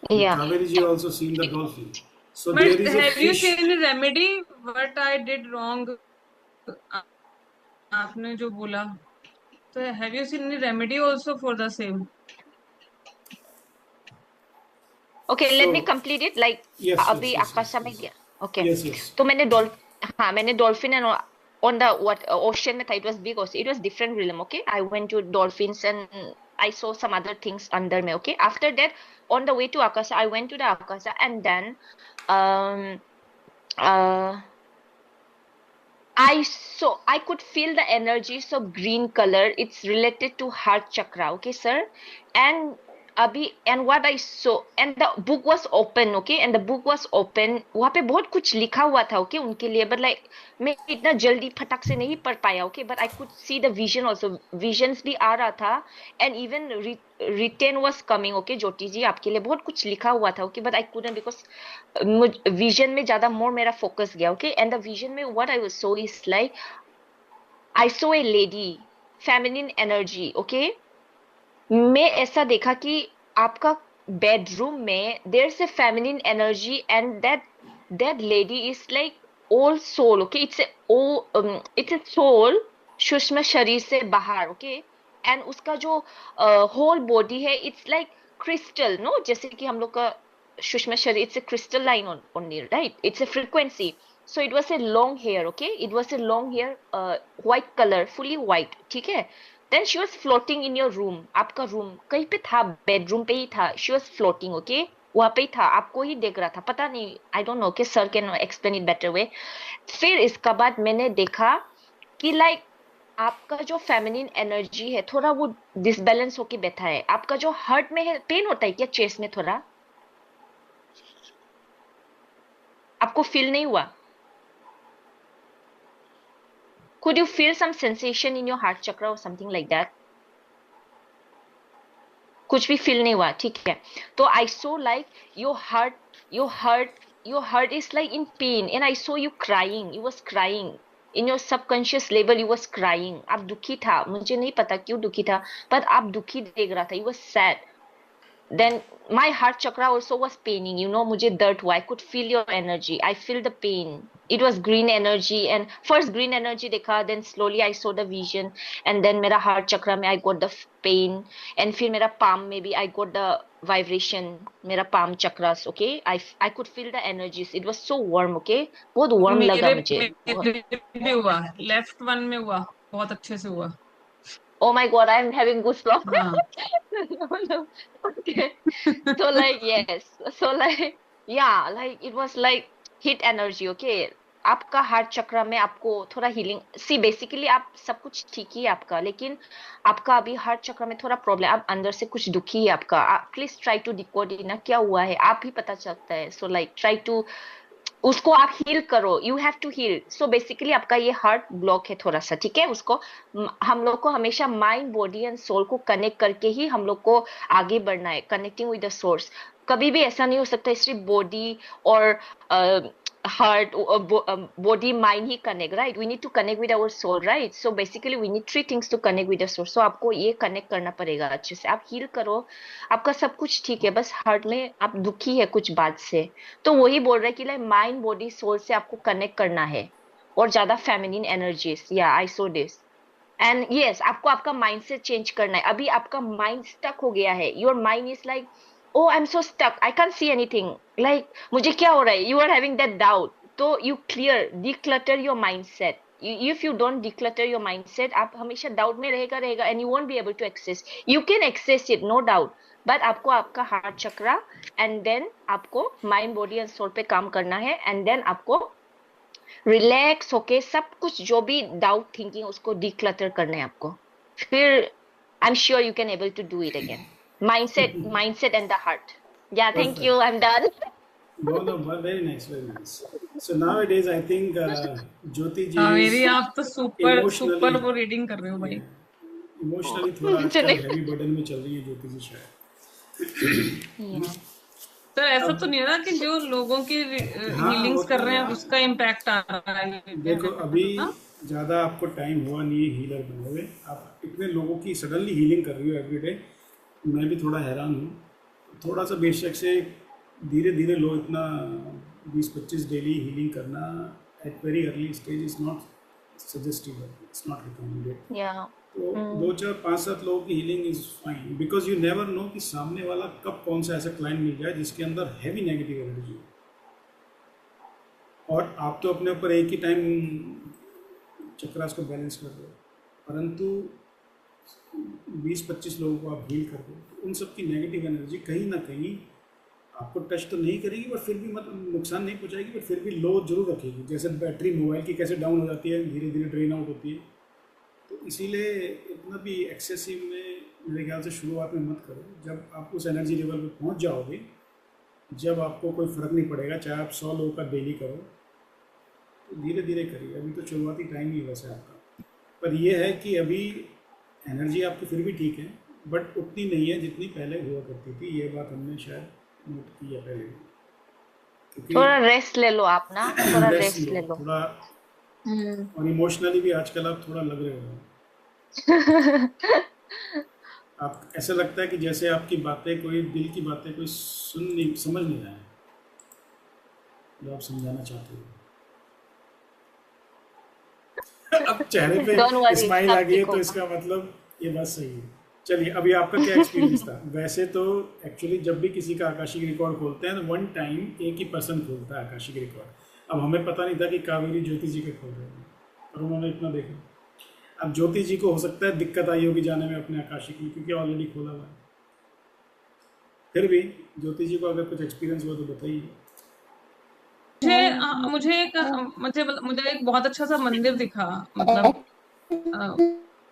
And
yeah
Kaveri ji also seen the dolphin. So
But
there is a
have you
fish.
seen any remedy? What I did wrong? आपने जो बोला, तो have you seen any remedy also for the same?
okay let me
So
complete it like
yes, yes,
अभी
yes, yes,
आकाशा में
yes,
गया okay
yes, yes.
तो मैंने dolphin and on the what ocean में था it was big ocean it was different realm okay I went to dolphins and I saw some other things under me okay after that on the way to Akasa I went to the Akasa and then um uh I could feel the energies of green color. It's related to heart chakra, okay, sir? And अभी and what I so and the book was open, okay, and the book was open, वहां पे बहुत कुछ लिखा हुआ था, okay, उनके लिए, बट लाइक मैं इतना जल्दी फटक से नहीं पढ़ पाया, okay, but I could see the vision also, visions भी आ रहा था, and even written was coming, okay, Jyoti ji आपके लिए बहुत कुछ लिखा हुआ था, okay, but I couldn't because vision में ज्यादा मोर मेरा फोकस गया, ओके, एंड द विजन में what I saw is like I saw a lady, feminine energy, okay, मैं ऐसा देखा कि आपका बेडरूम में there is a feminine energy and that lady is like old soul, okay, it's a soul सूक्ष्म शरीर से बाहर, ओके, एंड उसका जो होल बॉडी है इट्स लाइक क्रिस्टल, नो, जैसे कि हम लोग का सूक्ष्म शरीर, it's a crystal line only, right, it's a frequency. So it was a long hair, okay? It was a long hair, white color, fully white, ठीक है? Then she was floating in your room. आपका room कहीं पे था, bedroom पे ही था. She was floating, okay? वहां पे ही था, आपको ही देख रहा था, पता नहीं, I don't know, okay, sir can explain it better way. फिर इसका बाद मैंने देखा कि लाइक आपका जो फेमिनिन एनर्जी है थोड़ा वो डिसबैलेंस होके बैठा है. आपका जो हार्ट में है, पेन होता है क्या चेस्ट में थोड़ा? आपको फील नहीं हुआ? Could you feel some sensation in your heart chakra or something like that? कुछ भी फील नहीं हुआ, ठीक है. तो I saw like your heart is like in pain and I saw you crying, you was crying in your subconscious level, you was crying. आप दुखी था, मुझे नहीं पता क्यों दुखी था, पर आप दुखी देख रहा था, you was sad. Then my heart chakra also was paining, you know, मुझे दर्द हुआ. I could feel your energy, I feel the pain. It was green energy and first green energy देखा, then slowly I saw the vision and then मेरा heart chakra में I got the pain and फिर मेरा palm में भी I got the vibration, मेरा palm chakras, okay, I could feel the energies. It was so warm, okay, बहुत warm लगा
मेरे
मुझे.
मेरे भी हुआ, लेफ्ट वन में हुआ, बहुत अच्छे से हुआ.
Oh my God, I'm having goosebumps.
हाँ.
No. Okay. So like yes. So like yeah, like it was like hit energy, okay? आपका हार्ट चक्र में आपको थोड़ा हीलिंग, सी बेसिकली आप सब कुछ ठीक ही है आपका, लेकिन आपका अभी हार्ट चक्र में थोड़ा प्रॉब्लम, आप अंदर से कुछ दुखी है आपका. प्लीज ट्राई टू डिकोड ना क्या हुआ है, आप ही पता चलता है. सो लाइक ट्राई टू उसको आप हील करो, you have to heal. So basically आपका ये हार्ट ब्लॉक है थोड़ा सा, ठीक है. उसको हम लोग को हमेशा माइंड बॉडी एंड सोल को कनेक्ट करके ही हम लोग को आगे बढ़ना है, कनेक्टिंग विद द सोर्स. कभी भी ऐसा नहीं हो सकता सिर्फ बॉडी और heart, body, mind he connect, right? We need to connect with our soul, right? So basically we need three things to connect with the soul. So आपको ये connect करना पड़ेगा अच्छे से. आप heal करो, आपका सब कुछ ठीक है, बस heart में आप दुखी है कुछ बात से. तो वही बोल रहे हैं कि like mind, body, soul से आपको connect करना है और ज्यादा feminine energies. Yeah, I saw this. And yes, आपको आपका mindset change करना है. अभी आपका mind stuck हो गया है. Your mind is like, oh, I'm so stuck, I can't see anything. Like, मुझे क्या हो रहा है? You are having that doubt. तो you clear, declutter your mindset. If you don't declutter your mindset, आप हमेशा doubt में रहेगा and you won't be able to access. You can access it, no doubt. But आपको आपका heart chakra and then आपको mind, body and soul पे काम करना है and then आपको रिलैक्स होके सब कुछ जो भी डाउट थिंकिंग उसको डिक्लटर करना है आपको. फिर I am sure you can able to do it again. mindset and the heart. Yeah, thank you, I'm done.
No, very nice, very nice. So nowadays I think Jyoti ji
हाँ,
is
मेरी आप तो super
emotionally-
super वो reading कर रहे हो भाई.
Emotionally थोड़ा आजकल हैवी बर्डन में चल रही है ज्योति जी शायद.
सर ऐसा तो नहीं है ना कि जो लोगों की हीलिंग्स कर रहे हैं उसका इम्पैक्ट आ रहा है.
देखो अभी
हाँ?
ज़्यादा आपको टाइम हुआ नहीं है हीलर बने हुए, आप इतने लोगों की सडनली हीलिंग कर रही हो एवरीडे. मैं भी थोड़ा हैरान हूँ. थोड़ा सा बेशक से धीरे धीरे लोग इतना 20-25 डेली हीलिंग करना at very early stage is not suggestive, it's not recommended.
Yeah.
तो 2-4-5-7 लोगों की healing is fine, because you never know कि सामने वाला कब कौन सा ऐसा क्लाइंट मिल जाए जिसके अंदर हैवी नेगेटिव एनर्जी हो. और आप तो अपने ऊपर एक ही टाइम चक्रास को बैलेंस कर रहे हो, परंतु 20-25 लोगों को आप हील कर रहे हो, तो उन सब की नेगेटिव एनर्जी कहीं ना कहीं आपको टच तो नहीं करेगी, बट फिर भी मतलब नुकसान नहीं पहुंचाएगी, बट फिर भी लो जरूर रखेगी. जैसे बैटरी मोबाइल की कैसे डाउन हो जाती है, धीरे धीरे ड्रेन आउट होती है. तो इसीलिए इतना भी एक्सेसिव में मेरे ख्याल से शुरुआत में मत करो। जब आप उस एनर्जी लेवल पे पहुंच जाओगे, जब आपको कोई फ़र्क नहीं पड़ेगा, चाहे आप 100 लोगों का डेली करो, तो धीरे धीरे करिए। अभी तो शुरुआती टाइम ही है वैसे आपका, पर यह है कि अभी एनर्जी आपकी फिर भी ठीक है, बट उतनी नहीं है जितनी पहले हुआ करती थी। ये बात हमने शायद नोट की है पहले भी, क्योंकि
थोड़ा रेस्ट ले लो आप ना, थोड़ा
रेस्ट
रेस्ट ले
लो
लो।
थोड़ा,
हम्म।
और इमोशनली भी आजकल आप थोड़ा लग रहे हो। आप ऐसा लगता है कि जैसे आपकी बातें, कोई दिल की बातें कोई समझ नहीं रहा है जो आप समझाना चाहते हो। अब चेहरे
डोंट
पे
वरी,
स्माइल आ
सब
गई है
ठीक
तो
होगा।
इसका मतलब ये बात सही है। चलिए, अभी आपका क्या एक्सपीरियंस था? वैसे तो एक्चुअली जब भी किसी का आकाशिक रिकॉर्ड खोलते हैं तो वन टाइम एक ही पर्सन खोलता है आकाशिक रिकॉर्ड। अब हमें पता नहीं था कि कावेरी ज्योति जी के खोल रहे हैं, और उन्होंने इतना देखा। अब ज्योति जी को हो सकता है दिक्कत आई होगी जाने में अपने आकाशिक में, क्योंकि ऑलरेडी खोला हुआ है। फिर भी ज्योति जी को अगर कुछ एक्सपीरियंस हुआ तो बताइए।
मुझे एक बहुत अच्छा सा मंदिर दिखा, मतलब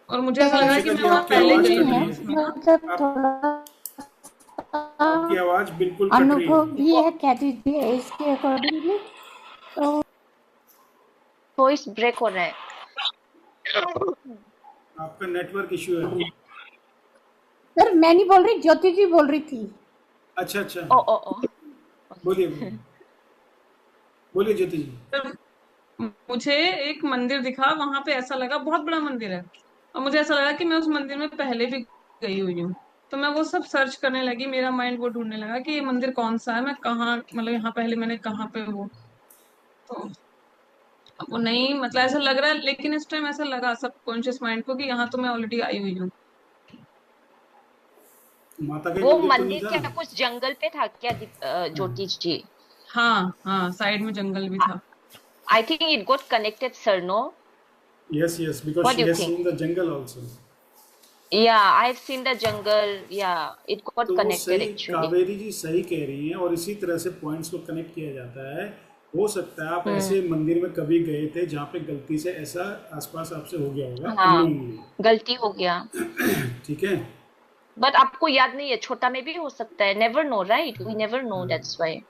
और मुझे ऐसा लगा कि
दीपिका
मैं
जी,
वहां
आपकी
पहले
आवाज़
गई
कट
हुई
रही
हूँ
है।
उसमें ना।
मतलब
आप
थोड़ा
आपकी आवाज़ बिल्कुल कट रही
अनुभव
है।
भी है कह दीजिए इसके अकॉर्डिंगली। तो
वॉइस ब्रेक हो रहा है।
आपका नेटवर्क इशू है।
सर मैं नहीं बोल रही, ज्योति जी बोल रही थी।
अच्छा अच्छा,
ओ ओ ओ,
बोलिए
ओके।
बोलिए बोलिए ज्योति जी।
फिर मुझे एक मंदिर दिखा, वहां पे ऐसा लगा बहुत बड़ा मंदिर है, और मुझे ऐसा लगा कि मैं उस मंदिर में पहले भी गई हुई हूँ। तो मैं वो सब सर्च करने लगी, मेरा माइंड वो ढूंढने लगा कि ये मंदिर कौन सा है, मैं कहाँ, मतलब यहाँ पहले मैंने कहाँ पे वो। तो अब वो नहीं, मतलब ऐसा लग रहा है, लेकिन इस टाइम ऐसा लगा सबकॉन्शियस माइंड को कि यहाँ तो मैं ऑलरेडी आई हुई हूँ।
माता के
वो
मंदिर तो नहीं
मंदिर
था?
क्या कुछ जंगल पे था क्या, ज्योति जी?
हाँ हाँ, साइड में जंगल भी था।
I think it got connected, sir, no?
Yes yes, because
what
she
do you
has
think?
Seen the jungle also.
या I have seen the jungle, या इट गॉट
तो वो
कनेक्टेड
सही,
एक्चुअली।
कावेरी जी सही कह रही हैं, और इसी तरह से पॉइंट्स को कनेक्ट किया जाता है। हो सकता है आप ऐसे मंदिर में कभी गए थे जहाँ पे गलती से ऐसा आसपास आपसे हो गया होगा
हाँ,
अननोइंगली।
गलती हो गया।
ठीक है।
बट आपको याद नहीं है, छोटा में भी हो सकता है, never know, right? We never know, that's why.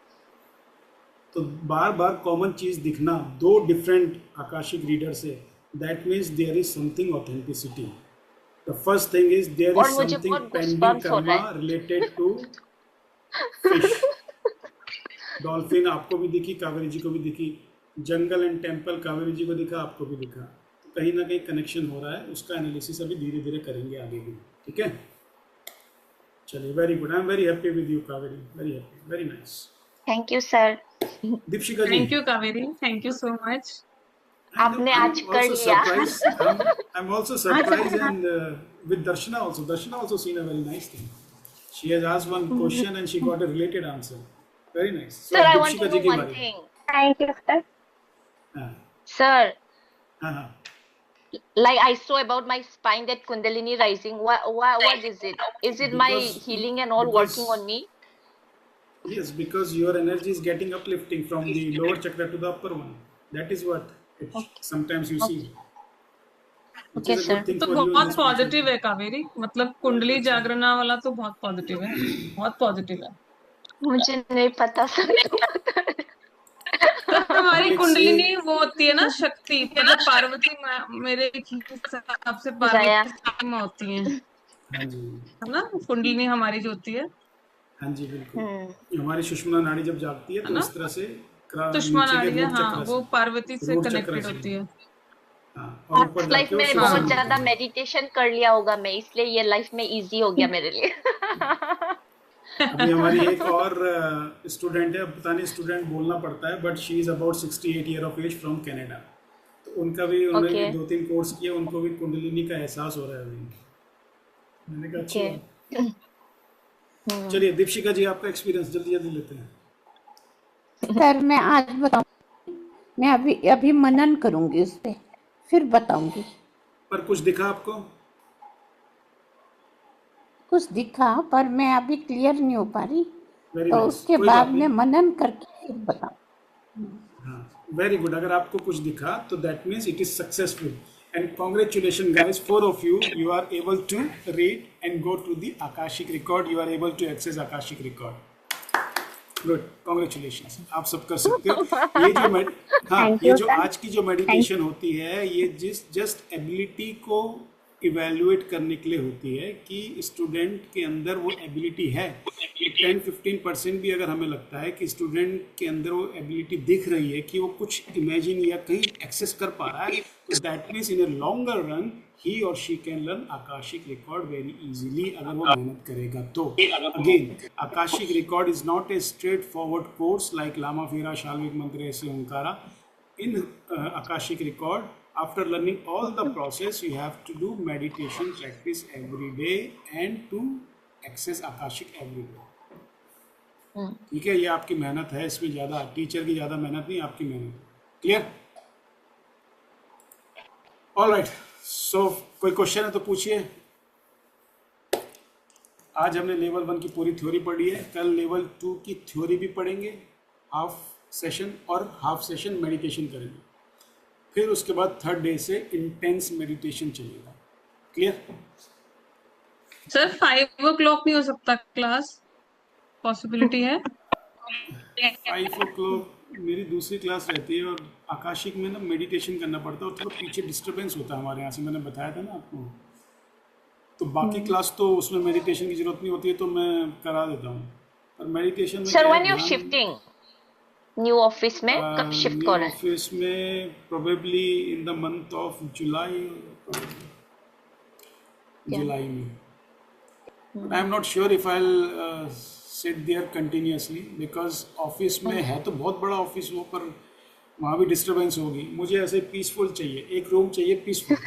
तो बार बार कॉमन चीज दिखना दो डिफरेंट आकाशिक रीडर से, that means there is something authenticity. The first thing is there is
और मुझे
समथिंग
बहुत
पेंडिंग
गूज़बम्प्स हो
कर्मा
रहा है।
Related to fish. डॉल्फिन आपको भी दिखी, कावेरी जी को भी दिखी। जंगल एंड टेम्पल कावेरी जी को दिखा, आपको भी दिखा। तो कहीं ना कहीं कनेक्शन हो रहा है, उसका एनालिसिस अभी धीरे धीरे करेंगे आगे भी। ठीक है, चलिए, very good. I am very happy with you Kaveri, very happy, very nice.
Thank you sir.
Deepika ji,
thank you Kaveri, thank you so much.
आपने आज
I'm
कर
also
लिया।
surprised. I'm also surprised, and with Darshana also. Darshana also seen a very nice thing. She has asked one question and she got a related answer. Very nice. So
sir,
अब
I want to
Deepika
नो
जी की
वन
बारी।
Thing.
Thank you sir.
हाँ
sir,
हाँ हाँ।
like I saw about my spine, that Kundalini rising. What is it? Is it my
Because
healing and all working
because
on me?
yes, because your energy is getting uplifting from the lower chakra to the upper one. That is what it, sometimes you see, which
Okay,
is a good
sir.
thing
तो
for you in
बहुत
this
positive
spirituality.
है कावेरी, मतलब
बहुत ही
कुंडली
अच्छा।
जागरणा वाला तो बहुत पॉजिटिव है, बहुत पॉजिटिव है।
मुझे नहीं पता सर।
तो हमारी
Let's
कुंडलिनी
see.
वो होती है ना शक्ति, मतलब पार्वती मेरे हिसाब से
जया।
पार्वती माँ होती है
हाँ जी,
ना, कुंडलिनी हमारी जो होती
हाँ जी, बिल्कुल।
हम्म।
हमारी सुषुम्ना नाड़ी जब जागती है
है
तो
ना,
इस तरह से
सुषमा
नीचे के
नाड़ी है,
रूट
हाँ,
चक्र
वो पार्वती
से,
से
रूट चक्र
कनेक्टेड
से,
होती है।
हाँ, और ऊपर
पास्ट लाइफ
जाके वो
में
शिव से
बहुत
हाँ
मिलती
ज्यादा
है।
मेडिटेशन कर लिया होगा मैं, इसलिए ये लाइफ में इजी हो गया मेरे लिए।
अभी हमारी एक और स्टूडेंट है, पता नहीं स्टूडेंट बोलना पड़ता है, but she is about 68 year of age from Canada. तो उनका भी, उन्होंने भी
ओके
2-3 कोर्स किए, उनको भी कुंडलिनी का एहसास हो रहा है अभी। मैंने कहा अच्छी
ओके।
बात। चलिए दीपिका जी, आपका एक्सपीरियंस जल्दी जल्दी लेते हैं।
सर मैं आज बताऊं, मैं अभी अभी मनन करूंगी उस पे, फिर बताऊंगी।
पर कुछ दिखा आपको?
कुछ दिखा पर मैं अभी क्लियर नहीं हो पा रही,
वेरी
तो
नाइस,
उसके
कोई
बाद
बात
मैं
नहीं।
मनन करके फिर बताऊं।
हाँ, वेरी गुड। अगर आपको कुछ दिखा तो that means it is successful, And congratulations, guys, 4 of you. You are able to read and go to the Akashic record. You are able to access Akashic record. Good, congratulations, आप सब कर सकते हो। ये जो
Thank
ये
you,
जो
sir.
आज की जो मेडिटेशन होती है, ये जस्ट एबिलिटी को इवेल्युएट करने के लिए होती है कि स्टूडेंट के अंदर वो एबिलिटी है। 10-15% भी अगर हमें लगता है कि स्टूडेंट के अंदर वो एबिलिटी दिख रही है कि वो कुछ इमेजिन या कहीं एक्सेस कर पा रहा है, तो that means in a longer run he or she can learn Akashic record very easily अगर वो मेहनत करेगा तो। Again, Akashic record is not a straightforward course like Lama Fira, Shalvik Mantra, ऐसे Omkara. In Akashic record, after learning all the process, you have to do meditation practice every day and to access Akashic every day। ठीक है, ये आपकी मेहनत है, इसमें ज़्यादा teacher की ज़्यादा मेहनत नहीं, आपकी मेहनत। क्लियर? ऑल राइट, सो कोई क्वेश्चन है तो पूछिए। आज हमने लेवल 1 की पूरी थ्योरी पढ़ी है, कल लेवल 2 की थ्योरी भी पढ़ेंगे, हाफ सेशन और हाफ सेशन मेडिटेशन करेंगे। फिर उसके बाद थर्ड डे से इंटेंस मेडिटेशन चलेगा। क्लियर?
सर 5 o'clock नहीं हो सकता क्लास, पॉसिबिलिटी है?
5 o'clock मेरी दूसरी क्लास रहती है और आकाशिक में ना मेडिटेशन करना पड़ता है और थोड़ा पीछे डिस्टरबेंस होता है हमारे यहाँ से, मैंने बताया था ना आपको। तो बाकी क्लास तो उसमें मेडिटेशन की जरूरत नहीं होती है, तो मैं करा देता हूँ, पर मेडिटेशन में
sir when you shifting new office में कब शिफ्ट कर रहे हैं?
ऑफिस में probably in the month of July में। I am not sure if I sit there continuously because office में है तो बहुत बड़ा ऑफिस वो, पर वहाँ भी डिस्टरबेंस होगी। मुझे ऐसे पीसफुल चाहिए, एक रूम चाहिए पीसफुल।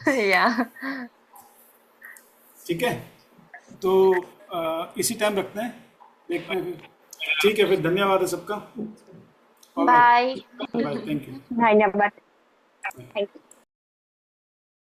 या
ठीक है, तो इसी टाइम रखते हैं, देखते हैं फिर। ठीक है, फिर धन्यवाद है सबका।
बाय।
Bye, thank you.
धन्यवाद। Thank you.